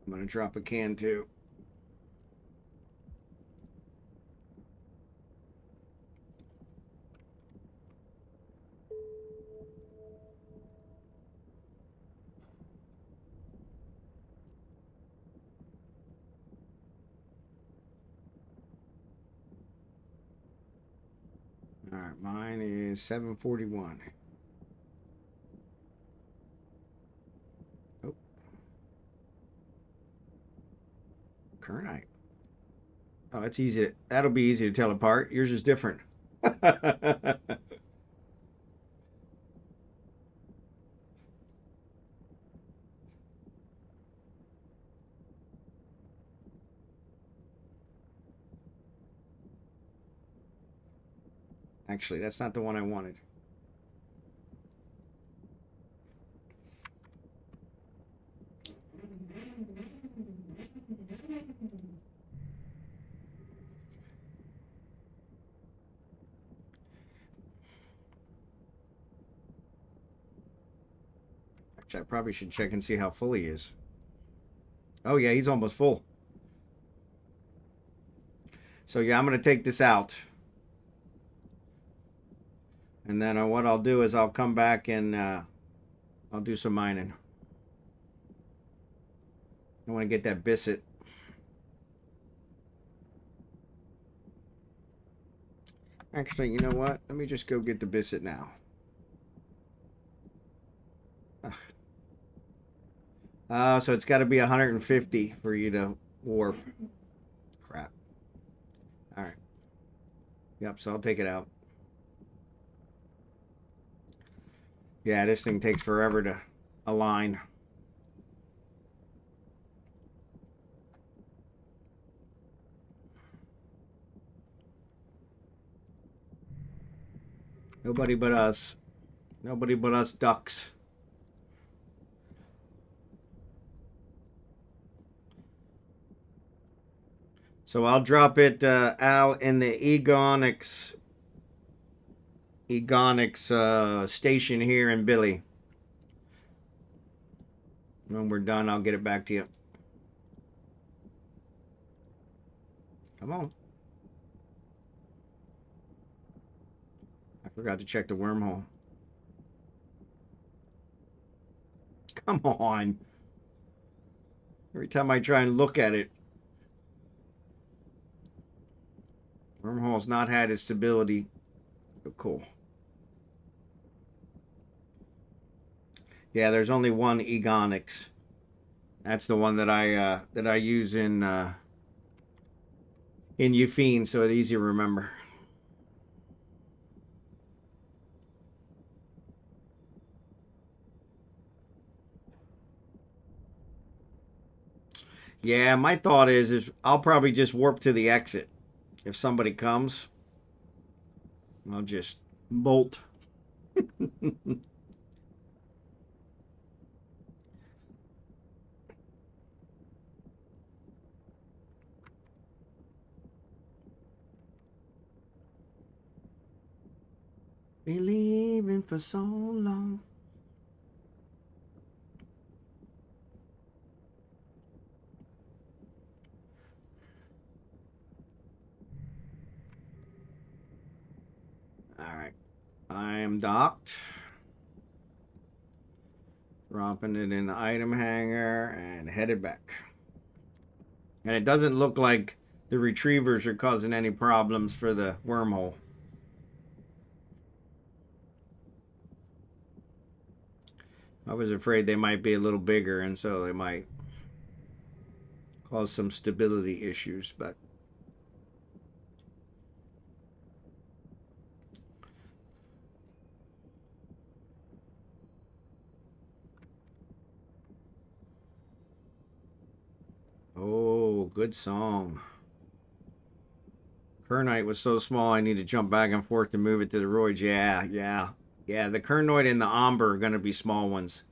I'm gonna drop a can too. All right, mine is 741. Oh, Kernite. Oh, it's easy. That'll be easy to tell apart. Yours is different. Actually, that's not the one I wanted. Actually, I probably should check and see how full he is. Oh, yeah, he's almost full. So, yeah, I'm going to take this out. And then what I'll do is I'll come back and I'll do some mining. I want to get that biscuit. Actually, you know what? Let me just go get the biscuit now. So it's got to be 150 for you to warp. Crap. All right. Yep, so I'll take it out. Yeah, this thing takes forever to align. Nobody but us. Nobody but us ducks. So I'll drop it, Al, in the Egonics station here in Billy. When we're done, I'll get it back to you. Come on. I forgot to check the wormhole. Come on. Every time I try and look at it. Wormhole's not had its stability. Oh, cool. Yeah, there's only one Egonics. That's the one that I use in Euphene, so it's easy to remember. Yeah, my thought is I'll probably just warp to the exit. If somebody comes, I'll just bolt. Believing for so long. All right, I am docked. Dropping it in the item hanger and headed back. And it doesn't look like the retrievers are causing any problems for the wormhole. I was afraid they might be a little bigger, and so they might cause some stability issues, but oh, good song. Kernite was so small I need to jump back and forth to move it to the roids. Yeah. The Kernoid and the Amber are going to be small ones.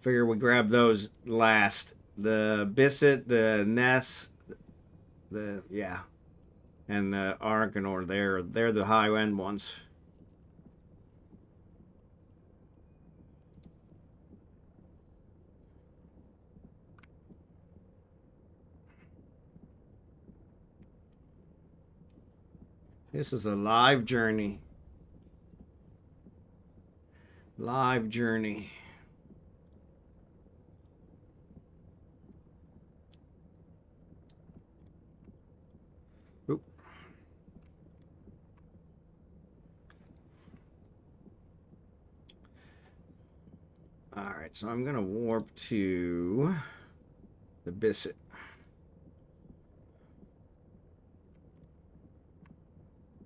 Figure we grab those last. The Bisset, the Ness, and the Arcanor. They're the high end ones. This is a live journey. Live journey. Oop. Alright, so I'm gonna warp to the Bisset.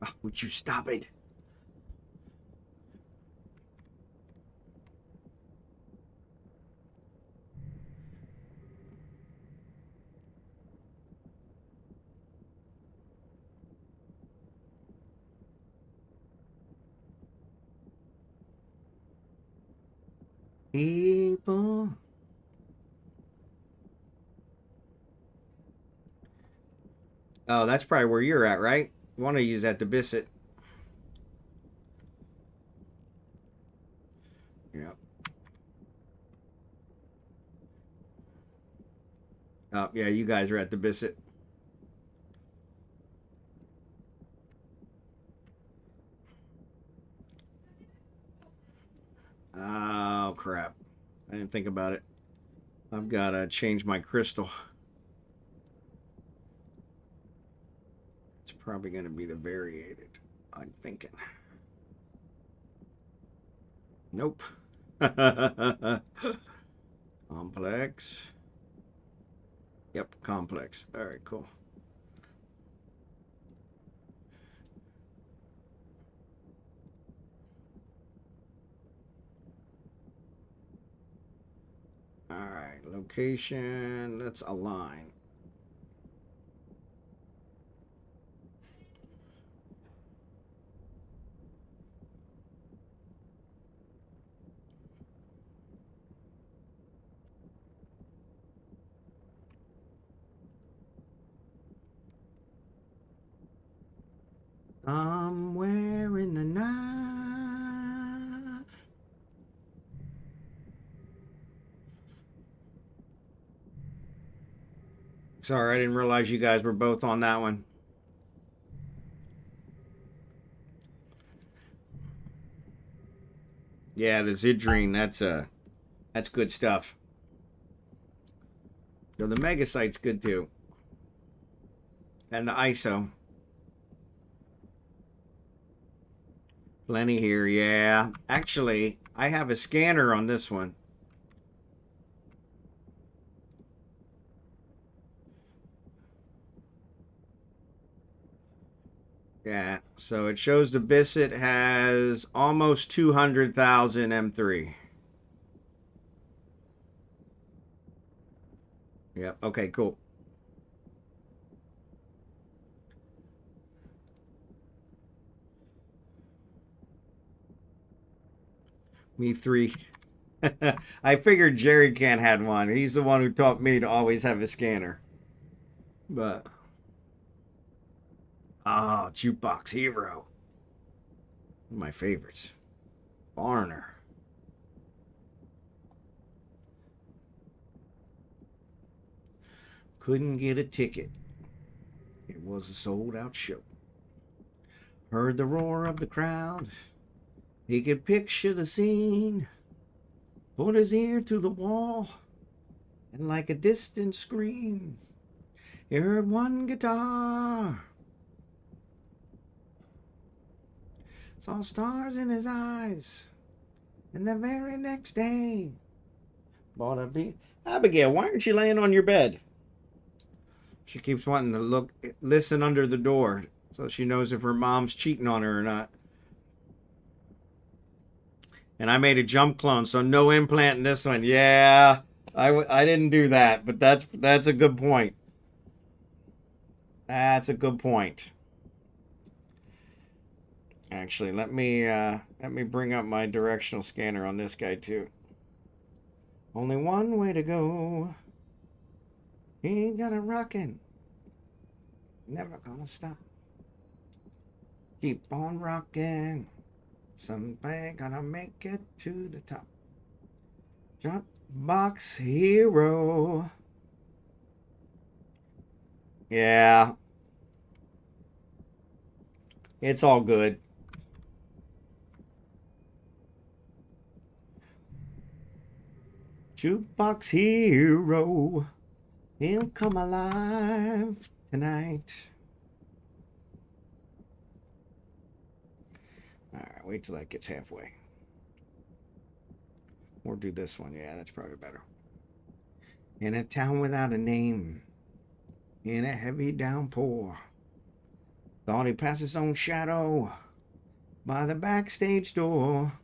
Oh, would you stop it? People. Oh, that's probably where you're at, right? You want to use that to Bisset. Yep. Oh, yeah, you guys are at the Bisset. Oh, crap. I didn't think about it. I've got to change my crystal. It's probably going to be the variated, I'm thinking. Nope. Complex. Yep, complex. All right, cool. All right, location. Let's align. Somewhere in the night. Sorry, I didn't realize you guys were both on that one. Yeah, the Zidrine, that's good stuff. So the Megasite's good too. And the ISO. Plenty here, yeah. Actually, I have a scanner on this one. Yeah, so it shows the Bisset has almost 200,000 M3. Yep, okay, cool. Me three. I figured Jerry Can had one. He's the one who taught me to always have a scanner. But Jukebox Hero. One of my favorites. Foreigner. Couldn't get a ticket. It was a sold out show. Heard the roar of the crowd. He could picture the scene. Put his ear to the wall. And like a distant scream, he heard one guitar. Saw stars in his eyes. And the very next day, bought a beat. Abigail, why aren't you laying on your bed? She keeps wanting to listen under the door so she knows if her mom's cheating on her or not. And I made a jump clone, so no implant in this one. Yeah, I didn't do that, but that's a good point. That's a good point. Actually, let me bring up my directional scanner on this guy too. Only one way to go. Ain't gonna rockin'. Never gonna stop. Keep on rocking. Someday gonna make it to the top. Jump box hero. Yeah. It's all good. Jukebox hero. He'll come alive tonight. Alright, wait till that gets halfway. Or do this one. Yeah, that's probably better. In a town without a name, in a heavy downpour, thought he passed his own shadow by the backstage door.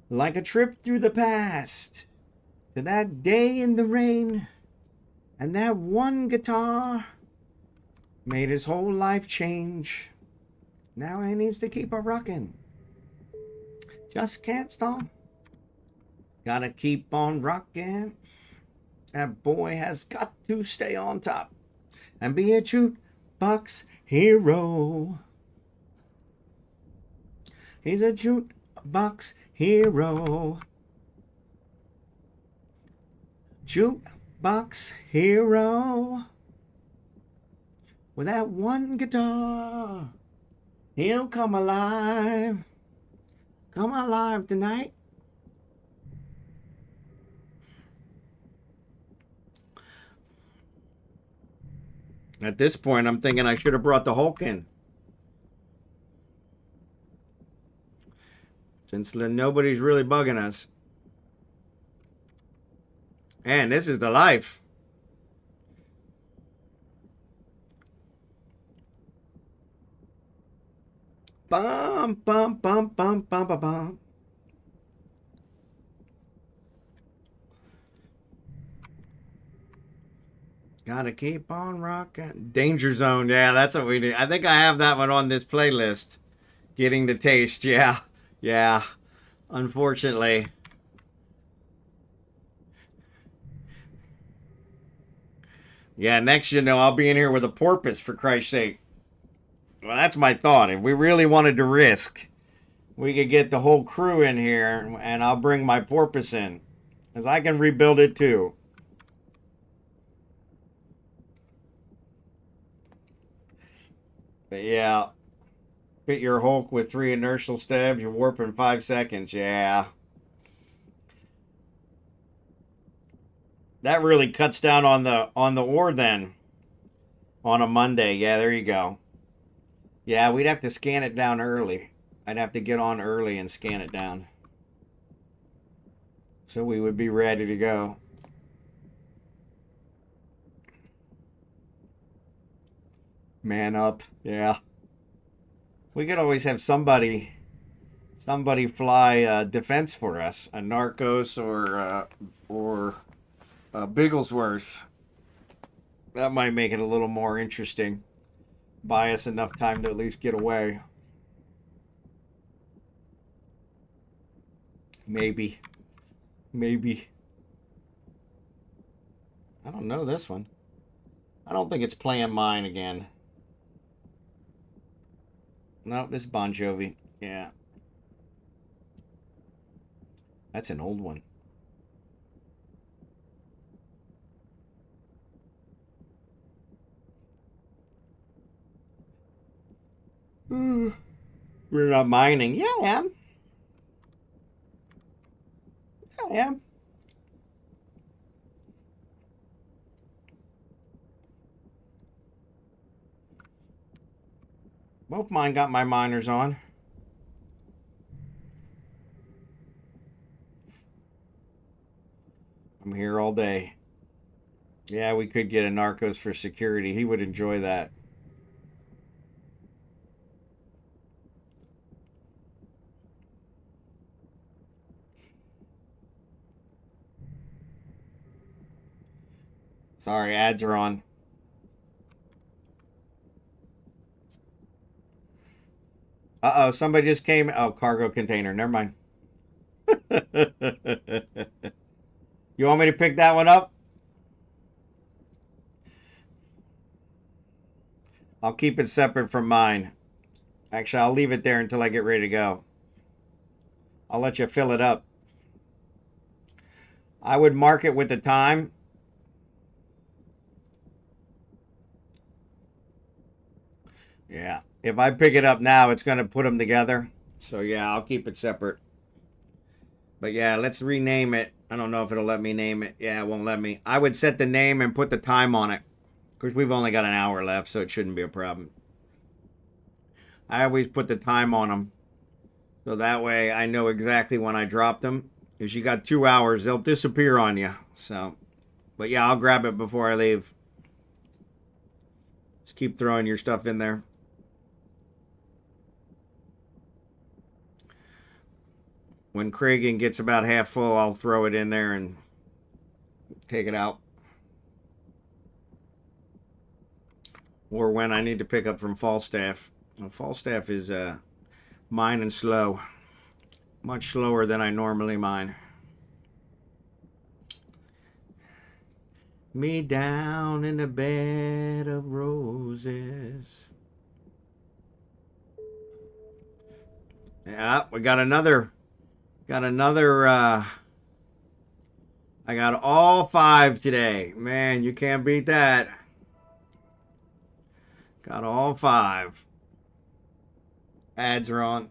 Like a trip through the past to that day in the rain, and that one guitar made his whole life change. Now he needs to keep a rockin'. Just can't stop. Gotta keep on rockin'. That boy has got to stay on top and be a jukebox hero. He's a jukebox hero. Jukebox hero. With that one guitar, he'll come alive. Come alive tonight. At this point, I'm thinking I should have brought the Hulk in. Since nobody's really bugging us. And this is the life. Bum, bum, bum, bum, bum, bum, bum. Gotta keep on rocking. Danger Zone. Yeah, that's what we do. I think I have that one on this playlist. Getting the taste. Yeah. Yeah. Unfortunately. Yeah, next I'll be in here with a porpoise, for Christ's sake. Well, that's my thought. If we really wanted to risk, we could get the whole crew in here, and I'll bring my porpoise in. Because I can rebuild it too. But yeah. Fit your Hulk with 3 inertial stabs, you warp in 5 seconds. Yeah. That really cuts down on the ore then. On a Monday. Yeah, there you go. Yeah, we'd have to scan it down early. I'd have to get on early and scan it down. So we would be ready to go. Man up. Yeah. We could always have somebody fly defense for us. A Narcos or Bigglesworth. That might make it a little more interesting. Buy us enough time to at least get away. Maybe. Maybe. I don't know this one. I don't think it's playing mine again. No, this is Bon Jovi. Yeah. That's an old one. We're not mining. Yeah, I am. Yeah, I am. Both mine got my miners on. I'm here all day. Yeah, we could get a Narcos for security. He would enjoy that. Sorry, ads are on. Uh-oh, somebody just came. Oh, cargo container. Never mind. You want me to pick that one up? I'll keep it separate from mine. Actually, I'll leave it there until I get ready to go. I'll let you fill it up. I would mark it with the time. Yeah. If I pick it up now, it's going to put them together. So, yeah, I'll keep it separate. But, yeah, let's rename it. I don't know if it'll let me name it. Yeah, it won't let me. I would set the name and put the time on it. Because we've only got an hour left, so it shouldn't be a problem. I always put the time on them. So that way I know exactly when I dropped them. Because you got 2 hours. They'll disappear on you. So, but yeah, I'll grab it before I leave. Just keep throwing your stuff in there. When Kragan gets about half full, I'll throw it in there and take it out. Or when I need to pick up from Falstaff. Well, Falstaff is mining slow. Much slower than I normally mine. Me down in a bed of roses. Yeah, we got another. I got all 5 today. Man, you can't beat that. Got all 5. Ads are on.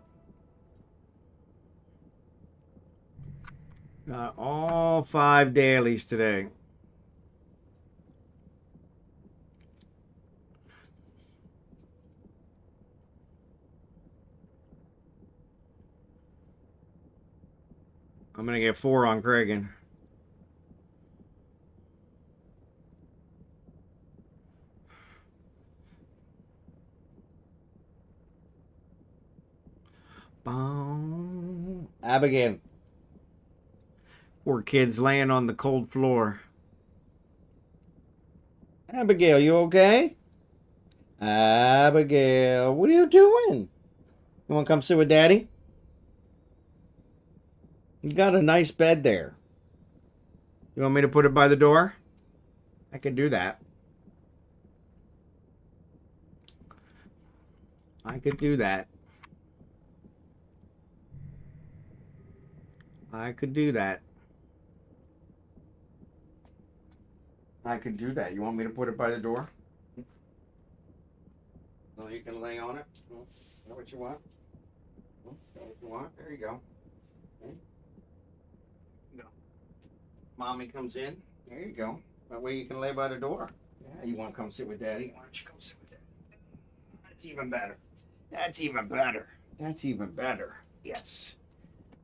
Got all 5 dailies today. I'm going to get 4 on Kragan. Boom. Abigail. Poor kid's laying on the cold floor. Abigail, you okay? Abigail, what are you doing? You want to come sit with Daddy? You got a nice bed there. You want me to put it by the door? I can do that. I could do that. I could do that. I could do that. You want me to put it by the door? So you can lay on it? Is that what you want? Is that what you want? There you go. Okay. Go. Mommy comes in. There you go. That way you can lay by the door. Yeah, you want to come sit with Daddy? Why don't you come sit with Daddy? That's even better. That's even better. That's even better. Yes.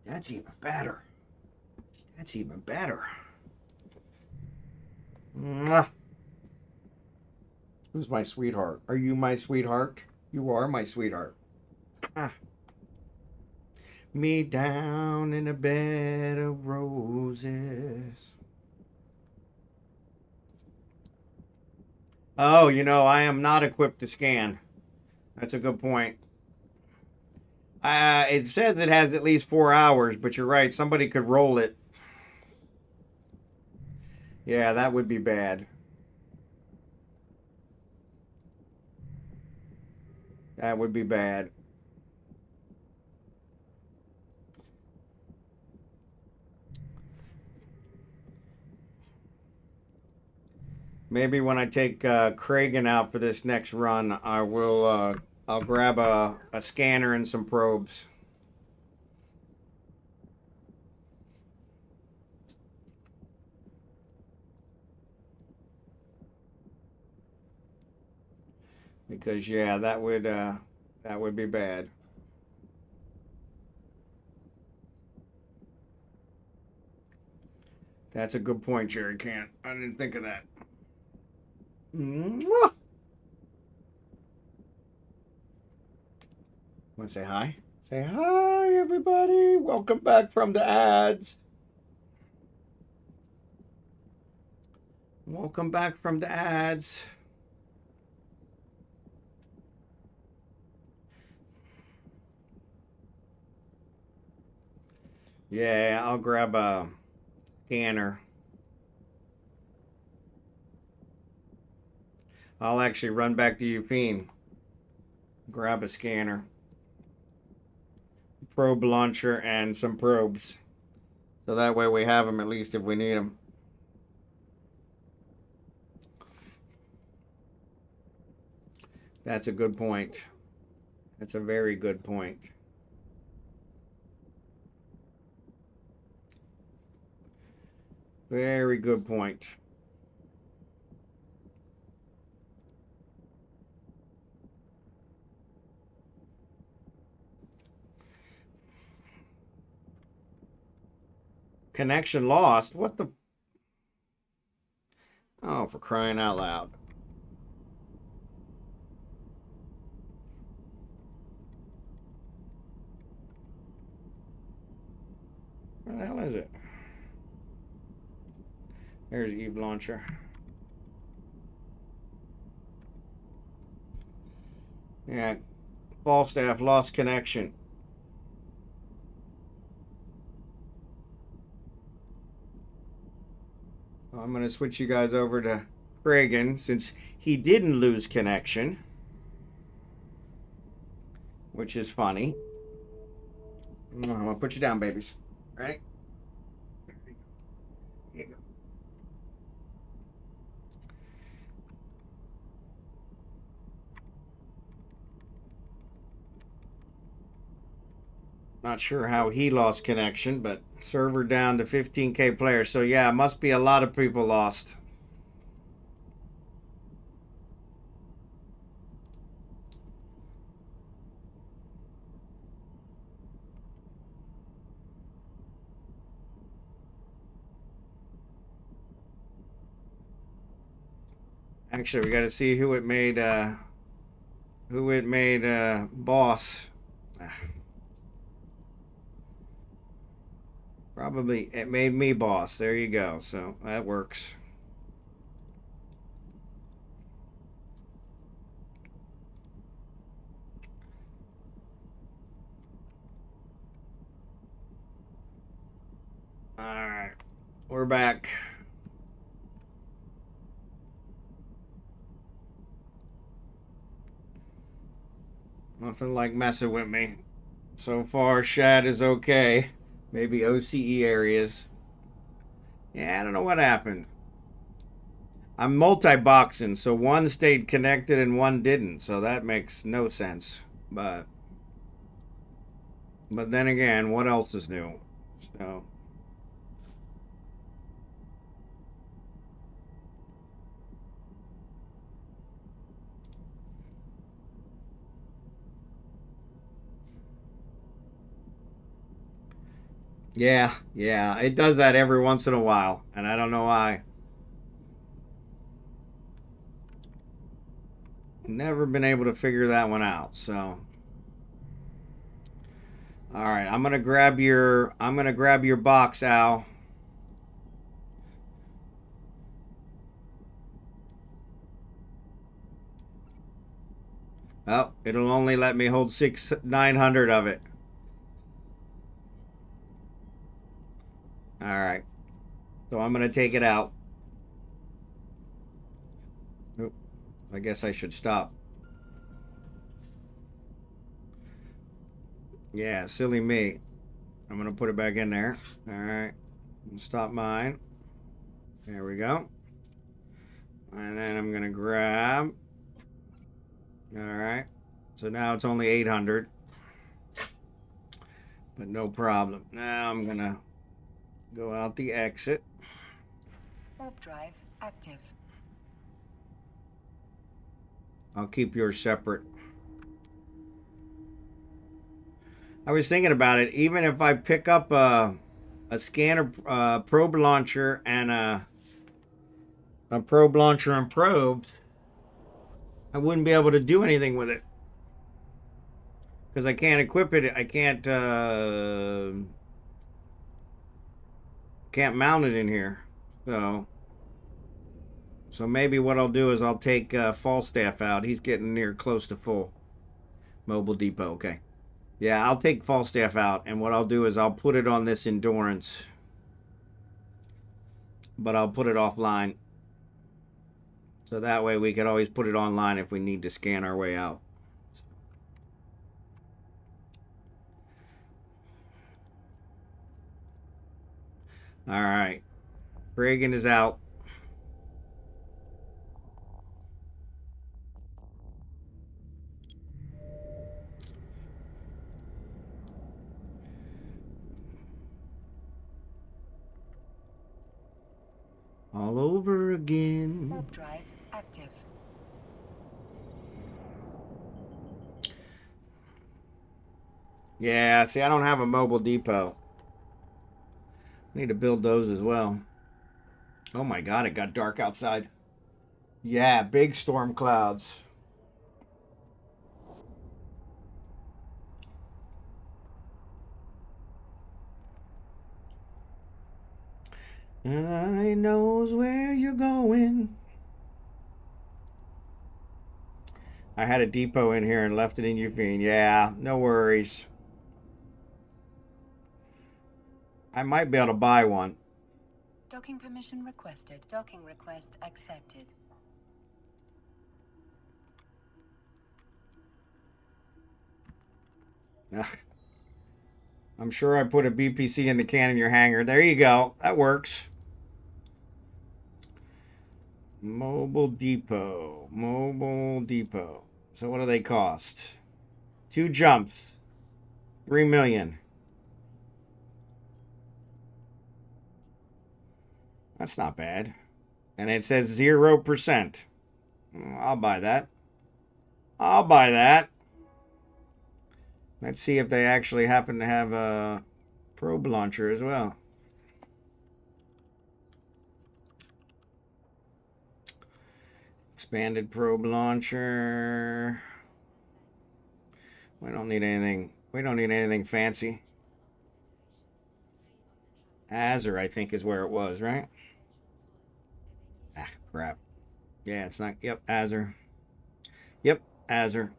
That's even better. That's even better. Mwah. Who's my sweetheart? Are you my sweetheart? You are my sweetheart. Ah. Me down in a bed of roses. Oh, I am not equipped to scan. That's a good point. It says it has at least 4 hours, but you're right. Somebody could roll it. Yeah, that would be bad. That would be bad. Maybe when I take Kragan out for this next run, I'll grab a scanner and some probes. Because yeah, that would be bad. That's a good point, Jerry Cant. I didn't think of that. Mwah! Want to say hi? Say hi, everybody. Welcome back from the ads. Welcome back from the ads. Yeah, I'll grab a scanner. I'll actually run back to Eugene. Grab a scanner. Probe launcher and some probes. So that way we have them at least if we need them. That's a good point. That's a very good point. Very good point. Connection lost. What the? Oh, for crying out loud. Where the hell is it? There's Eve Launcher. Yeah, Falstaff lost connection. I'm going to switch you guys over to Kragan since he didn't lose connection, which is funny. I'm going to put you down, babies. Right? Here you go. Not sure how he lost connection, but server down to 15K players. So yeah, it must be a lot of people lost. Actually, we got to see who it made boss. Probably it made me boss. There you go. So that works. All right, we're back. Nothing like messing with me. So far, Shad is okay. Maybe OCE areas. Yeah, I don't know what happened. I'm multi-boxing, so one stayed connected and one didn't. So that makes no sense. But then again, what else is new? So yeah, it does that every once in a while, and I don't know why. Never been able to figure that one out. So all right, I'm gonna grab your box, Al. Oh, it'll only let me hold 900 of it. All right, so I'm gonna take it out. Oop, I guess I should stop. Yeah, silly me. I'm gonna put it back in there. All right, stop mine. There we go. And then I'm gonna grab. All right, so now it's only 800, but no problem. Now I'm gonna go out the exit. Warp drive active. I'll keep yours separate. I was thinking about it. Even if I pick up a scanner, probe launcher, and a probe launcher and probes, I wouldn't be able to do anything with it because I can't equip it. I can't mount it in here. So maybe what I'll do is I'll take Falstaff out. He's getting near close to full. Mobile depot. Okay. Yeah, I'll take Falstaff out, and what I'll do is I'll put it on this endurance, but I'll put it offline. So that way we could always put it online if we need to scan our way out. All right. Reagan is out. All over again. Warp drive active. Yeah, see, I don't have a mobile depot. Need to build those as well. Oh my god, it got dark outside. Yeah, big storm clouds. And I knows where you're going. I had a depot in here and left it in Eugene. Yeah, no worries. I might be able to buy one. Docking permission requested. Docking request accepted. Ugh. I'm sure I put a BPC in the can in your hangar. There you go. That works. Mobile depot. Mobile depot. So what do they cost? 2 jumps. 3 million. That's not bad. And it says 0%. I'll buy that. I'll buy that. Let's see if they actually happen to have a probe launcher as well. Expanded probe launcher. We don't need anything. We don't need anything fancy. Azure, I think, is where it was, right? Ah, crap. Yeah, it's not. Yep, Azure. Yep, Azure.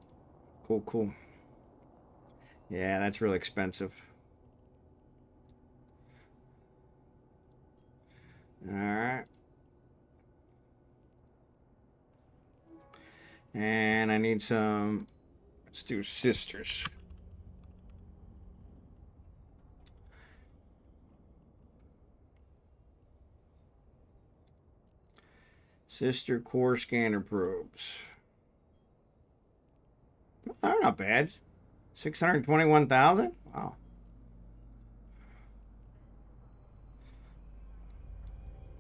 Cool, cool. Yeah, that's really expensive. All right. And I need some. Let's do sisters. Sister core scanner probes. Oh, they're not bad. 621,000? Wow.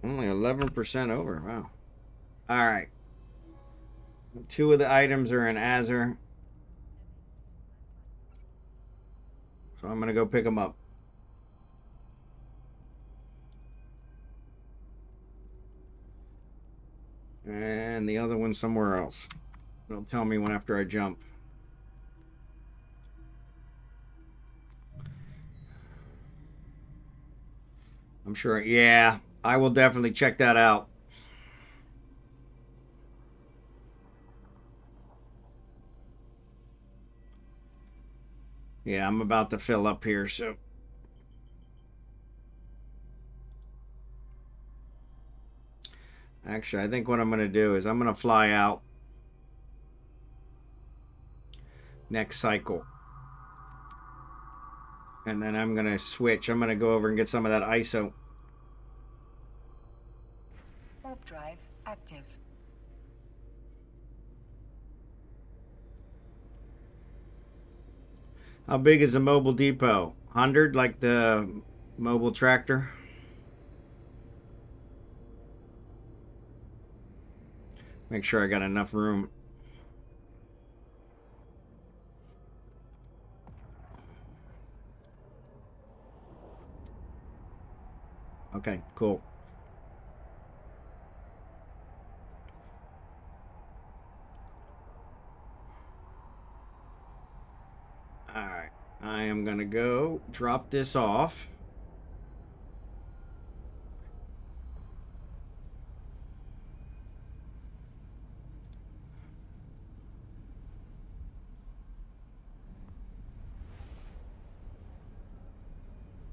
Only 11% over. Wow. All right. 2 of the items are in Azure. So I'm going to go pick them up. And the other one's somewhere else. It'll tell me when after I jump. I'm sure. Yeah, I will definitely check that out. Yeah, I'm about to fill up here, so. Actually, I think what I'm going to do is I'm going to fly out next cycle. And then I'm going to switch. I'm going to go over and get some of that ISO. Warp drive active. How big is a mobile depot? 100 like the mobile tractor? Make sure I got enough room. Okay, cool. All right, I am going to go drop this off.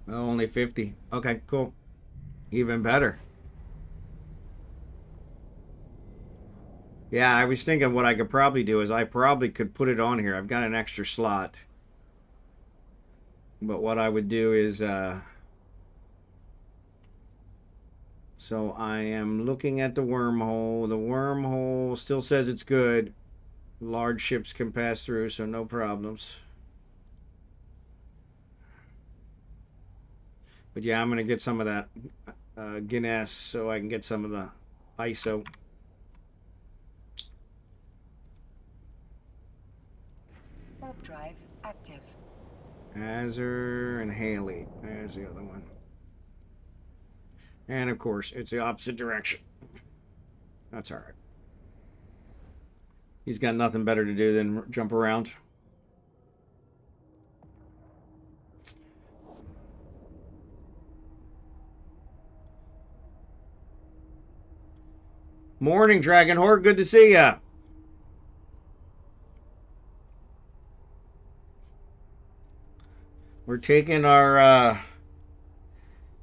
Oh, only 50. Okay, cool. Even better. Yeah, I was thinking what I could probably do is I probably could put it on here. I've got an extra slot. But what I would do is, so I am looking at the wormhole. The wormhole still says it's good. Large ships can pass through, so no problems. But yeah, I'm going to get some of that Guinness so I can get some of the ISO. Warp drive active. Azure and Haley. There's the other one. And of course, it's the opposite direction. That's all right. He's got nothing better to do than jump around. Morning, Drachenhort. Good to see ya. We're taking our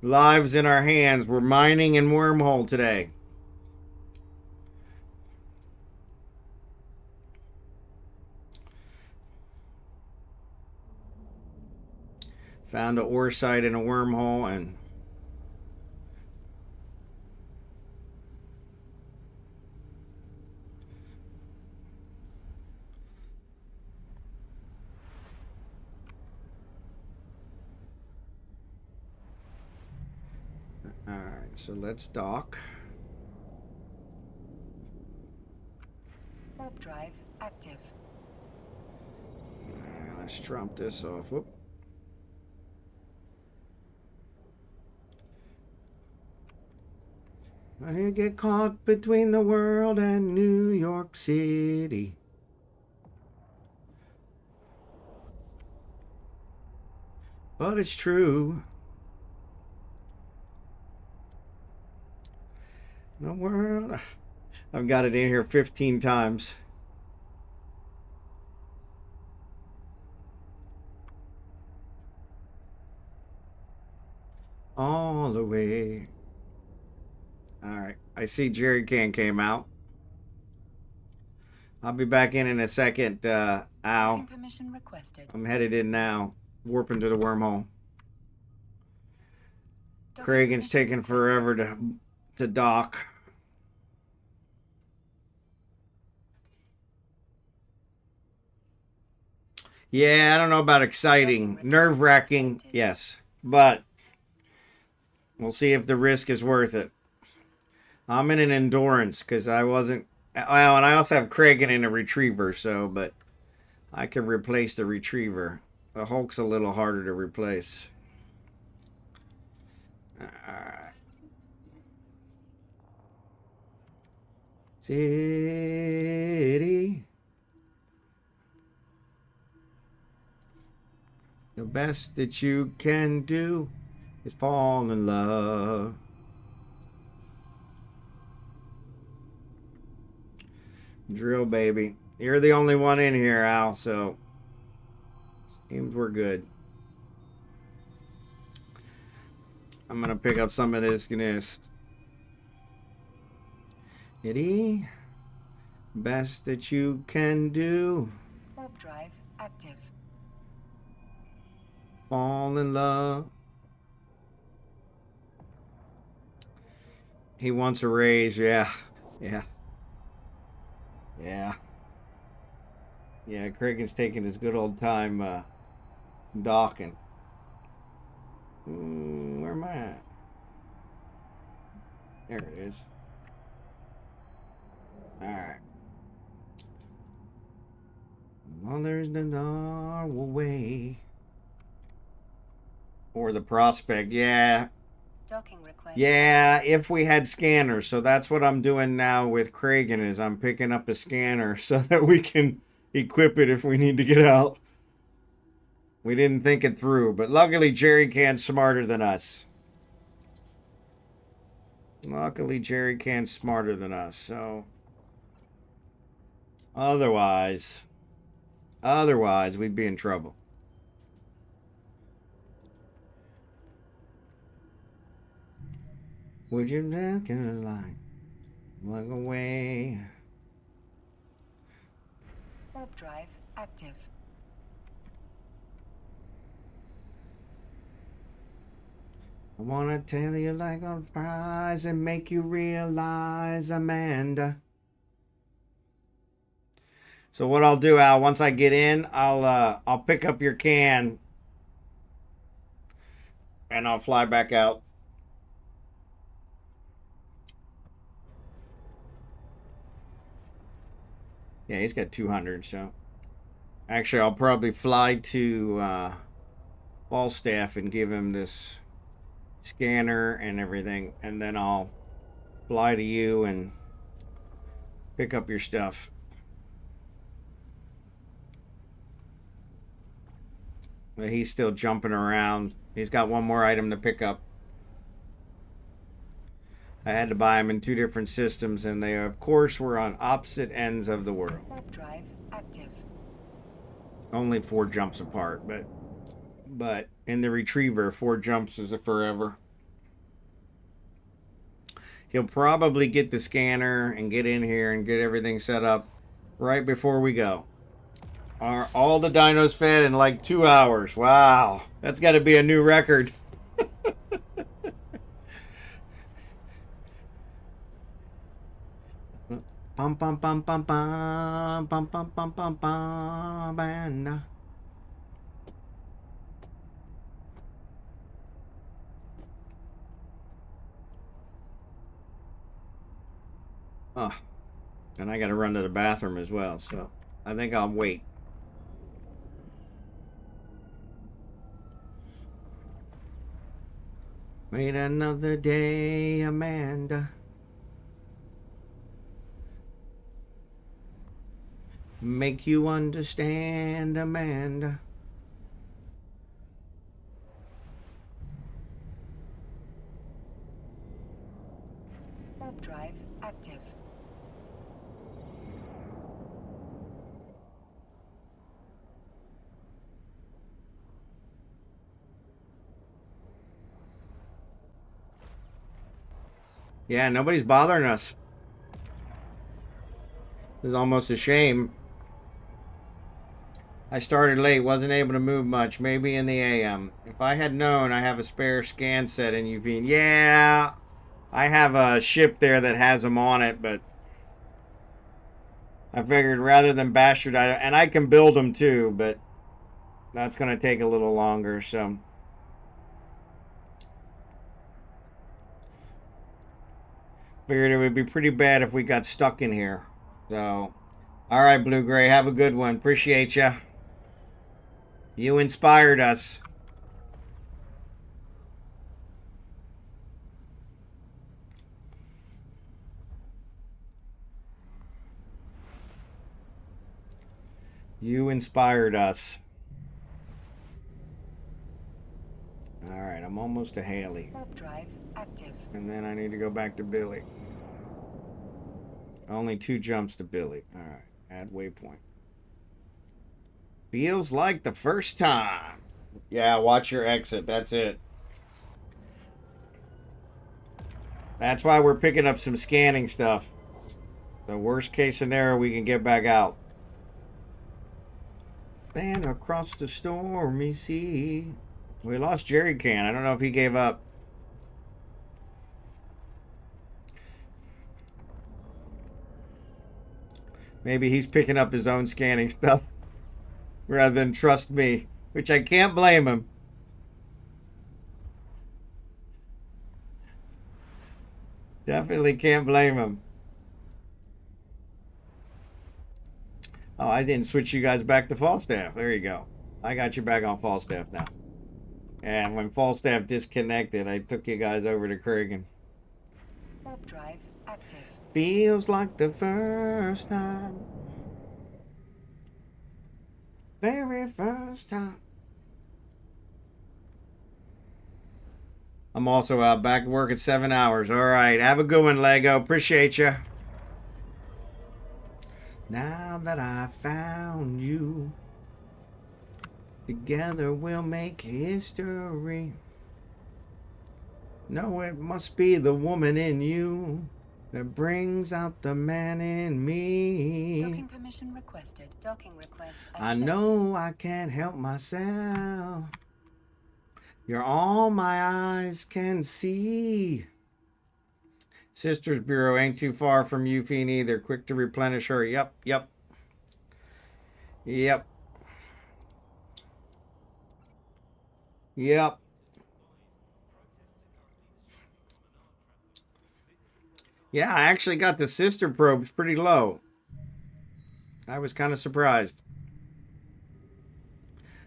lives in our hands. We're mining in Wormhole today. Found an ore site in a wormhole and all right, so let's dock. Warp drive active. Let's drop this off. Whoop. How do you get caught between the world and New York City? But it's true. The world. I've got it in here 15 times. All the way. All right. I see Jerry Can came out. I'll be back in a second. Ow. Permission requested. I'm headed in now. Warping to the wormhole. Kragan's taking forever to dock. Yeah, I don't know about exciting. Nerve-wracking, yes. But we'll see if the risk is worth it. I'm in an endurance because I wasn't... Well, and I also have Kragan in a retriever, so... But I can replace the retriever. The Hulk's a little harder to replace. Alright. City. The best that you can do is fall in love. Drill, baby. You're the only one in here, Al, so seems we're good. I'm gonna pick up some of this gnist. Itty. Best that you can do. Warp drive active. Fall in love. He wants a raise, yeah. Yeah. Yeah. Yeah, Kragan's taking his good old time docking. Where am I at? There it is. Alright. Well, there's the Norway. Or the prospect, yeah. Docking request. Yeah, if we had scanners. So that's what I'm doing now with Kragan is I'm picking up a scanner so that we can equip it if we need to get out. We didn't think it through, but luckily Jerry Can's smarter than us. Luckily Jerry Can's smarter than us, so otherwise we'd be in trouble. Would you look in the light? Look away. Warp drive active. I wanna tell you like a surprise and make you realize, Amanda. So what I'll do, Al, once I get in, I'll pick up your can and I'll fly back out. Yeah, he's got 200, so actually I'll probably fly to Falstaff and give him this scanner and everything, and then I'll fly to you and pick up your stuff. But he's still jumping around. He's got one more item to pick up. I had to buy them in 2 different systems, and they, of course, were on opposite ends of the world. Warp drive active. Only 4 jumps apart, but in the retriever, 4 jumps is a forever. He'll probably get the scanner and get in here and get everything set up right before we go. Are all the dinos fed in like 2 hours? Wow, that's got to be a new record. Pum pum pum pum pum pum pum pum pum pum and and I got to run to the bathroom as well, so I think I'll wait. Wait another day, Amanda. Make you understand, Amanda. Warp drive active. Yeah, nobody's bothering us. It's almost a shame. I started late, wasn't able to move much, maybe in the AM. If I had known I have a spare scan set in UV, yeah, I have a ship there that has them on it, but I figured rather than bastard, and I can build them too, but that's going to take a little longer, so. Figured it would be pretty bad if we got stuck in here. So, all right, Blue Gray, have a good one. Appreciate you. You inspired us. You inspired us. All right, I'm almost to Haley. Warp drive active. And then I need to go back to Billy. Only 2 jumps to Billy. All right, add waypoint. Feels like the first time. Yeah, watch your exit. That's it. That's why we're picking up some scanning stuff. The worst case scenario, we can get back out. And across the stormy sea. We lost Jerry Can. I don't know if he gave up. Maybe he's picking up his own scanning stuff rather than trust me, which I can't blame him. Definitely can't blame him. Oh, I didn't switch you guys back to Falstaff. There you go. I got you back on Falstaff now. And when Falstaff disconnected, I took you guys over to Kragan. Warp drive active. Feels like the first time. Very first time. I'm also out back at work at 7 hours. All right. Have a good one, Lego. Appreciate you. Now that I found you, together we'll make history. No, it must be the woman in you that brings out the man in me. Docking permission requested. Docking request accepted. I know I can't help myself. You're all my eyes can see. Sisters Bureau ain't too far from Eufine either. Quick to replenish her. Yep. Yeah. Yeah, I actually got the sister probes pretty low. I was kind of surprised.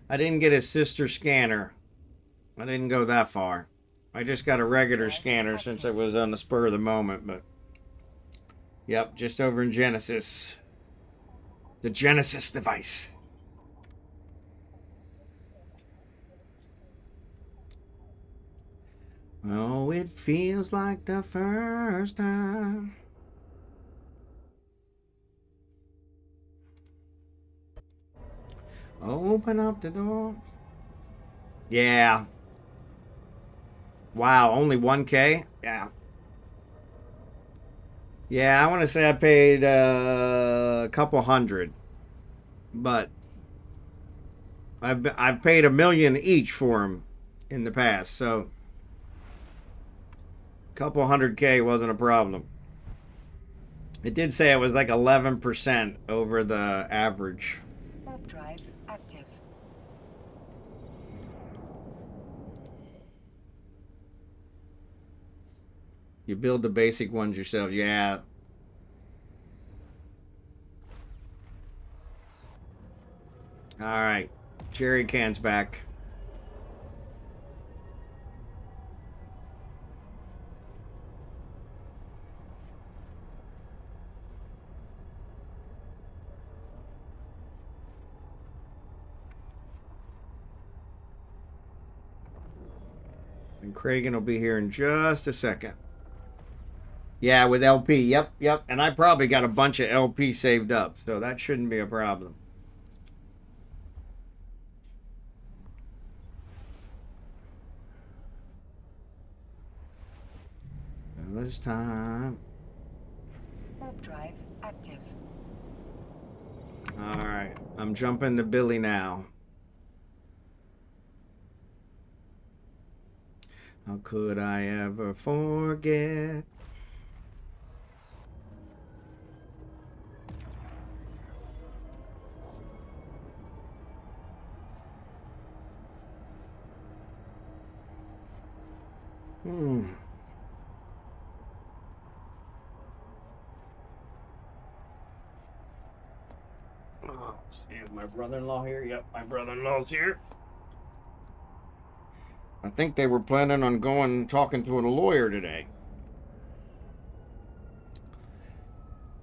I didn't get a sister scanner. I didn't go that far. I just got a regular scanner since it was on the spur of the moment, but yep, just over in Genesis. The Genesis device. Oh, it feels like the first time. Open up the door. Yeah. Wow, only 1K? Yeah. Yeah, I want to say I paid a couple hundred, but I've paid $1 million each for them in the past, so a couple 100K wasn't a problem. It did say it was like 11% over the average. Warp drive active. You build the basic ones yourself, yeah. All right, jerry can's back. And Kragan will be here in just a second. Yeah, with LP. Yep. And I probably got a bunch of LP saved up, so that shouldn't be a problem. Well, this time. Warp drive active. All right, I'm jumping to Billy now. How could I ever forget? Hmm. Oh, see, my brother-in-law here? Yep, my brother-in-law's here. I think they were planning on going and talking to a lawyer today.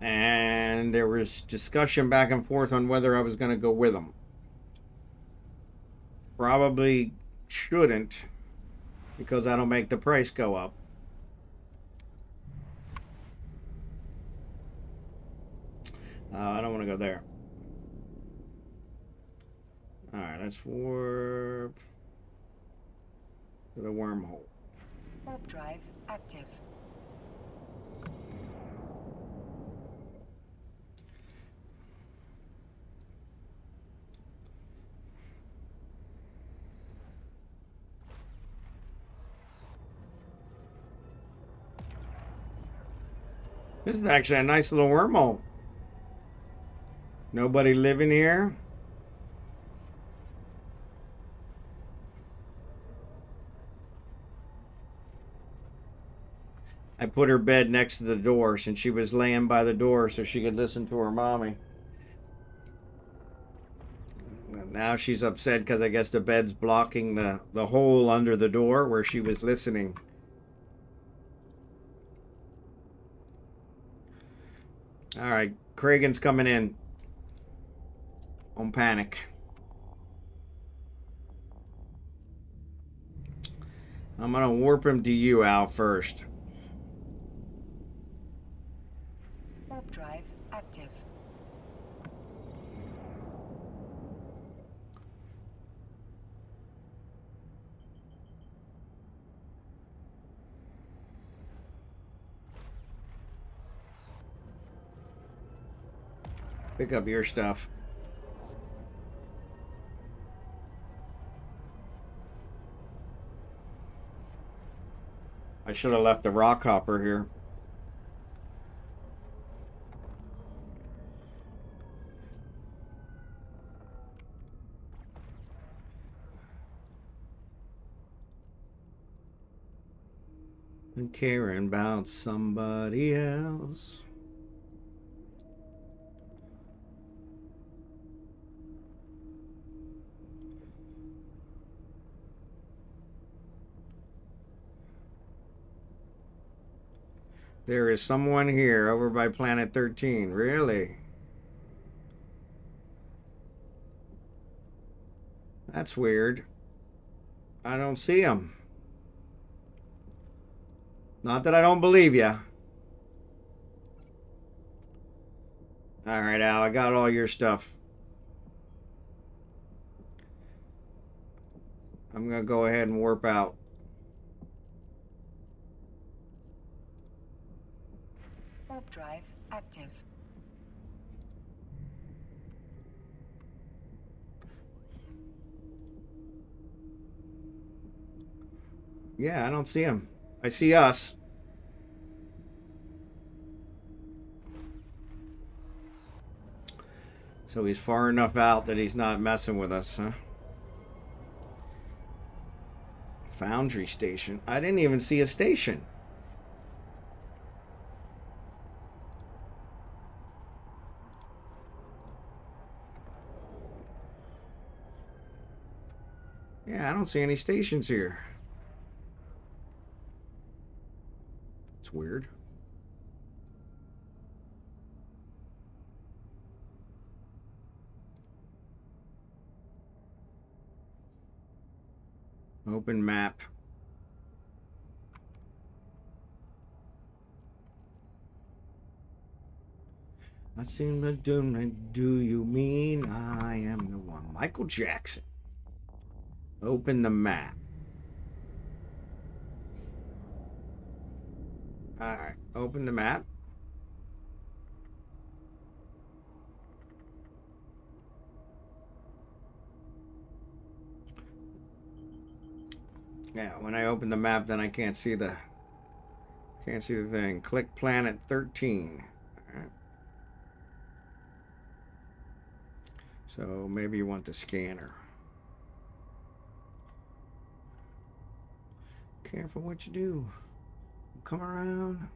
And there was discussion back and forth on whether I was going to go with them. Probably shouldn't, because that'll make the price go up. I don't want to go there. All right, let's warp to the wormhole. Warp drive active. This is actually a nice little wormhole. Nobody living here. I put her bed next to the door since she was laying by the door so she could listen to her mommy. Now she's upset because I guess the bed's blocking the hole under the door where she was listening. All right, Kragan's coming in. On panic. I'm gonna warp him to you, Al, first. Warp drive active. Pick up your stuff. I should have left the rock hopper here. And caring about somebody else. There is someone here over by planet 13. Really? That's weird. I don't see him. Not that I don't believe you. All right, Al, I got all your stuff. I'm going to go ahead and warp out. Warp drive active. Yeah, I don't see him. I see us. So he's far enough out that he's not messing with us, huh? Foundry station. I didn't even see a station. Yeah, I don't see any stations here. It's weird. Open map. I seem to do you mean I am the one? Michael Jackson. Open the map. Alright, open the map. Yeah, when I open the map, then I can't see the thing. Click planet 13. All right. So maybe you want the scanner. Careful what you do. Come around.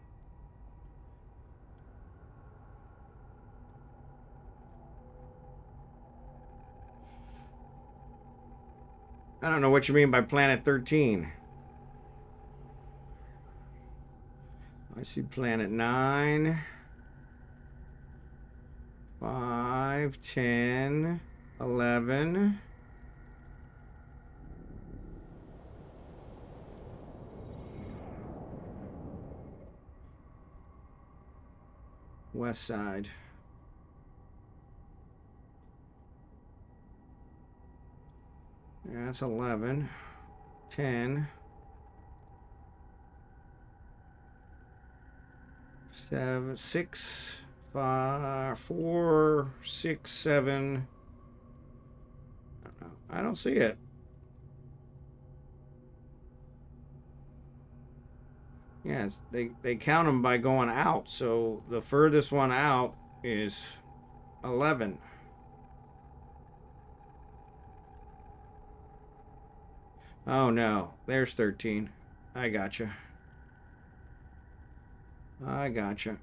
I don't know what you mean by planet 13. I see planet 9, 5, 10, 11. West side. Yeah, that's 11, 10, 7, 6, 5, 4, 6, 7. I don't see it. Yes, they count them by going out. So the furthest one out is 11. Oh no, there's 13. I gotcha. I gotcha.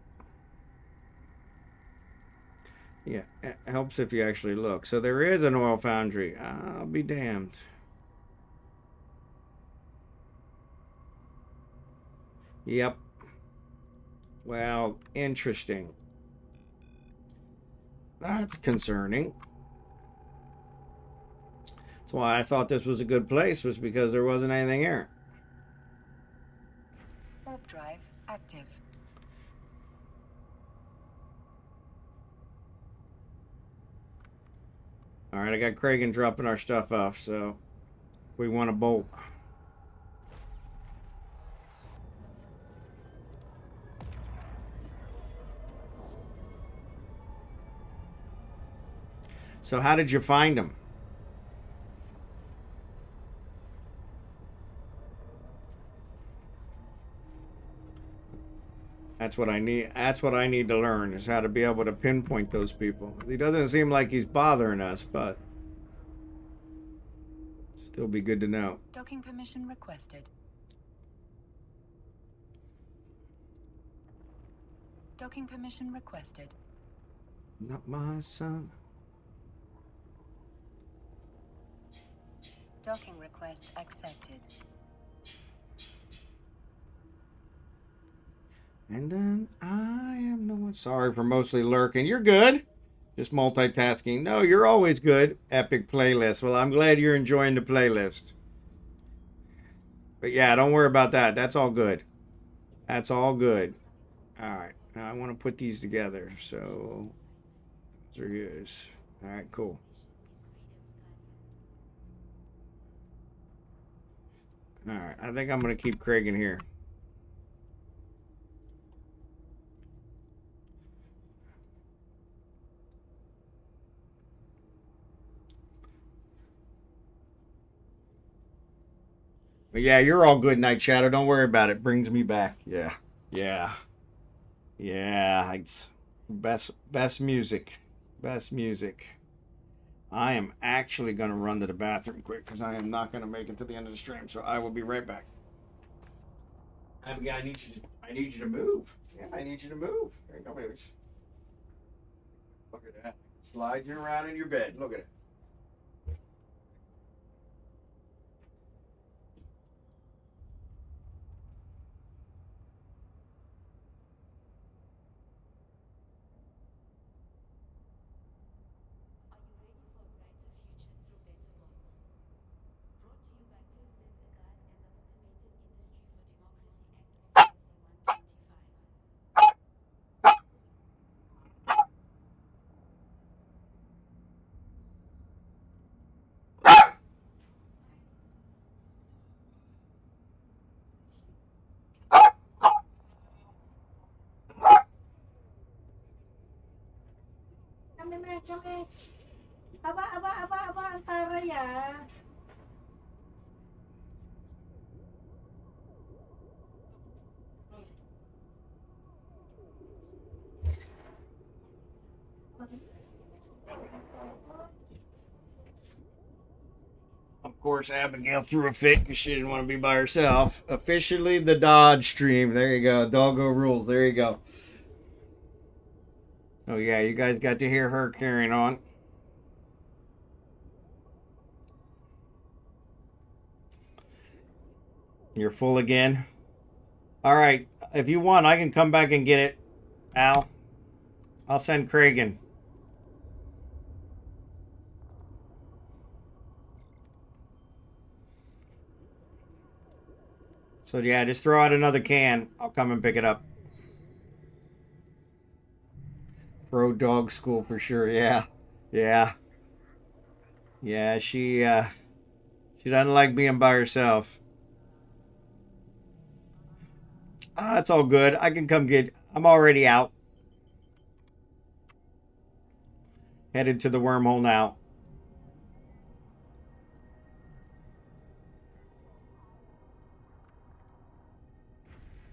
Yeah, it helps if you actually look. So there is an oil foundry. I'll be damned. Yep. Well, interesting. That's concerning. That's why I thought this was a good place, was because there wasn't anything here. Warp drive active. All right, I got Kragan dropping our stuff off, so we want to bolt. So how did you find him? That's what I need. That's what I need to learn, is how to be able to pinpoint those people. He doesn't seem like he's bothering us, but still be good to know. Docking permission requested. Docking permission requested. Not my son. Docking request accepted. And then I am the one. Sorry for mostly lurking. You're good. Just multitasking. No, you're always good. Epic playlist. Well, I'm glad you're enjoying the playlist. But yeah, don't worry about that. That's all good. That's all good. All right. Now I want to put these together. So there he is. All right, cool. All right. I think I'm going to keep Craig in here. But yeah, you're all good, Night Shadow. Don't worry about it. Brings me back. Yeah. Yeah. Yeah. It's best music. Best music. I am actually going to run to the bathroom quick because I am not going to make it to the end of the stream. So I will be right back. Abigail, I need you to move. Yeah, I need you to move. There you go, babies. Look at that. Slide you around in your bed. Look at it. Aba, ang taray ah. Of course, Abigail threw a fit because she didn't want to be by herself. Officially the Dodge stream. There you go. Doggo rules. There you go. Oh, yeah, you guys got to hear her carrying on. You're full again. All right. If you want, I can come back and get it, Al. I'll send Craig in. So, yeah, just throw out another can. I'll come and pick it up. Throw dog school for sure. Yeah. Yeah. Yeah, she doesn't like being by herself. Ah, it's all good. I can come get. I'm already out. Headed to the wormhole now.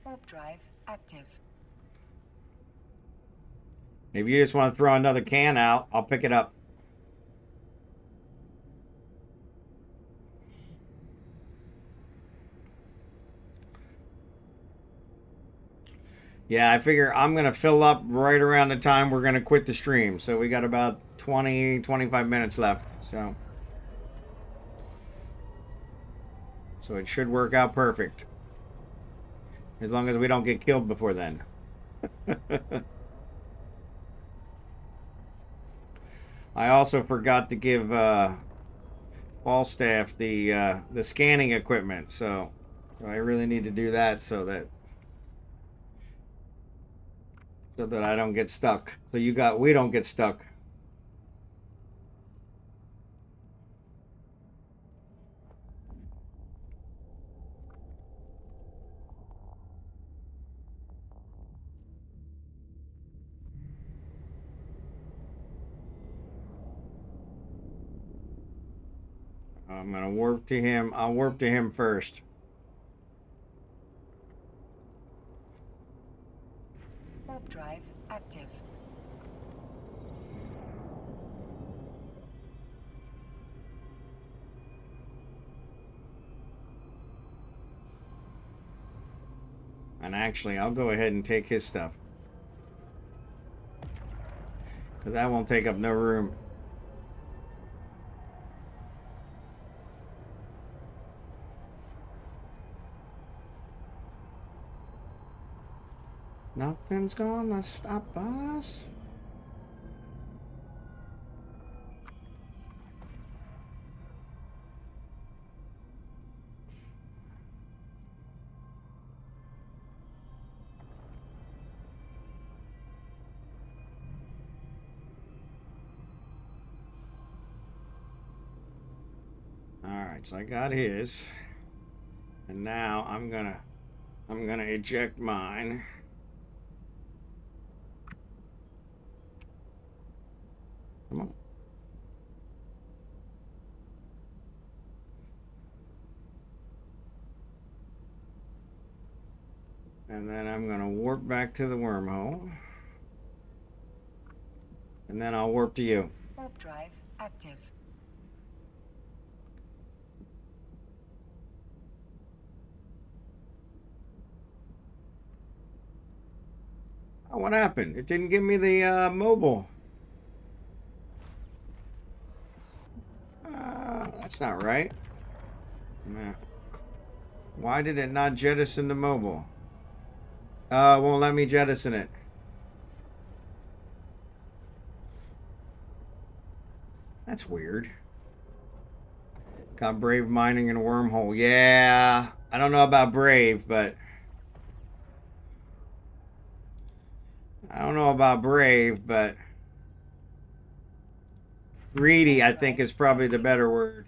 Warp drive active. If you just want to throw another can out, I'll pick it up. Yeah, I figure I'm going to fill up right around the time we're going to quit the stream. So we got about 20, 25 minutes left. So it should work out perfect. As long as we don't get killed before then. I also forgot to give Falstaff the scanning equipment. So I really need to do that so that I don't get stuck. So we don't get stuck. I'm gonna warp to him. I'll warp to him first. Warp drive active. And actually, I'll go ahead and take his stuff. Because that won't take up no room. Nothing's gonna stop us. Alright, so I got his. And now I'm gonna eject mine. Come on. And then I'm gonna warp back to the wormhole. And then I'll warp to you. Warp drive active. Oh, what happened? It didn't give me the mobile. That's not right. Why did it not jettison the mobile? It won't let me jettison it. That's weird. Got Brave mining in a wormhole. Yeah, I don't know about Brave, but greedy, I think, is probably the better word.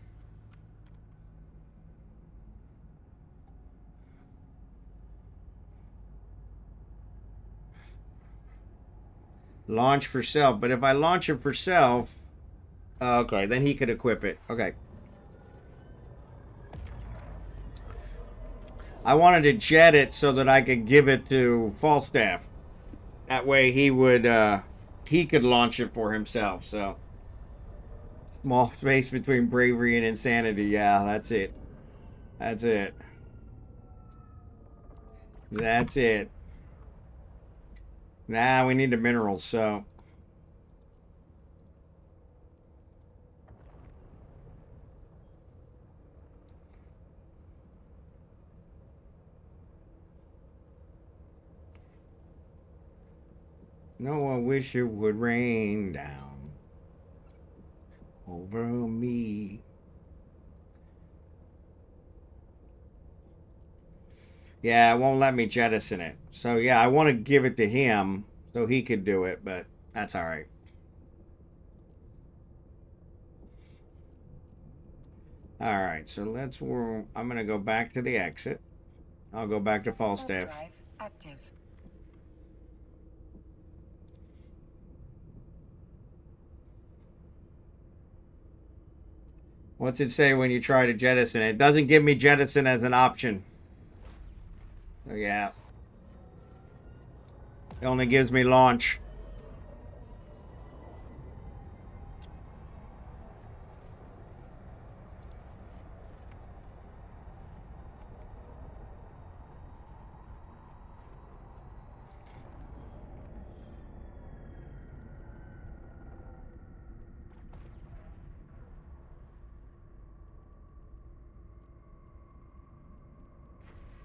Launch for self. But if I launch it for self, okay, then he could equip it. Okay. I wanted to jet it so that I could give it to Falstaff. That way he could launch it for himself. So small space between bravery and insanity. Yeah, that's it. That's it. That's it. Nah, we need the minerals, so. No, I wish it would rain down over me. Yeah, it won't let me jettison it. So, yeah, I want to give it to him so he could do it, but that's all right. All right, so I'm going to go back to the exit. I'll go back to Falstaff. Warp drive active. What's it say when you try to jettison it? It doesn't give me jettison as an option. So, yeah. It only gives me launch.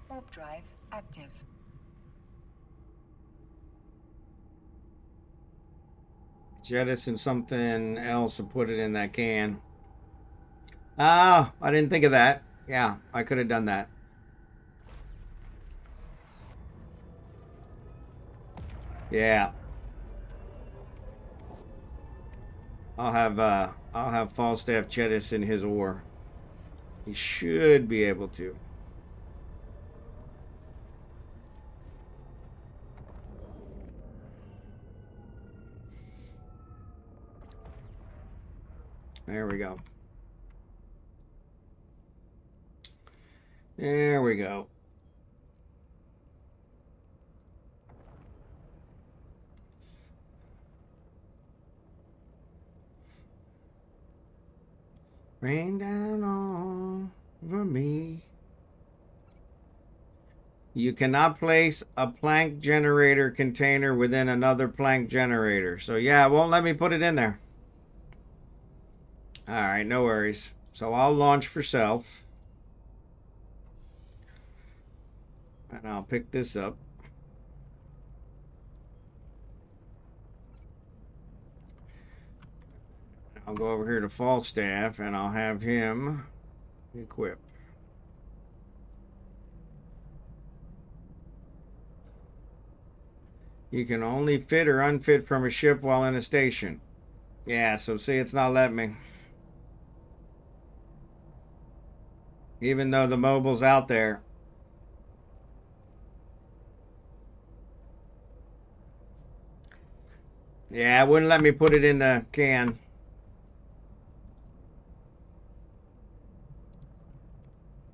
Warp drive active. Jettison something else and put it in that can. Ah, I didn't think of that. Yeah, I could have done that. Yeah. I'll have Falstaff jettison his ore. He should be able to. There we go. There we go. Rain down over me. You cannot place a plank generator container within another plank generator. So yeah, it won't let me put it in there. All right, no worries. So I'll launch for self. And I'll pick this up. I'll go over here to Falstaff and I'll have him equip. You can only fit or unfit from a ship while in a station. Yeah, so see, it's not letting me. Even though the mobile's out there. Yeah, it wouldn't let me put it in the can.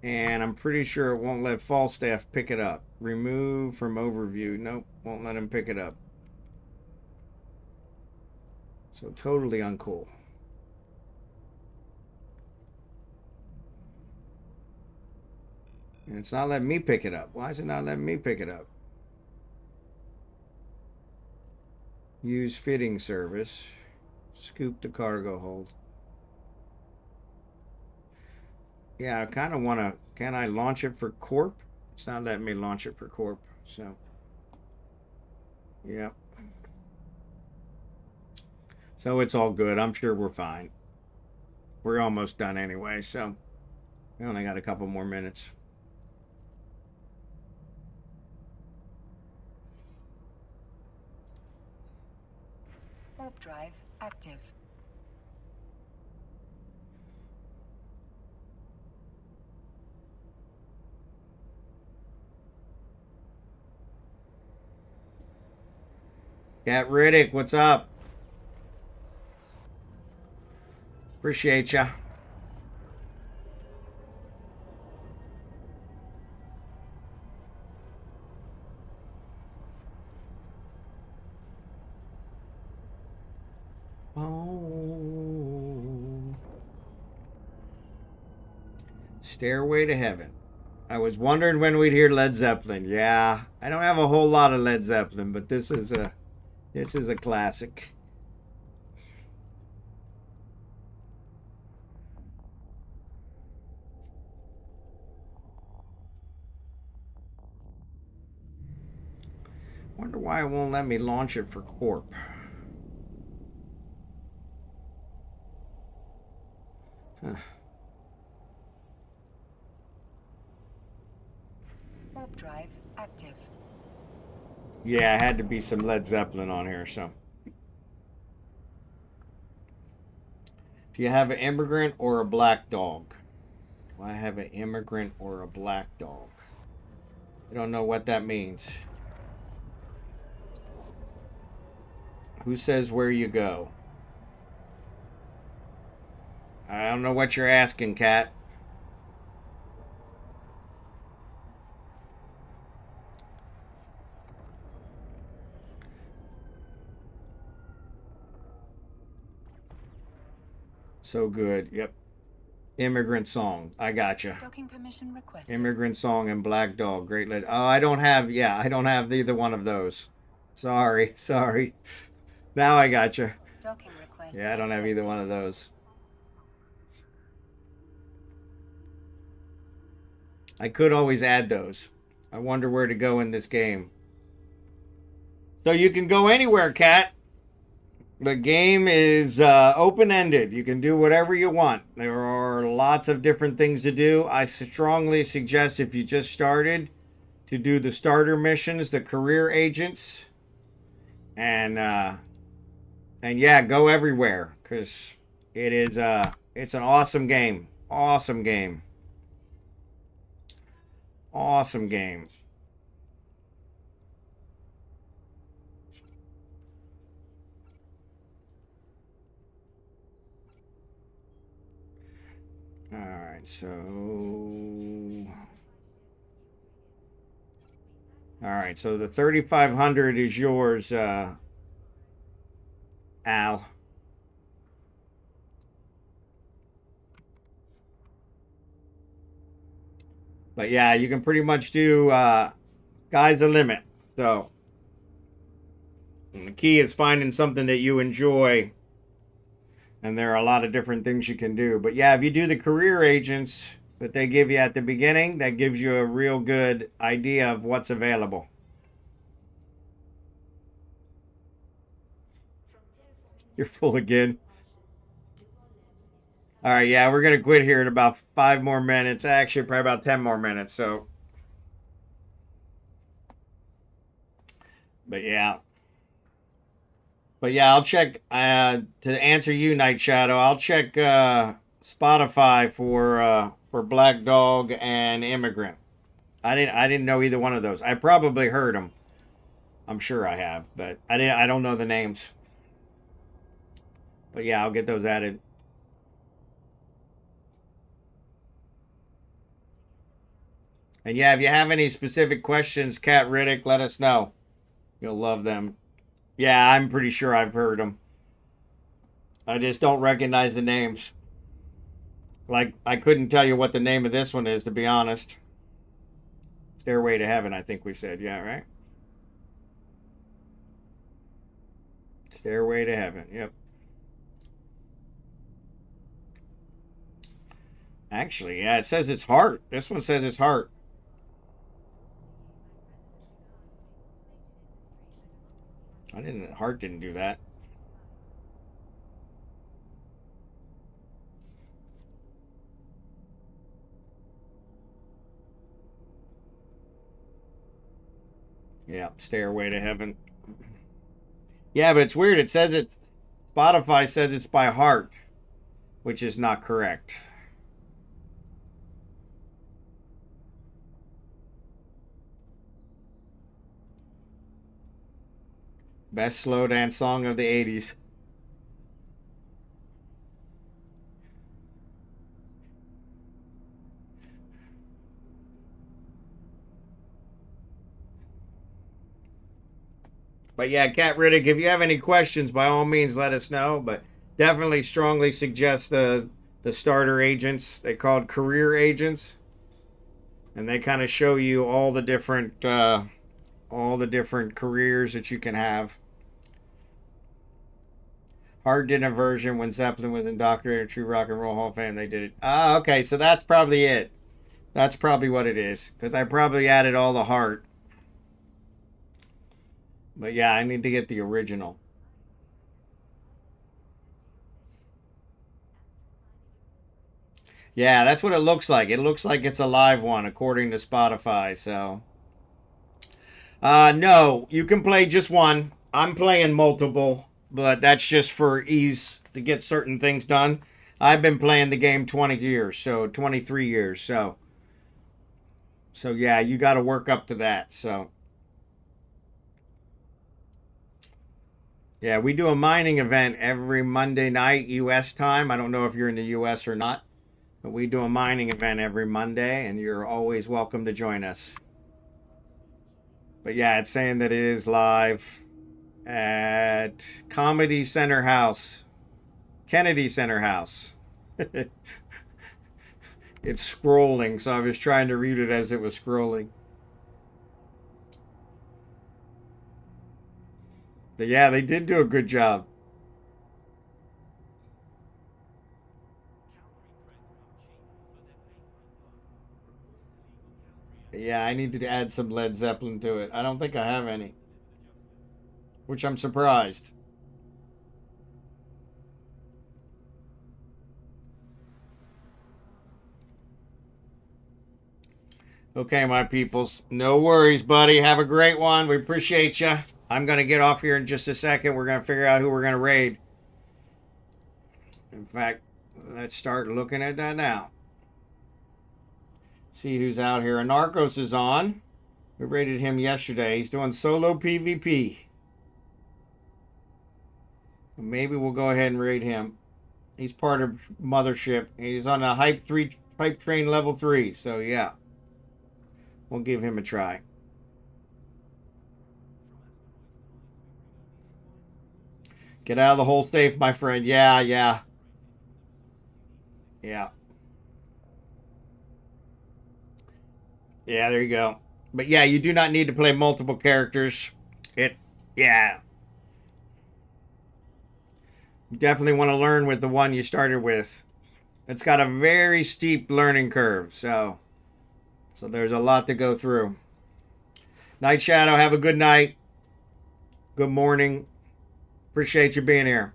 And I'm pretty sure it won't let Falstaff pick it up. Remove from overview. Nope, won't let him pick it up. So totally uncool. And it's not letting me pick it up. Why is it not letting me pick it up? Use fitting service. Scoop the cargo hold. Yeah, I kind of want to... Can I launch it for Corp? It's not letting me launch it for Corp. So, yep. So it's all good. I'm sure we're fine. We're almost done anyway, so we only got a couple more minutes. Warp drive active. Cat Riddick, what's up? Appreciate ya. Oh. Stairway to Heaven. I was wondering when we'd hear Led Zeppelin. Yeah, I don't have a whole lot of Led Zeppelin, but this is a classic. Wonder why it won't let me launch it for Corp. Huh. Warp drive active. Yeah, had to be some Led Zeppelin on here, so. Do you have an immigrant or a black dog? Do I have an immigrant or a black dog? I don't know what that means. Who says where you go? I don't know what you're asking, Cat. So good. Yep. Immigrant Song. I gotcha. Docking permission requested. Immigrant Song and Black Dog. Great. Oh, I don't have. Yeah, I don't have either one of those. Sorry. Sorry. Now I gotcha. Docking request. Yeah, I don't have either one of those. I could always add those. I wonder where to go in this game. So you can go anywhere, Cat. The game is open-ended. You can do whatever you want. There are lots of different things to do. I strongly suggest if you just started to do the starter missions, the career agents, and yeah, go everywhere because it is it's an awesome game. Awesome game. Awesome game. All right, so the 3,500 is yours, Al. But yeah, you can pretty much do sky's the limit. So the key is finding something that you enjoy. And there are a lot of different things you can do. But yeah, if you do the career agents that they give you at the beginning, that gives you a real good idea of what's available. You're full again. All right, yeah, we're gonna quit here in about 5 more minutes. Actually, probably about 10 more minutes. So, but yeah, I'll check. To answer you, Night Shadow, I'll check Spotify for Black Dog and Immigrant. I didn't know either one of those. I probably heard them. I'm sure I have, but I don't know the names. But yeah, I'll get those added. And yeah, if you have any specific questions, Cat Riddick, let us know. You'll love them. Yeah, I'm pretty sure I've heard them. I just don't recognize the names. Like, I couldn't tell you what the name of this one is, to be honest. Stairway to Heaven, I think we said. Yeah, right? Stairway to Heaven. Yep. Actually, yeah, it says it's Heart. This one says it's Heart. Heart didn't do that. Yeah, Stairway to Heaven. Yeah, but it's weird. It says it's Spotify says it's by Heart, which is not correct. Best slow dance song of the 80s. But yeah, Cat Riddick, if you have any questions, by all means, let us know. But definitely strongly suggest the starter agents. They called career agents, and they kind of show you all the different careers that you can have. Hard did a version when Zeppelin was indoctrinated True Rock and Roll Hall of Fame. They did it. Ah, okay, so that's probably it. That's probably what it is, because I probably added all the Heart. But yeah, I need to get the original. Yeah, that's what it looks like. It looks like it's a live one, according to Spotify. So, no, you can play just one. I'm playing multiple, but that's just for ease to get certain things done. I've been playing the game 20 years, so 23 years. So yeah, you got to work up to that. So, yeah, we do a mining event every Monday night, U.S. time. I don't know if you're in the U.S. or not, but we do a mining event every Monday, and you're always welcome to join us. But yeah, it's saying that it is live at Comedy Center House, Kennedy Center House. It's scrolling, so I was trying to read it as it was scrolling. But yeah, they did do a good job. Yeah, I need to add some Led Zeppelin to it. I don't think I have any, which I'm surprised. Okay, my peoples. No worries, buddy. Have a great one. We appreciate you. I'm going to get off here in just a second. We're going to figure out who we're going to raid. In fact, let's start looking at that now. See who's out here. Anarchos is on. We raided him yesterday. He's doing solo PvP. Maybe we'll go ahead and raid him. He's part of Mothership. He's on a hype train level 3. So yeah, we'll give him a try. Get out of the hole safe, my friend. Yeah. Yeah. Yeah, there you go. But yeah, you do not need to play multiple characters. Yeah. You definitely want to learn with the one you started with. It's got a very steep learning curve, so there's a lot to go through. Night Shadow, have a good night. Good morning. Appreciate you being here.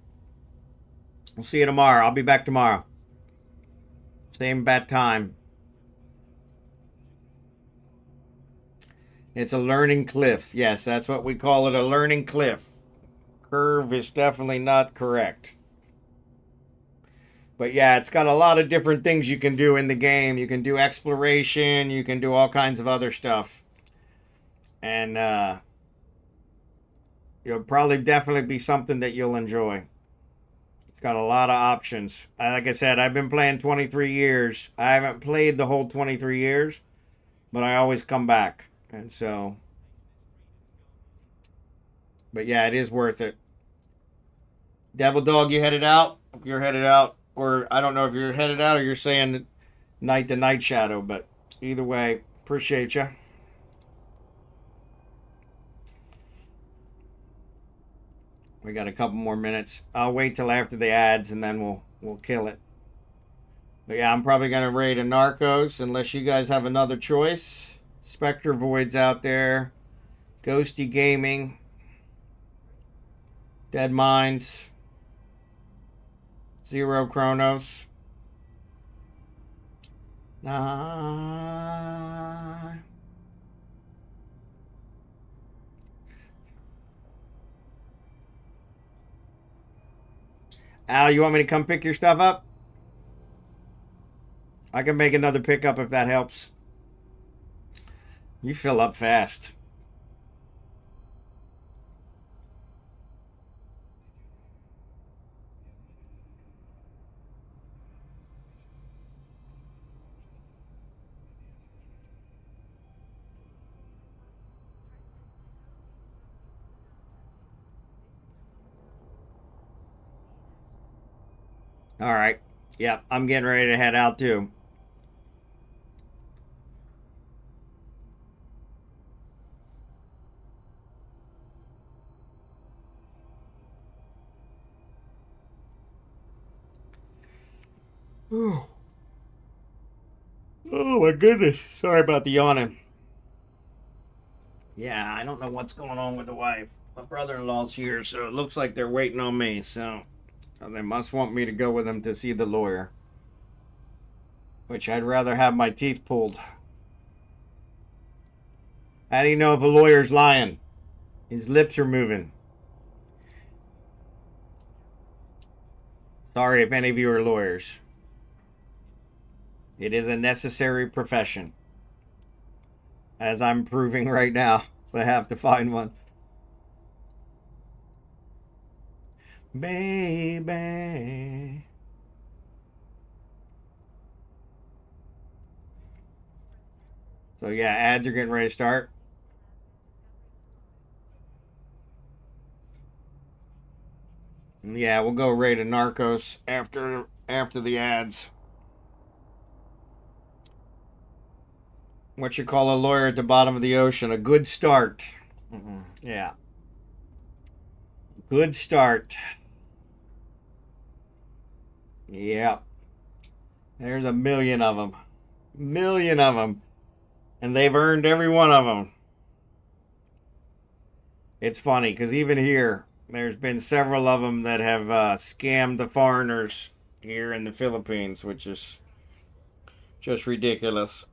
We'll see you tomorrow. I'll be back tomorrow. Same bat time. It's a learning cliff. Yes, that's what we call it, a learning cliff. Curve is definitely not correct. But yeah, it's got a lot of different things you can do in the game. You can do exploration, you can do all kinds of other stuff. And it'll probably definitely be something that you'll enjoy. It's got a lot of options. Like I said, I've been playing 23 years. I haven't played the whole 23 years, but I always come back. And so, but yeah, it is worth it. Devil Dog, you headed out? You're headed out. Or I don't know if you're headed out or you're saying night to night shadow, but either way, appreciate you. We got a couple more minutes. I'll wait till after the ads and then we'll kill it. But yeah, I'm probably gonna raid a Narcos unless you guys have another choice. Spectre Void's out there. Ghosty Gaming. Dead Minds. Zero Chronos. Nah. Al, you want me to come pick your stuff up? I can make another pickup if that helps. You fill up fast. All right. Yep, I'm getting ready to head out too. Oh. Oh my goodness. Sorry about the yawning. Yeah, I don't know what's going on with the wife. My brother-in-law's here, so it looks like they're waiting on me. So they must want me to go with them to see the lawyer. Which I'd rather have my teeth pulled. How do you know if a lawyer's lying? His lips are moving. Sorry if any of you are lawyers. It is a necessary profession. As I'm proving right now. So I have to find one. Baby. So yeah, ads are getting ready to start. Yeah, we'll go raid a Narcos after the ads. What you call a lawyer at the bottom of the ocean? A good start. Yeah. Good start. Yep. There's a million of them. Million of them. And they've earned every one of them. It's funny because even here, there's been several of them that have scammed the foreigners here in the Philippines, which is just ridiculous.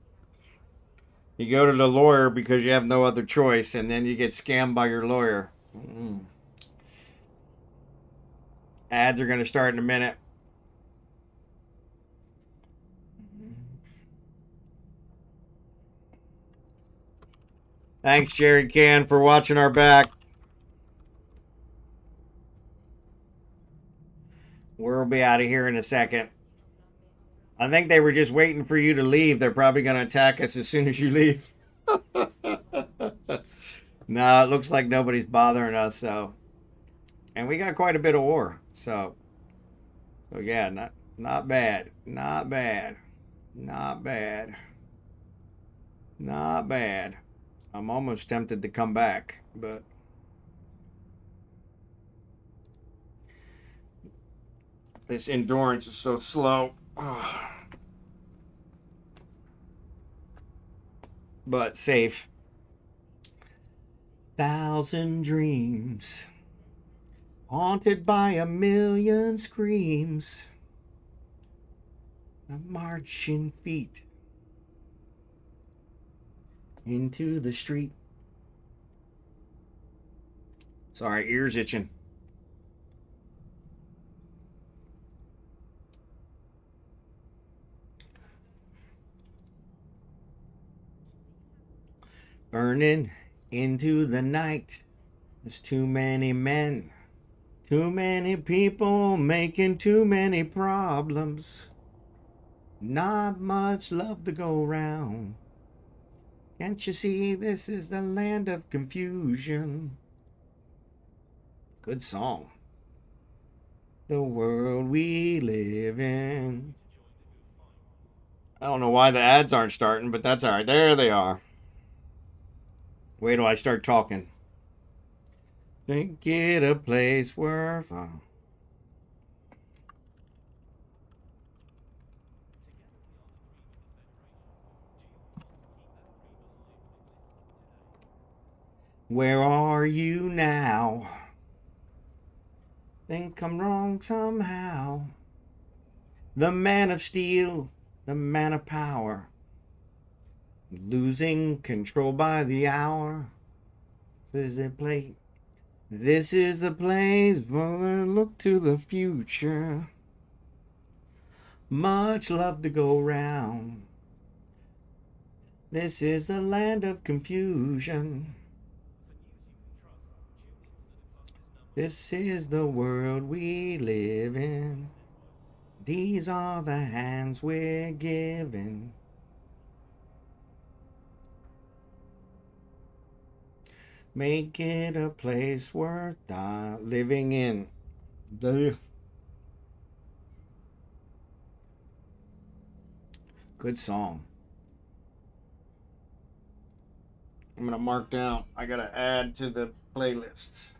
You go to the lawyer because you have no other choice, and then you get scammed by your lawyer. Ads are going to start in a minute. Thanks, Jerry Can, for watching our back. We'll be out of here in a second. I think they were just waiting for you to leave. They're probably going to attack us as soon as you leave. No, it looks like nobody's bothering us. So, and we got quite a bit of ore. So yeah, not bad, not bad, not bad, not bad. I'm almost tempted to come back, but this endurance is so slow. But safe. 1,000 dreams, haunted by a million screams. The marching feet into the street. Sorry, ears itching. Burning into the night. There's too many men. Too many people making too many problems. Not much love to go round. Can't you see this is the land of confusion? Good song. The world we live in. I don't know why the ads aren't starting, but that's all right. There they are. Wait till I start talking. Think it a place worth. Where are you now? Things come wrong somehow. The man of steel, the man of power, losing control by the hour. This is a place. This is a place where look to the future. Much love to go round. This is the land of confusion. This is the world we live in. These are the hands we're given. Make it a place worth living in. Good song. I'm gonna mark down. I gotta add to the playlist.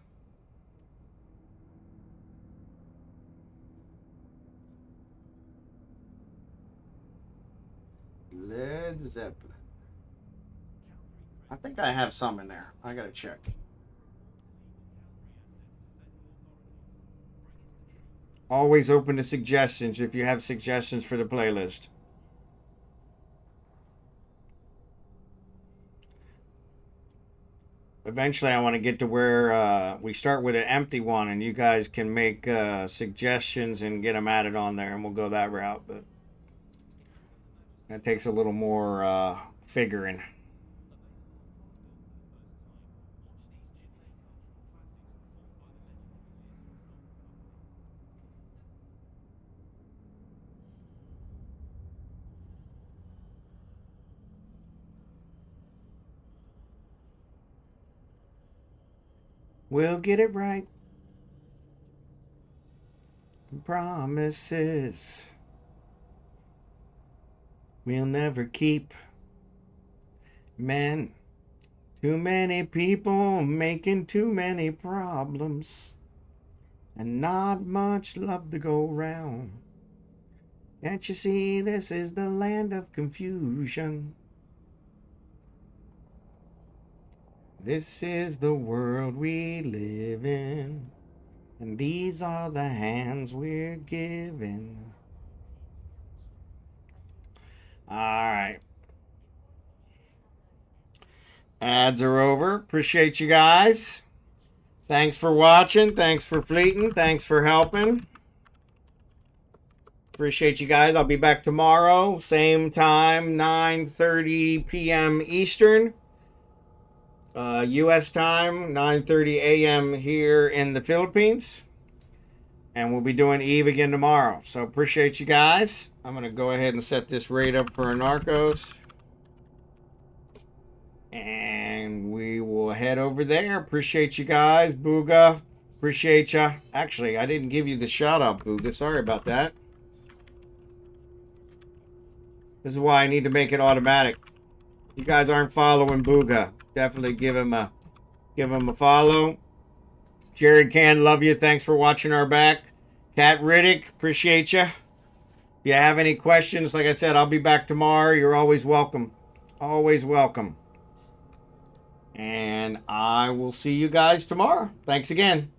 Led Zeppelin. I think I have some in there. I gotta check. Always open to suggestions if you have suggestions for the playlist. Eventually, I want to get to where we start with an empty one and you guys can make suggestions and get them added on there, and we'll go that route. But that takes a little more figuring. We'll get it right. Promises we'll never keep. Man, too many people making too many problems, and not much love to go round. Can't you see this is the land of confusion? This is the world we live in, and these are the hands we're given. All right. Ads are over. Appreciate you guys. Thanks for watching. Thanks for fleeting. Thanks for helping. Appreciate you guys. I'll be back tomorrow. Same time, 9:30 p.m. Eastern. U.S. time, 9:30 a.m. here in the Philippines. And we'll be doing Eve again tomorrow. So appreciate you guys. I'm going to go ahead and set this rate up for Narcos. And we will head over there. Appreciate you guys. Booga. Appreciate ya. Actually, I didn't give you the shout out, Booga. Sorry about that. This is why I need to make it automatic. You guys aren't following Booga. Definitely give him a follow. Jerry Can, love you. Thanks for watching our back. Kat Riddick, appreciate you. If you have any questions, like I said, I'll be back tomorrow. You're always welcome. Always welcome. And I will see you guys tomorrow. Thanks again.